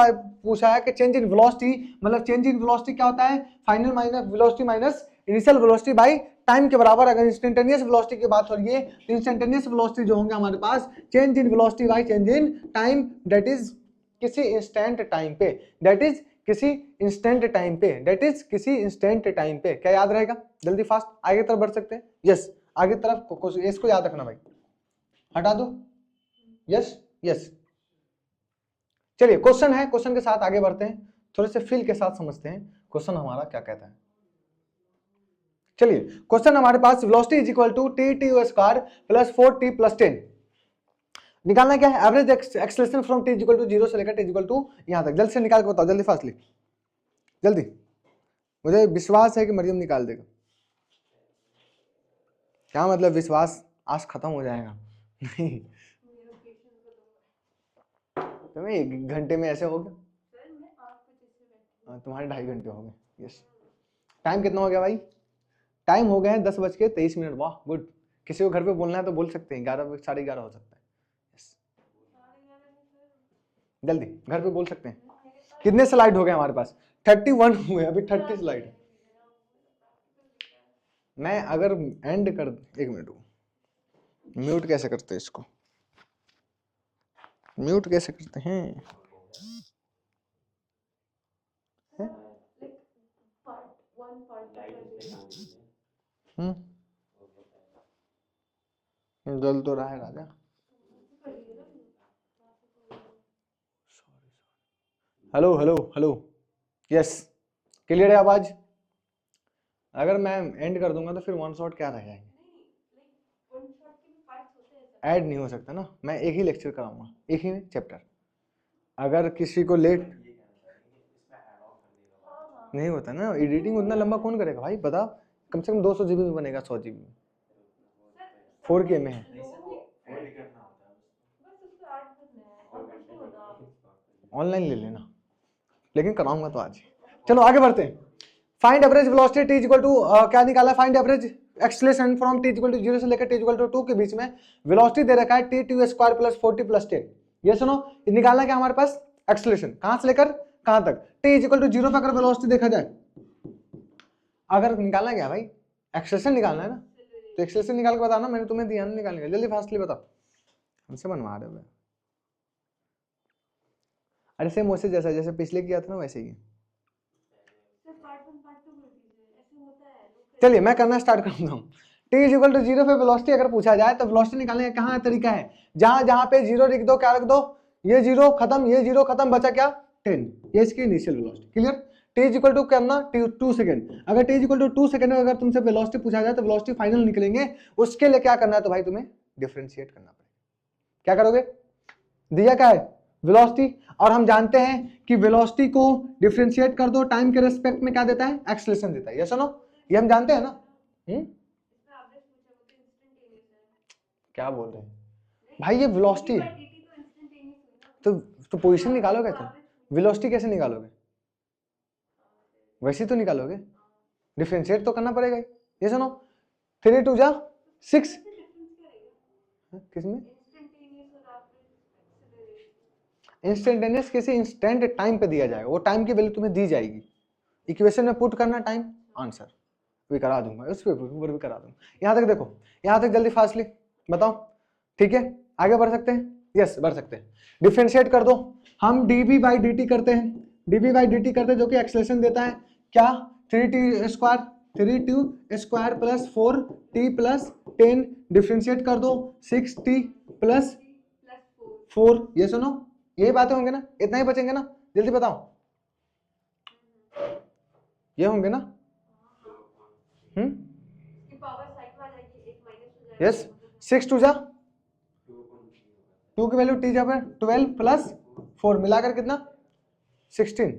पूछा है कि चेंज इन वेलोसिटी, मतलब चेंज इन वेलोसिटी क्या होता है? Final minus velocity minus initial velocity by time के बराबर। अगर इंस्टेंटेनियस वेलोसिटी की बात हो रही है तो इंस्टेंटेनियस वेलोसिटी जो होंगे हमारे पास change in velocity by change in time, that is किसी इंस्टेंट टाइम पे, दैट इज किसी इंस्टेंट टाइम पे, दैट इज किसी इंस्टेंट टाइम पे। क्या याद रहेगा? जल्दी फास्ट आगे तरफ बढ़ सकते हैं। यस, आगे तरफ इसको याद रखना भाई, हटा दो। यस यस, चलिए क्वेश्चन है, क्वेश्चन के साथ आगे बढ़ते हैं, थोड़े से फील के साथ समझते हैं क्वेश्चन हमारा क्या कहता है। चलिए क्वेश्चन हमारे पास velocity is equal to T T square plus 4t plus 10। निकालना क्या है? Average acceleration from T equal to 0 से लेकर टी इक्वल टू यहां तक। जल्दी से निकाल के बताओ, जल्दी फास्टली, जल्दी। मुझे विश्वास है कि मरियम निकाल देगा। क्या मतलब विश्वास? आज खत्म हो जाएगा? नहीं, तुम्हें 1 घंटे में ऐसे हो गया, तुम्हारे 2.5 घंटे हो गए। यस, टाइम कितना हो गया भाई? टाइम हो गए हैं 10:23। वाह गुड। किसी को घर पे बोलना है तो बोल सकते हैं, 11 साढ़े 11 हो सकता है। यस, जल्दी घर पे बोल सकते हैं। कितने स्लाइड हो गए हमारे पास? 31 हुए, अभी 30 स्लाइड। मैं अगर एंड कर, 1 मिनट, म्यूट कैसे करते हैं इसको? म्यूट कैसे करते हैं? जल तो रहा है राजा। Hello hello hello, yes clear है आवाज? अगर मैं एंड कर दूंगा तो फिर वन शॉट क्या रह जाएंगे, नहीं लाइक वन शॉट के भी पार्ट्स होते हैं सर। ऐड नहीं हो सकता ना, मैं एक ही लेक्चर कराऊंगा, एक ही चैप्टर। अगर किसी को लेट ये कहना चाहेंगे कि इसमें ऐड ऑन कर देगा हाँ हाँ नहीं होता ना, एडिटिंग उतना लंबा कौन करेगा भाई, बता, कम से कम 200 GB में बनेगा, 100 GB में, सर 4K में है। नहीं सर, लोगों को एड करना होता है बस उसको ऐड करना है और कुछ नहीं होता। ऑनलाइन ले लेना, लेकिन कराऊंगा तो आज। चलो आगे बढ़ते हैं। Find average velocity T equal to, क्या निकाला, find average acceleration from T equal to 0 से लेकर टी इक्वल टू 2 के बीच में वेलोसिटी दे रखा है T T square plus 40 plus 10। ये सुनो, ये निकालना क्या हमारे पास, एक्सेलरेशन कहां से लेकर कहां तक, टी इक्वल टू 0 पे अगर वेलोसिटी देखा जाए, अगर निकालना क्या भाई, एक्सेलरेशन निकालना है ना, तो एक्सेलरेशन निकाल के बताना, मैंने तुम्हें दिया ना निकालने का, जल्दी फास्टली बताओ, हमसे बनवा रहे हो। अरे सेम वैसे जैसा जैसे पिछले किया था ना वैसे ही। सर पार्ट 1 पार्ट 2 कर दीजिए, ऐसे होता है लोग चलिए मैं करना स्टार्ट करता हूँ। t इज इक्वल टू 0 पे वेलोसिटी अगर पूछा जाए तो वेलोसिटी निकालने का कहाँ तरीका है, जहां जहां पे 0 लिख दो, क्या रख दो, ये 0 खत्म, ये 0 खत्म, बचा क्या 10, ये इसकी initial velocity. Clear? t is equal to करना 2 सेकंड, अगर t is equal to 2 second में अगर तुमसे वेलोसिटी पूछा जाए तो वेलोसिटी फाइनल निकलेंगे, उसके लिए क्या करना है तो भाई तुम्हें डिफरेंशिएट करना पड़ेगा। क्या करोगे, दिया क्या है वेलोसिटी, और हम जानते हैं कि वेलोसिटी को डिफरेंशिएट कर दो टाइम के रेस्पेक्ट में क्या देता है, एक्सेलरेशन देता है, ये सुनो, ये हम जानते हैं ना। इसमें एवरेज पूछा वो तो इंस्टेंटेनियस है। क्या बोल रहे हैं भाई, ये वेलोसिटी है, dt तो इंस्टेंटेनियस हुई ना। तो पोजीशन निकालोगे तुम, वेलोसिटी कैसे निकालोगे, वैसे तो निकालोगे, डिफरेंशिएट तो करना पड़ेगा ही। ये सुनो 3 2 जा 6, डिफरेंस करेगा किसमें, इंस्टेंटेनियस और एवरेज एक्सेलरेशन। इंस्टेंटेनियस किसी इंस्टेंट टाइम पे दिया जाएगा, वो टाइम की वैल्यू तुम्हें दी जाएगी, इक्वेशन में पुट करना टाइम, आंसर भी करा दूंगा, उस पर भी करा दूंगा। यहाँ तक देखो, यहाँ तक जल्दी फास्टली बताओ, ठीक है आगे बढ़ सकते हैं, यस बढ़ सकते हैं। डिफरेंशिएट कर दो, हम dv बाई dt करते हैं, dv बाई dt करते हैं जो कि एक्सेलरेशन देता है क्या, 3t square, 3t square plus 4t plus 10, differentiate कर दो 6t प्लस 4। ये सुनो, यही बातें होंगे ना, इतना ही बचेंगे ना, जल्दी बताओ, ये होंगे ना, इसकी पावर साइड में आ जाएगी, एक माइनस हो जाएगा। यस 6 2 जा 2 की वैल्यू t जा पर 12 प्लस 4 मिलाकर कितना 16,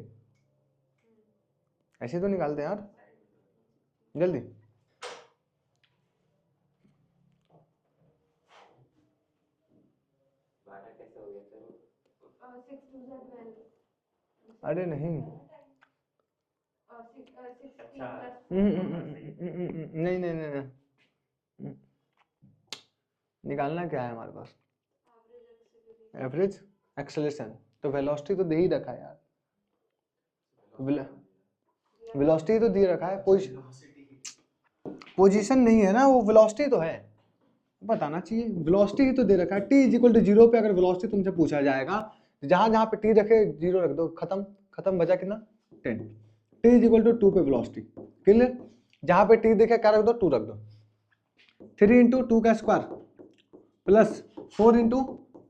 ऐसे तो निकालते हैं यार जल्दी। कैसे हो गया सर? 6 2 जा 12 अरे नहीं 16 प्लस नहीं नहीं नहीं, निकालना क्या है हमारे पास, एवरेज एक्सेलरेशन, तो वेलोसिटी तो दे ही रखा है यार, वेलोसिटी तो दे रखा है, पोजीशन नहीं है ना, वो वेलोसिटी तो है, बताना चाहिए, वेलोसिटी ही तो दे रखा है। t इज इक्वल टू 0 पे अगर वेलोसिटी तुमसे पूछा जाएगा, जहां जहां पे t रखे 0 रख दो, खत्म खत्म, बचा कितना 10, t इज इक्वल टू 2 पे वेलोसिटी, क्लियर, जहां पे t देखे क्या रख दो 2 रख दो, 3 इंटू 2 का स्क्वायर प्लस 4 इंटू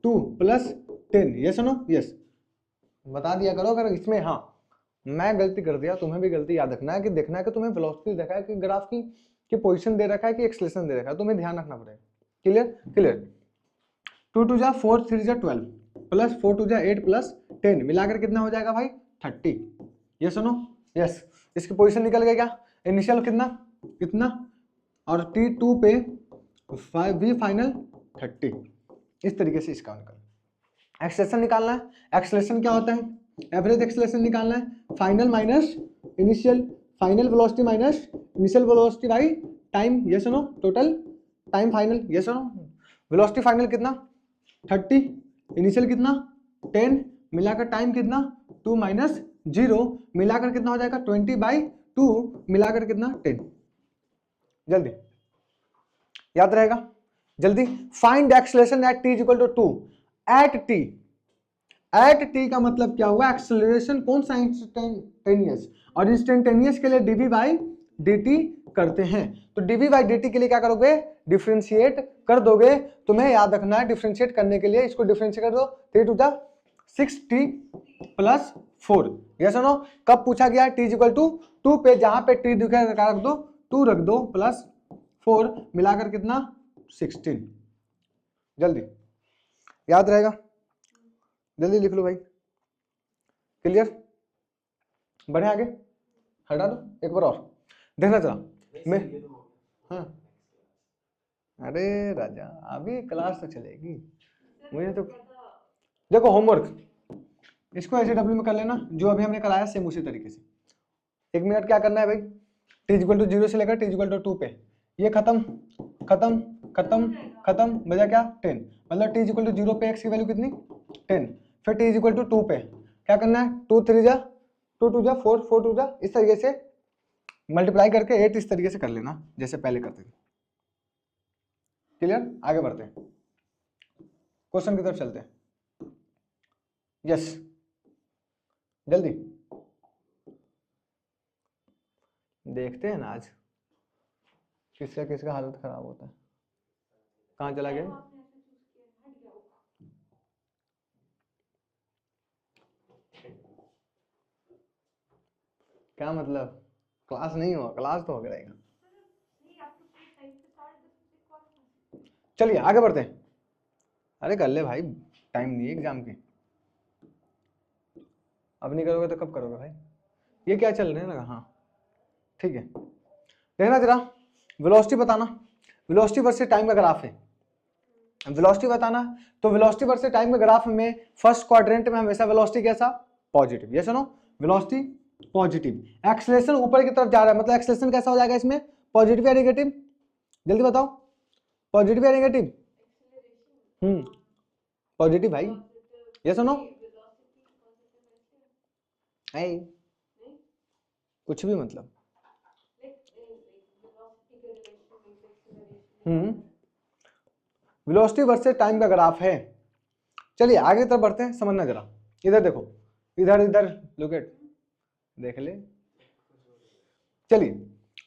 2 प्लस 10, ये सुनो यस बता दिया करो अगर इसमें, हाँ मैं गलती कर दिया, तुम्हें भी गलती याद रखना है कि देखना है कि तुम्हें वेलोसिटी देखा है कि ग्राफ की कि पोजीशन दे रखा है कि एक्सेलरेशन दे रखा है, तुम्हें ध्यान रखना पड़ेगा। क्लियर क्लियर, 2 2 जा 4 3 जा 12 प्लस 4 2 जा 8 प्लस 10 मिलाकर कितना हो जाएगा भाई 30, ये सुनो यस, इसकी पोजीशन निकल गया क्या, इनिशियल कितना कितना, और t2 पे v फाइनल 30, इस तरीके से इसका निकल। एक्सेलरेशन निकालना है, एक्सेलरेशन क्या होता है, एवरेज एक्सेलरेशन निकालना है, final minus initial, final velocity minus initial velocity by time, ये सुनो टोटल टाइम फाइनल, ये सुनो वेलोसिटी फाइनल कितना 30, इनिशियल कितना 10, मिलाकर टाइम कितना 2 माइनस 0, मिलाकर कितना हो जाएगा 20/2, मिलाकर कितना 10, जल्दी याद रहेगा जल्दी। Find acceleration at t equal to 2, at t का मतलब क्या हुआ, एक्सेलरेशन कौन सा इंस्टेंटेनियस, और इंस्टेंटेनियस के लिए dv बाई dt करते हैं, तो dv बाई dt के लिए क्या करोगे, डिफरेंशिएट कर दोगे, तुम्हें याद रखना है डिफरेंशिएट करने के लिए इसको डिफरेंशिएट कर दो, 3 2 जा 6t प्लस 4। ये सुनो, कब पूछा गया? t इक्वल टू 2 पे, जहां पे t दिखेगा रख दो 2 रख दो प्लस 4 मिलाकर कितना 16। जल्दी याद रहेगा, जल्दी लिख लो भाई। क्लियर? बढ़े आगे, हटा दो एक बार और देखना जरा मैं। हाँ अरे राजा अभी क्लास तो चलेगी, मुझे तो देखो होमवर्क इसको ऐसे डब्ल्यू में कर लेना जो अभी हमने कराया सेम उसी तरीके से। 1 मिनट क्या करना है भाई, t इक्वल टू 0 से लेकर t इक्वल टू 2 पे ये खत्म खत्म खत्म खत्म, बजा क्या 10, मतलब t इक्वल टू 0 पे x की वैल्यू कितनी 10, फिर t इक्वल टू 2 पे क्या करना है 2 3 जा 2 2 जा 4 4 2 जा, इस तरीके से मल्टीप्लाई करके 8 इस तरीके से कर लेना जैसे पहले करते थे। क्लियर? आगे बढ़ते हैं, क्वेश्चन की तरफ चलते हैं। यस जल्दी देखते हैं ना आज किसका किसका हालत खराब होता है। कहाँ चला गया? क्या मतलब क्लास नहीं हुआ? क्लास तो हो गया रहेगा। चलिए आगे बढ़ते हैं। अरे कर ले भाई, टाइम नहीं है एग्जाम की, अब नहीं करोगे तो कब करोगे भाई? ये क्या चल रहे हैं ना? हाँ ठीक है, देखना जरा वेलोसिटी बताना, वेलोसिटी वर्सेस टाइम का ग्राफ है। वेलोसिटी बताना तो वेलोसिटी वर्सेस टाइम के ग्राफ में फर्स्ट क्वाड्रेंट में हमेशा वेलोसिटी कैसा पॉजिटिव, ये सुनो वेलोसिटी पॉजिटिव, एक्सेलरेशन ऊपर की तरफ जा रहा है, मतलब एक्सेलरेशन कैसा हो जाएगा इसमें पॉजिटिव या नेगेटिव? जल्दी बताओ, पॉजिटिव या नेगेटिव? पॉजिटिव भाई, ये सुनो कुछ भी मतलब वेलोसिटी वर्सेस टाइम का ग्राफ है। चलिए आगे तरफ बढ़ते हैं, समझना जरा, इधर देखो, इधर इधर लुकेट देख ले। चलिए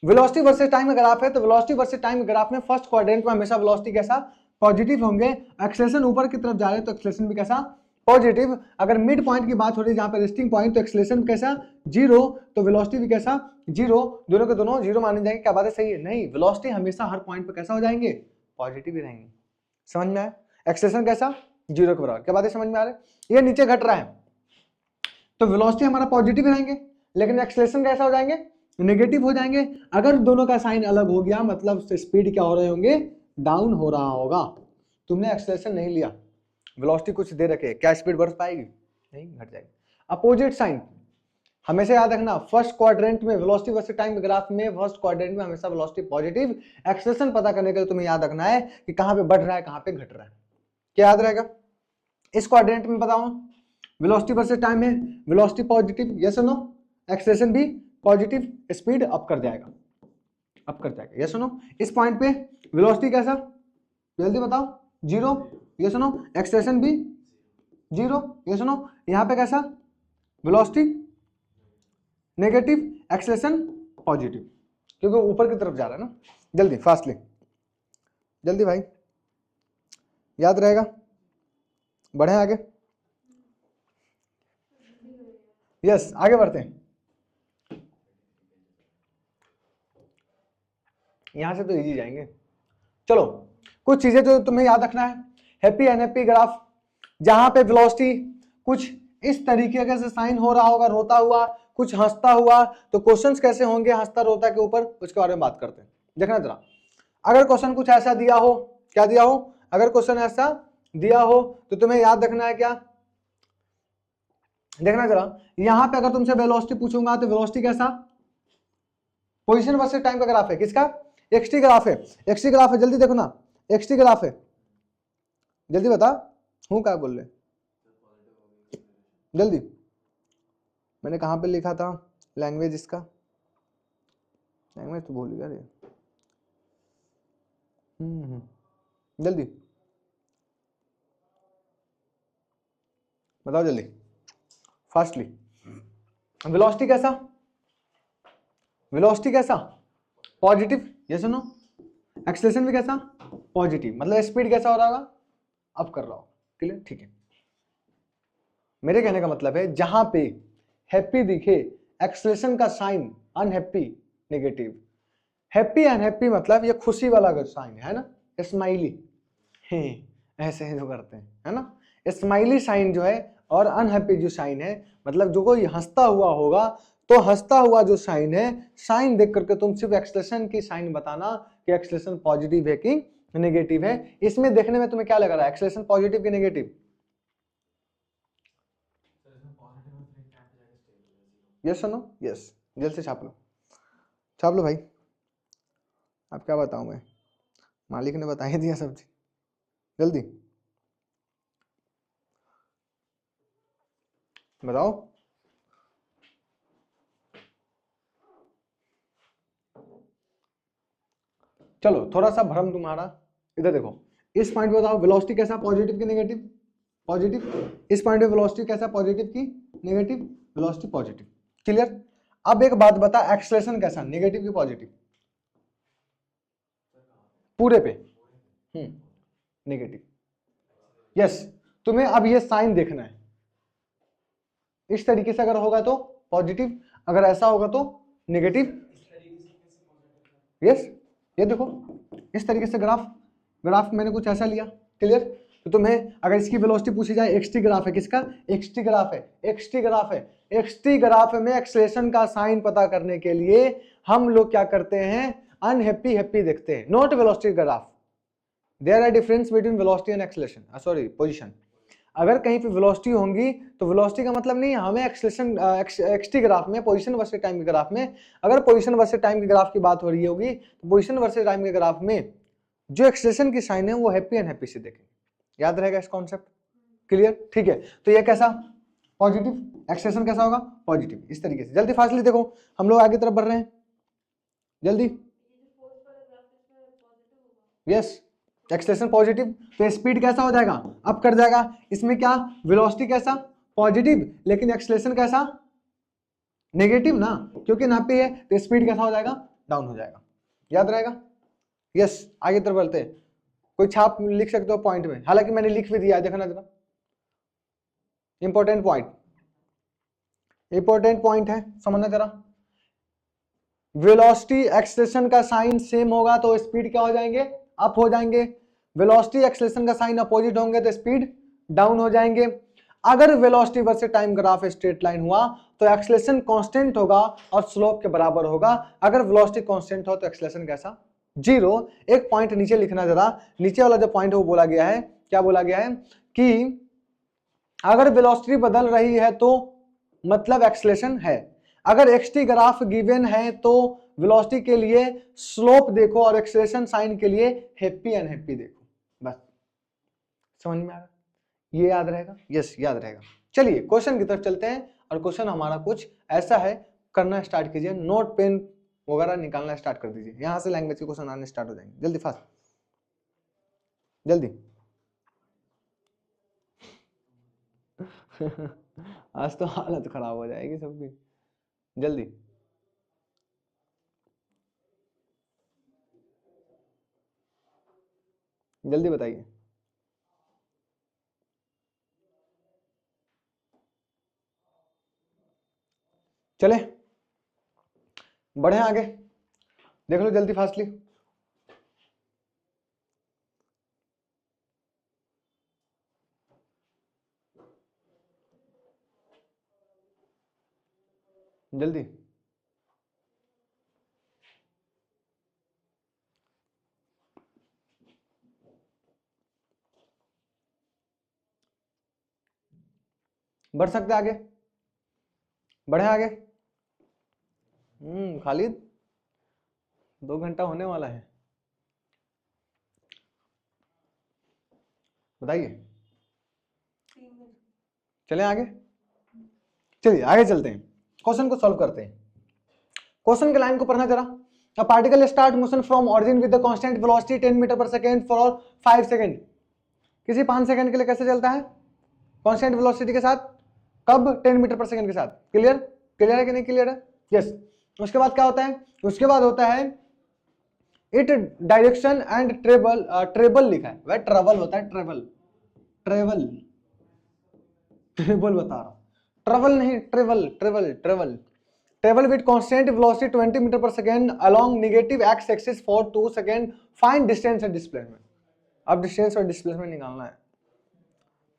वेलोसिटी वर्सेस टाइम का ग्राफ है, तो वेलोसिटी वर्सेस टाइम के ग्राफ में फर्स्ट क्वाड्रेंट में हमेशा वेलोसिटी कैसा पॉजिटिव होंगे, एक्सेलरेशन ऊपर की तरफ जा रहे हैं तो एक्सेलरेशन भी कैसा पॉजिटिव। अगर मिड पॉइंट की बात हो रही है जहां पे रेस्टिंग पॉइंट, तो एक्सेलरेशन कैसा 0, तो वेलोसिटी भी कैसा 0, दोनों के दोनों 0 माने जाएंगे। क्या बात है? सही है? नहीं, वेलोसिटी हमेशा हर पॉइंट पे कैसा हो जाएंगे पॉजिटिव ही रहेंगे। समझ में आया? एक्सेलरेशन कैसा 0 के बराबर। क्या बात है? समझ में आ रहा है? ये नीचे घट रहा है तो वेलोसिटी हमारा पॉजिटिव रहेंगे, लेकिन एक्सेलरेशन कैसा हो जाएंगे नेगेटिव हो जाएंगे। अगर दोनों का साइन अलग हो गया मतलब स्पीड क्या हो रहे होंगे डाउन हो रहा होगा। तुमने एक्सेलरेशन नहीं लिया, वेलोसिटी कुछ दे रखे, क्या स्पीड बढ़ पाएगी? नहीं, घट जाएगी। अपोजिट साइन हमेशा याद रखना, फर्स्ट क्वाड्रेंट में वेलोसिटी वर्सेस टाइम ग्राफ में फर्स्ट क्वाड्रेंट में हमेशा वेलोसिटी पॉजिटिव। एक्सेलरेशन पता करने के लिए तुम्हें याद रखना है कि कहां पे बढ़ रहा है कहां पे घट रहा है। क्या याद रहेगा? इस क्वाड्रेंट में बताओ वेलोसिटी वर्सेस टाइम में वेलोसिटी पॉजिटिव, यस और नो, एक्सेलरेशन भी पॉजिटिव, स्पीड अप कर जाएगा, अप कर जाएगा, यस और नो। इस पॉइंट पे वेलोसिटी कैसा जल्दी बताओ 0, यस और नो, एक्सेलरेशन भी 0, यस और नो। यहां पे कैसा वेलोसिटी नेगेटिव, एक्सेलरेशन पॉजिटिव, क्योंकि ऊपर की तरफ जा रहा है ना। जल्दी फास्टली, जल्दी भाई याद रहेगा, बढ़े आगे। यस आगे बढ़ते हैं, यहां से तो इजी जाएंगे। चलो कुछ चीजें जो तुम्हें याद रखना है, हैप्पी अनहैप्पी ग्राफ, जहां पे वेलोसिटी कुछ इस तरीके से साइन हो रहा होगा रोता हुआ, कुछ हंसता हुआ, तो क्वेश्चंस कैसे होंगे हंसता रोता के ऊपर, उसके बारे में बात करते हैं। देखना जरा, अगर क्वेश्चन कुछ ऐसा दिया हो, क्या दिया हो, अगर क्वेश्चन ऐसा दिया हो तो तुम्हें याद रखना है क्या, देखना जरा, यहां पे अगर तुमसे वेलोसिटी पूछूंगा तो वेलोसिटी कैसा पोजीशन वर्सेस टाइम का ग्राफ है, किसका एक्सटी ग्राफ है, एक्सटी ग्राफ है, जल्दी देखो ना एक्सटी ग्राफ है, जल्दी बता हूं क्या बोल रहे जल्दी। मैंने कहां पे लिखा था लैंग्वेज, इसका लैंग्वेज तो भूल गया रे। जल्दी बताओ जल्दी फास्टली। वेलोसिटी कैसा, वेलोसिटी कैसा पॉजिटिव, ये सुनो, एक्सेलरेशन भी कैसा पॉजिटिव, मतलब स्पीड कैसा हो रहा होगा अप कर रहा हो। क्लियर? ठीक है, मेरे कहने का मतलब है जहां पे हैप्पी दिखे, एक्सेलेरेशन का sign unhappy negative. Happy unhappy मतलब ये खुशी वाला अगर साइन है ना, स्माइली ऐसे जो करते हैं है ना, स्माइली साइन जो है और अनहैप्पी जो साइन है, मतलब जो कोई हंसता हुआ होगा तो हंसता हुआ जो साइन है, साइन देख करके तुम सिर्फ एक्सेलेरेशन की साइन बताना कि एक्सेलेरेशन पॉजिटिव है कि नेगेटिव है। इसमें देखने में तुम्हें क्या लग रहा है, एक्सेलेरेशन पॉजिटिव कि नेगेटिव? यस और नो? यस, जल्द से छाप लो, छाप लो भाई। अब क्या बताऊं मैं, मालिक ने बता ही दिया सब चीज, जल्दी बताओ। चलो थोड़ा सा भ्रम तुम्हारा, इधर देखो, इस पॉइंट पे बताओ वेलोसिटी कैसा, पॉजिटिव की नेगेटिव? पॉजिटिव। इस पॉइंट पे वेलोसिटी कैसा, पॉजिटिव की नेगेटिव? Velocity positive. क्लियर? अब एक बात बता, एक्सेलरेशन कैसा, नेगेटिव की पॉजिटिव? पूरे पे नेगेटिव। यस, तुम्हें अब ये साइन देखना है, इस तरीके से अगर होगा तो पॉजिटिव, अगर ऐसा होगा तो नेगेटिव। यस, ये देखो इस तरीके से ग्राफ मैंने कुछ ऐसा लिया। क्लियर? तो तुम्हें अगर इसकी वेलोसिटी पूछी जाए, एक्सटी ग्राफ है, किसका? एक्सटी ग्राफ है, एक्सटी ग्राफ है। एक्सटी ग्राफ में एक्सेलरेशन का साइन पता करने के लिए हम लोग क्या करते हैं, अनहैप्पी हैप्पी देखते हैं, not velocity graph. There are difference between velocity and acceleration, sorry position. अगर कहीं पे वेलोसिटी होंगी तो वेलोसिटी का मतलब नहीं है हमें एक्सेलरेशन, एक्सटी ग्राफ में पोजीशन वर्सेस टाइम के ग्राफ में, अगर पोजीशन वर्सेस टाइम के ग्राफ की बात हो रही होगी तो पोजीशन वर्सेस टाइम के ग्राफ में जो एक्सेलरेशन की साइन है वो हैप्पी एंड हैप्पी से देखेंगे। याद रहेगा इस कॉन्सेप्ट? क्लियर? ठीक है, तो ये कैसा, पॉजिटिव, एक्सेलरेशन कैसा होगा, पॉजिटिव। इस तरीके से जल्दी फास्टली देखो, हम लोग आगे तरफ बढ़ रहे हैं, जल्दी। यस, एक्सेलरेशन पॉजिटिव, तो स्पीड कैसा हो जाएगा, अप कर जाएगा। इसमें क्या, वेलोसिटी कैसा, पॉजिटिव, लेकिन एक्सेलरेशन कैसा, नेगेटिव ना, क्योंकि ना पे है तो स्पीड कैसा हो जाएगा, डाउन हो जाएगा। याद रहेगा? यस, आगे तरफ बढ़ते हैं। कोई छाप लिख सकते हो पॉइंट में, हालांकि मैंने लिख भी दिया है, देखना जरा, इंपॉर्टेंट पॉइंट, इंपॉर्टेंट पॉइंट है, समझना जरा। वेलोसिटी एक्सेलरेशन का साइन सेम होगा तो स्पीड क्या हो जाएंगे, अप हो जाएंगे। वेलोसिटी एक्सेलरेशन का साइन अपोजिट होंगे तो स्पीड डाउन हो जाएंगे। अगर velocity versus time graph straight line हुआ तो एक्सेलरेशन कांस्टेंट होगा और स्लोप के बराबर होगा। अगर वेलोसिटी कांस्टेंट हो तो एक्सेलरेशन कैसा, जीरो। एक पॉइंट नीचे लिखना जरा, नीचे वाला जो पॉइंट है वो बोला गया है, क्या बोला गया है कि अगर वेलोसिटी बदल रही है तो मतलब एक्सेलरेशन है। अगर एक्सटी ग्राफ गिवन है तो वेलोसिटी के लिए स्लोप देखो और एक्सेलरेशन साइन के लिए हैप्पी अनहैप्पी देखो। बस समझ में आ रहा, ये याद रहेगा? यस, याद रहेगा। चलिए क्वेश्चन की तरफ चलते हैं, और क्वेश्चन हमारा कुछ ऐसा है, करना स्टार्ट कीजिए, नोट पेन वगैरह निकालना स्टार्ट कर दीजिए, यहां से लैंग्वेज के क्वेश्चन आने स्टार्ट हो जाएंगे। जल्दी फास्ट, जल्दी आज तो हालत खराब हो जाएगी सबकी, जल्दी। जल्दी बताइए। चले बढ़े आगे, देख लो जल्दी फास्टली। जल्दी बढ़ सकते आगे, बढ़े आगे। खालिद 2 घंटा होने वाला है, बताइए। चले आगे, चलिए आगे चलते हैं, क्वेश्चन को सॉल्व करते हैं। क्वेश्चन के लाइन को पढ़ना जरा। A particle start motion from origin with the constant velocity 10 metre पर सेकेंड for 5 सेकेंड। किसी 5 सेकेंड के लिए कैसे चलता है, कांस्टेंट वेलोसिटी के साथ, कब, 10 मीटर पर सेकेंड के साथ। क्लियर? क्लियर है कि नहीं क्लियर है? यस। उसके बाद क्या होता है, उसके बाद होता है it direction and travel, travel लिखा है, वह ट्रेवल होता है, ट्रेवल, ट्रेवल, ट्रेबल बता रहा हूं, ट्रेवल नहीं, travel travel travel travel with constant velocity 20 metre पर second along negative X axis for 2 second, find distance and displacement. अब डिस्टेंस और डिस्प्लेसमेंट निकालना है।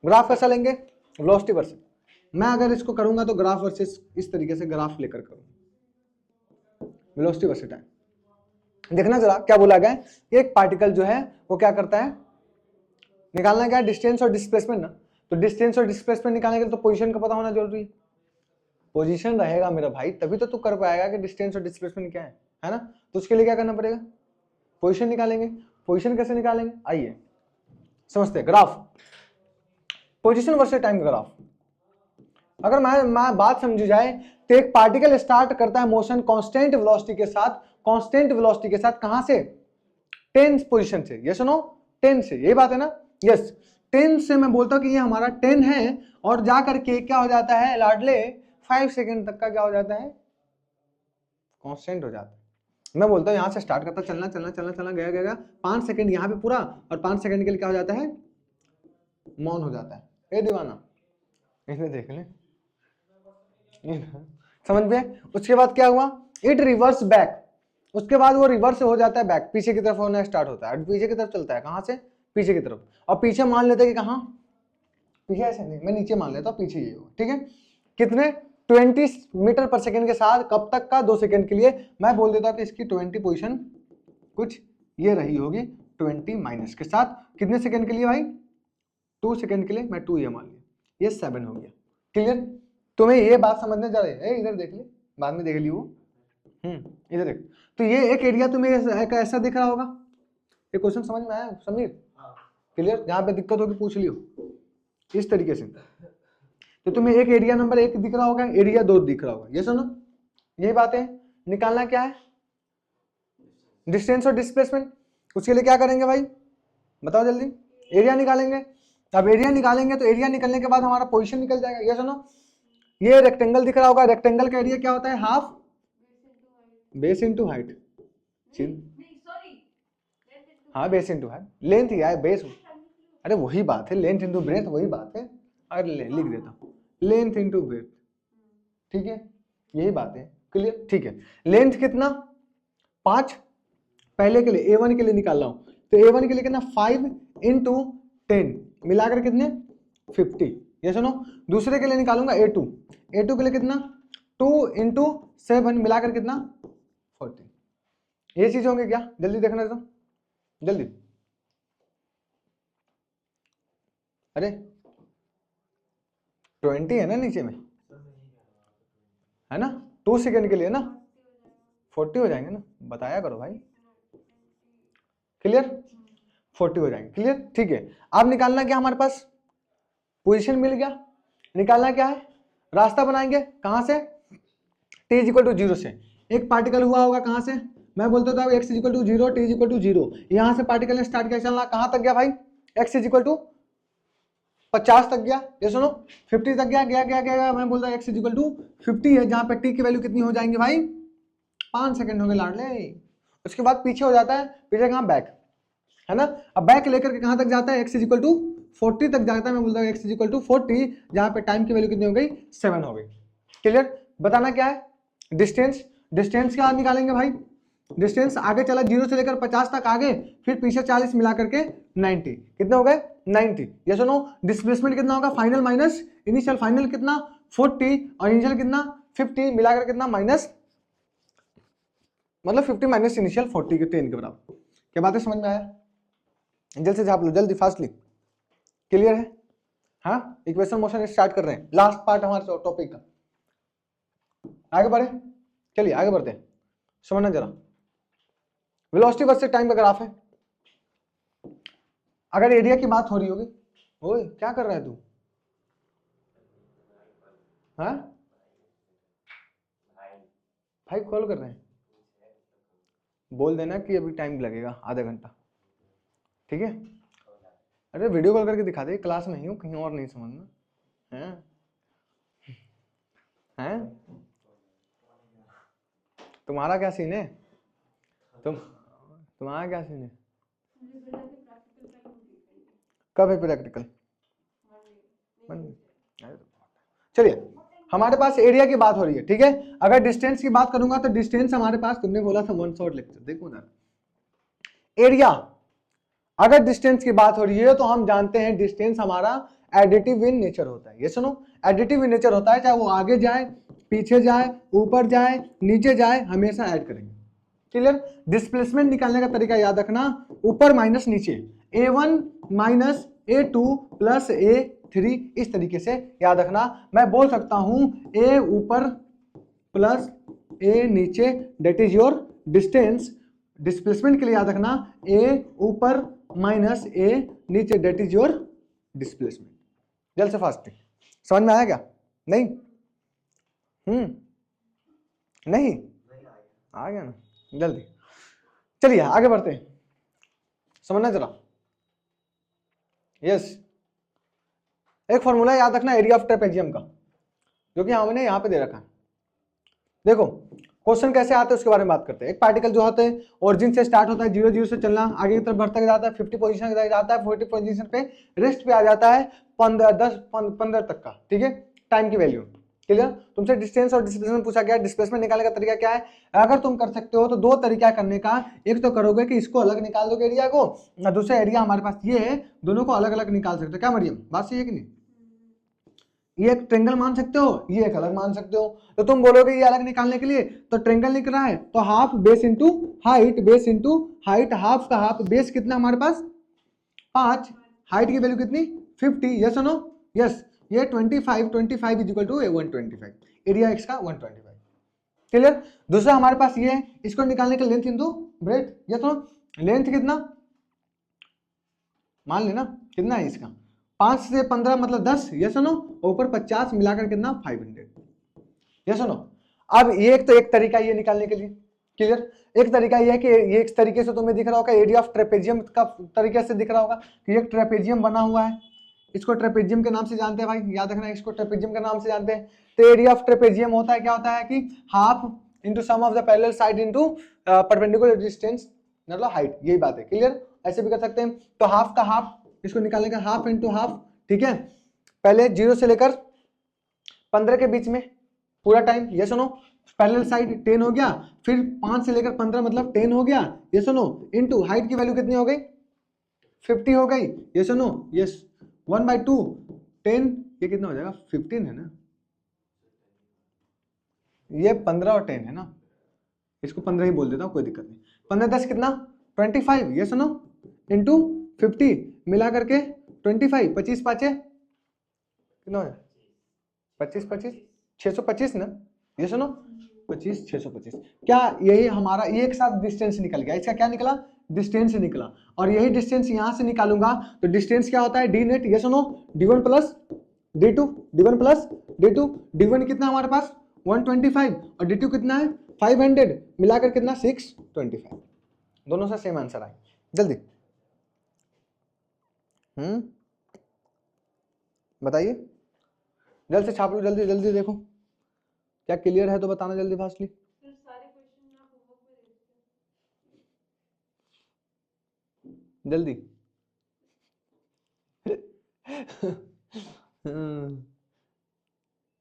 ग्राफ कैसा लेंगे? वेलोसिटी वर्सेस, मैं अगर इसको करूंगा तो ग्राफ वर्सेस इस तरीके से ग्राफ लेकर करूंगा, वेलोसिटी वर्सेस टाइम। देखना जरा क्या बोला गया है, एक पार्टिकल जो है वो क्या करता है, निकालना क्या है, डिस्टेंस और डिस्प्लेसमेंट ना। तो डिस्टेंस और डिस्प्लेसमेंट निकालने के लिए तो पोजीशन का पता होना जरूरी है। पोजीशन रहेगा मेरा भाई तभी तो तू कर पाएगा कि डिस्टेंस और डिस्प्लेसमेंट क्या है ना। तो उसके लिए क्या करना पड़ेगा, पोजीशन निकालेंगे। पोजीशन कैसे निकालेंगे, आइए समझते हैं। Graph, position versus time graph. अगर मैं बात समझी जाए तो एक पार्टिकल स्टार्ट करता है मोशन कांस्टेंट वेलोसिटी के साथ, कांस्टेंट वेलोसिटी के साथ कहां से, 10 पोजीशन से, यस नो 10 से, यही बात है ना, यस 10 से मैं बोलता हूं कि ये हमारा 10 है और जा करके क्या हो जाता है लाडले 5 सेकंड तक का क्या हो जाता है, कांस्टेंट हो जाता है। मैं बोलता हूं यहां से स्टार्ट करता चलना चलना चलना चलना गया गया 5 सेकंड यहां पे पूरा और 5 सेकंड के लिए क्या हो जाता है, मौन हो जाता है। ए दीवाना इसने देख ले, समझ में। उसके बाद क्या हुआ, इट रिवर्स बैक, उसके बाद वो रिवर्स हो जाता है बैक, पीछे की तरफ होना स्टार्ट होता है, पीछे की तरफ चलता है, कहां से, पीछे की तरफ। और पीछे मान लेते हैं कि कहां, पीछे ऐसे नहीं, मैं नीचे मान लेता हूं पीछे ये होगा, ठीक है। कितने 20 मीटर पर सेकंड के साथ, कब तक का, 2 सेकंड के लिए। मैं बोल देता हूं कि इसकी 20 पोजीशन कुछ ये रही होगी 20 माइनस के साथ, कितने सेकंड के लिए भाई, 2 सेकंड के लिए, मैं 2 ये मान लिया, ये 7 हो गया। क्लियर, तुम्हें ये बात समझने जा रही है, इधर देख ले, बाद में देख ली वो, इधर देख। तो ये एक एरिया तुम्हें ऐसा दिख रहा होगा, ये क्वेश्चन समझ में आया समीर? क्लियर, जहां पे दिक्कत होगी पूछ लियो इस तरीके से। तो तुम्हें एक एरिया नंबर 1 दिख रहा होगा, एरिया 2 दिख रहा होगा, ये सुनो, यही बात है। निकालना क्या है, डिस्टेंस और डिस्प्लेसमेंट। उसके लिए क्या करेंगे भाई बताओ जल्दी, एरिया निकालेंगे। अब एरिया निकालेंगे तो एरिया निकलने के बाद हमारा पोजीशन निकल जाएगा, ये सुनो। ये रेक्टेंगल दिख रहा होगा, रेक्टेंगल का एरिया क्या होता है, हाफ बेस इनटू हाइट। हाँ बेस इनटू हाइट, लेंथ ही है बेस, अरे वही बात है, लेंथ इनटू ब्रेथ वही बात है। अरे लिख देता हूँ, लेंथ इनटू ब्रेथ, ठीक है, यही बात है। क्लियर, ठीक है। लेंथ कितना 5 पहले के लिए, A1 के लिए निकाल रहा हूं, तो A1 के लिए कितना 5 इंटू 10 मिलाकर कितने 50, ये सुनो। दूसरे के लिए निकालूंगा A2, A2 के लिए कितना 2 इंटू 7 मिलाकर कितना 40। ये चीज होंगे क्या, जल्दी देखना तो जल्दी, अरे 20 है ना नीचे में, है ना, 2 सेकंड के लिए ना 40 हो जाएंगे ना, बताया करो भाई। क्लियर, 40 हो जाएंगे, क्लियर, ठीक है। अब निकालना क्या हमारे पास, पोजीशन मिल गया, निकालना क्या है, रास्ता बनाएंगे कहां से, t इक्वल टू 0 से। एक पार्टिकल हुआ होगा कहां से, मैं बोलता था x equal to 0, t equal to 0, यहां से पार्टिकल ने स्टार्ट किया चलना, कहां तक गया भाई, x इक्वल टू 50 तक गया, ये सुनो 50 तक गया, गया मैं बोलता x इक्वल टू 50 है, जहां पे t की वैल्यू कितनी हो जाएंगे भाई 5 सेकंड हो गए लाडले। उसके बाद पीछे हो जाता है, पीछे कहां, बैक, है ना। अब बैक लेकर के कहां तक जाता है, x इक्वल टू 40 तक जाता है, मैं बोलता हूँ x इक्वल टू 40, जहां पे टाइम की वैल्यू कितनी हो गई 7 हो गई। क्लियर, बताना क्या है, डिस्टेंस, डिस्टेंस क्या निकालेंगे भाई, डिस्टेंस आगे चला 0 से लेकर 50 तक आगे, फिर पीछे 40 मिला करके 90, कितने हो गए 90, ये सुनो। डिस्प्लेसमेंट कितना होगा, फाइनल माइनस इनिशियल, फाइनल कितना 40 और इनिशियल कितना 50 मिलाकर कितना माइनस, मतलब 50 माइनस इनिशियल 40 के 10 के बराबर। क्या बात है, समझ में आया, जल्दी से झाप लो, जल्दी फास्टली। क्लियर है, हाँ इक्वेशन मोशन स्टार्ट कर रहे हैं, लास्ट पार्ट हमारे टॉपिक का, आगे बढ़े, चलिए आगे बढ़ते हैं, समझना जरा। वेलोसिटी वर्सेस टाइम का ग्राफ है। अगर एरिया की बात हो रही होगी, ओए क्या कर रहा है तू, हाँ भाई कॉल कर रहे हैं, बोल देना कि अभी टाइम लगेगा आधा घंटा, ठीक है। अरे वीडियो कॉल करके दिखा दे, क्लास में ही हूँ, कहीं और नहीं समझना है, हैं तुम्हारा क्या सीन है, तुम्हारा क्या सीन है, कब है प्रैक्टिकल, चलिए हमारे पास एरिया की बात हो रही है, ठीक है। अगर डिस्टेंस की बात करूंगा तो डिस्टेंस हमारे पास, तुमने बोला था वन शॉट लेक्चर, देखो ना एरिया, अगर डिस्टेंस की बात हो रही है तो हम जानते हैं डिस्टेंस हमारा एडिटिव इन नेचर होता है। ये सुनो, एडिटिव इन नेचर होता है, चाहे वो आगे जाए, पीछे जाए, ऊपर जाए, नीचे जाए, हमेशा ऐड करेंगे। क्लियर। डिस्प्लेसमेंट निकालने का तरीका याद रखना, ऊपर माइनस नीचे, A1 minus A2 plus A3, इस तरीके से याद रखना। मैं बोल सकता हूं A ऊपर प्लस A नीचे, that is your distance. Displacement के लिए याद रखना A ऊपर माइनस A नीचे, दैट इज योर डिस्प्लेसमेंट। जल्द से फास्ट, समझ में आया क्या? नहीं नहीं आ गया ना, जल्दी चलिए आगे बढ़ते हैं, समझना जरा। यस, एक फॉर्मूला याद रखना एरिया ऑफ ट्रेपेजियम का, जो कि हमने यहां पे दे रखा है। देखो क्वेश्चन कैसे आते हैं उसके बारे में बात करते हैं। एक पार्टिकल जो होते हैं ओरिजिन से स्टार्ट होता है, 0 0 से चलना, आगे की तरफ बढ़ता जाता है, 50 पोजीशन तक जाता है, 40 पोजीशन पे रेस्ट पे आ जाता है, 15 तक का, ठीक है, टाइम की वैल्यू। क्लियर। तुमसे डिस्टेंस और डिस्प्लेसमेंट पूछा गया, डिस्प्लेसमेंट निकालने का तरीका क्या है? अगर तुम कर सकते हो तो दो तरीका करने का, एक तो करोगे कि इसको अलग निकाल दोगे एरिया को, और दूसरा एरिया हमारे पास ये है, दोनों को अलग अलग निकाल सकते हो। क्या मरियम, बात सही है कि नहीं? ये एक ट्रेंगल मान सकते हो, ये एक अलग मान सकते हो। तो तुम बोलोगे ये अलग निकालने के लिए तो ट्रेंगल निकल रहा है तो half base into height, base into height, half का हाफ, बेस कितना हमारे पास 5, हाइट की वैल्यू कितनी 50, यस और नो? यस, ये 25 is equal to 125, area x का 125। क्लियर। दूसरा हमारे पास ये है, इसको निकालने का लेंथ इंटू ब्रेथ, यस और नो? लेंथ कितना मान लेना, कितना है इसका 5 से 15 मतलब 10, यस और नो? ऊपर 50 मिलाकर कितना 500, यस और नो? अब ये एक तो एक तरीका ये निकालने के लिए। क्लियर। एक तरीका ये है कि ये एक तरीके से तुम्हें दिख रहा होगा, एरिया ऑफ ट्रेपेजियम का तरीके से दिख रहा होगा कि एक ट्रेपेजियम बना हुआ है, इसको ट्रेपेजियम के नाम से जानते हैं भाई, याद रखना इसको ट्रेपेजियम के नाम से जानते हैं। तो एरिया ऑफ ट्रेपेजियम होता है, क्या होता है कि half into sum of the parallel side into perpendicular distance, मतलब हाइट, यही बात है। क्लियर। ऐसे भी कर सकते हैं। तो हाफ का हाफ, इसको निकालने का हाफ इंटू हाफ, ठीक है। पहले 0 से लेकर 15 के बीच में पूरा टाइम, यस और नो? पैरेलल साइड 10 हो गया, फिर 5 से लेकर 15 मतलब 10 हो गया, यस और नो? इनटू हाइट की वैल्यू कितनी हो गई 50 हो गई, यस और नो? यस, 1/2 10, ये कितना हो जाएगा 15 है ना, ये 15 और 10 है ना, इसको 15 ही बोल देता हूँ, कोई दिक्कत नहीं। 15 10 कितना 25, यस और नो? इंटू 50 मिला करके 25, 25 5 कितना हो जाएगा 25 25 625 ना, यस और नो? 25 625। क्या यही हमारा ये एक साथ डिस्टेंस निकल गया, इसका क्या निकला डिस्टेंस निकला, और यही डिस्टेंस यहां से निकालूंगा तो डिस्टेंस क्या होता है डी नेट, यस और no? d1 plus d2, d1 plus d2, d1 कितना हमारे पास 125 और d2 कितना है 500, मिलाकर कितना 625, दोनों से सेम आंसर आए। जल्दी बताइए, जल्द से छाप लो, जल्दी जल्दी देखो क्या क्लियर है तो बताना जल्दी फास्टली। फिर सारे क्वेश्चन आप होमवर्क में जल्दी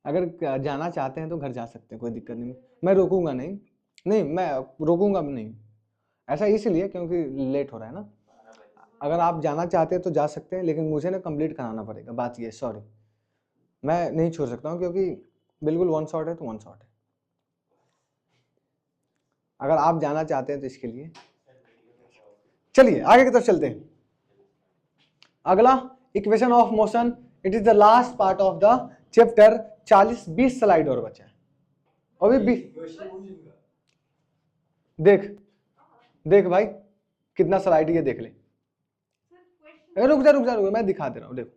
अगर जाना चाहते हैं तो घर जा सकते हैं, कोई दिक्कत नहीं, मैं रोकूंगा नहीं, नहीं मैं रोकूंगा भी नहीं, ऐसा इसलिए क्योंकि लेट हो रहा है ना। अगर आप जाना चाहते हैं तो जा सकते हैं, लेकिन मुझे ना कंप्लीट कराना पड़ेगा, बात ये, सॉरी मैं नहीं छोड़ सकता हूँ क्योंकि बिल्कुल वन शॉट है तो वन शॉट है। अगर आप जाना चाहते हैं तो इसके लिए चलिए आगे की तरफ चलते हैं। अगला equation of motion, it is the last part of the chapter. 40-20 slide और बचा है, अभी भी देख देख भाई कितना स्लाइड ये देख ले, रुक जा रुक जा रुक जा, मैं दिखा दे रहा हूँ, देखो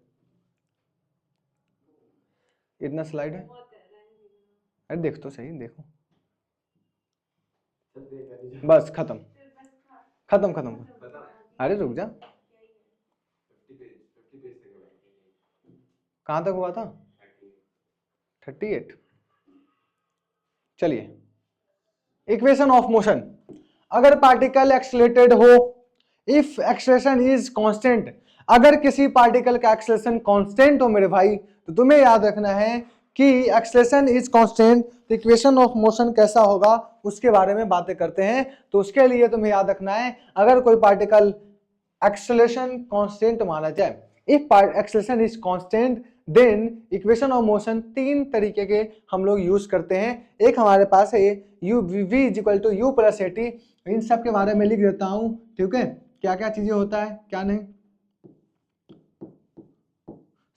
इतना स्लाइड है, अरे देख तो सही, देखो बस खत्म खत्म खत्म, अरे रुक जा, कहां तक हुआ था 38। चलिए इक्वेशन ऑफ मोशन, अगर पार्टिकल एक्सेलरेटेड हो, इफ एक्सेलरेशन इज कांस्टेंट, अगर किसी पार्टिकल का एक्सेलरेशन कांस्टेंट हो मेरे भाई, तो तुम्हें याद रखना है कि एक्सेलरेशन इज कांस्टेंट तो इक्वेशन ऑफ मोशन कैसा होगा उसके बारे में बातें करते हैं। तो उसके लिए तुम्हें याद रखना है, अगर कोई पार्टिकल एक्सेलरेशन कांस्टेंट माना जाए, if acceleration is constant then equation of motion तीन तरीके के हम लोग यूज करते हैं। एक हमारे पास है U V is equal to U plus A T, इन सब के बारे में लिख देता हूं, ठीक है, क्या क्या चीजें होता है क्या नहीं,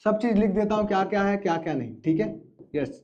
सब चीज लिख देता हूं क्या क्या है क्या क्या नहीं, ठीक है, यस।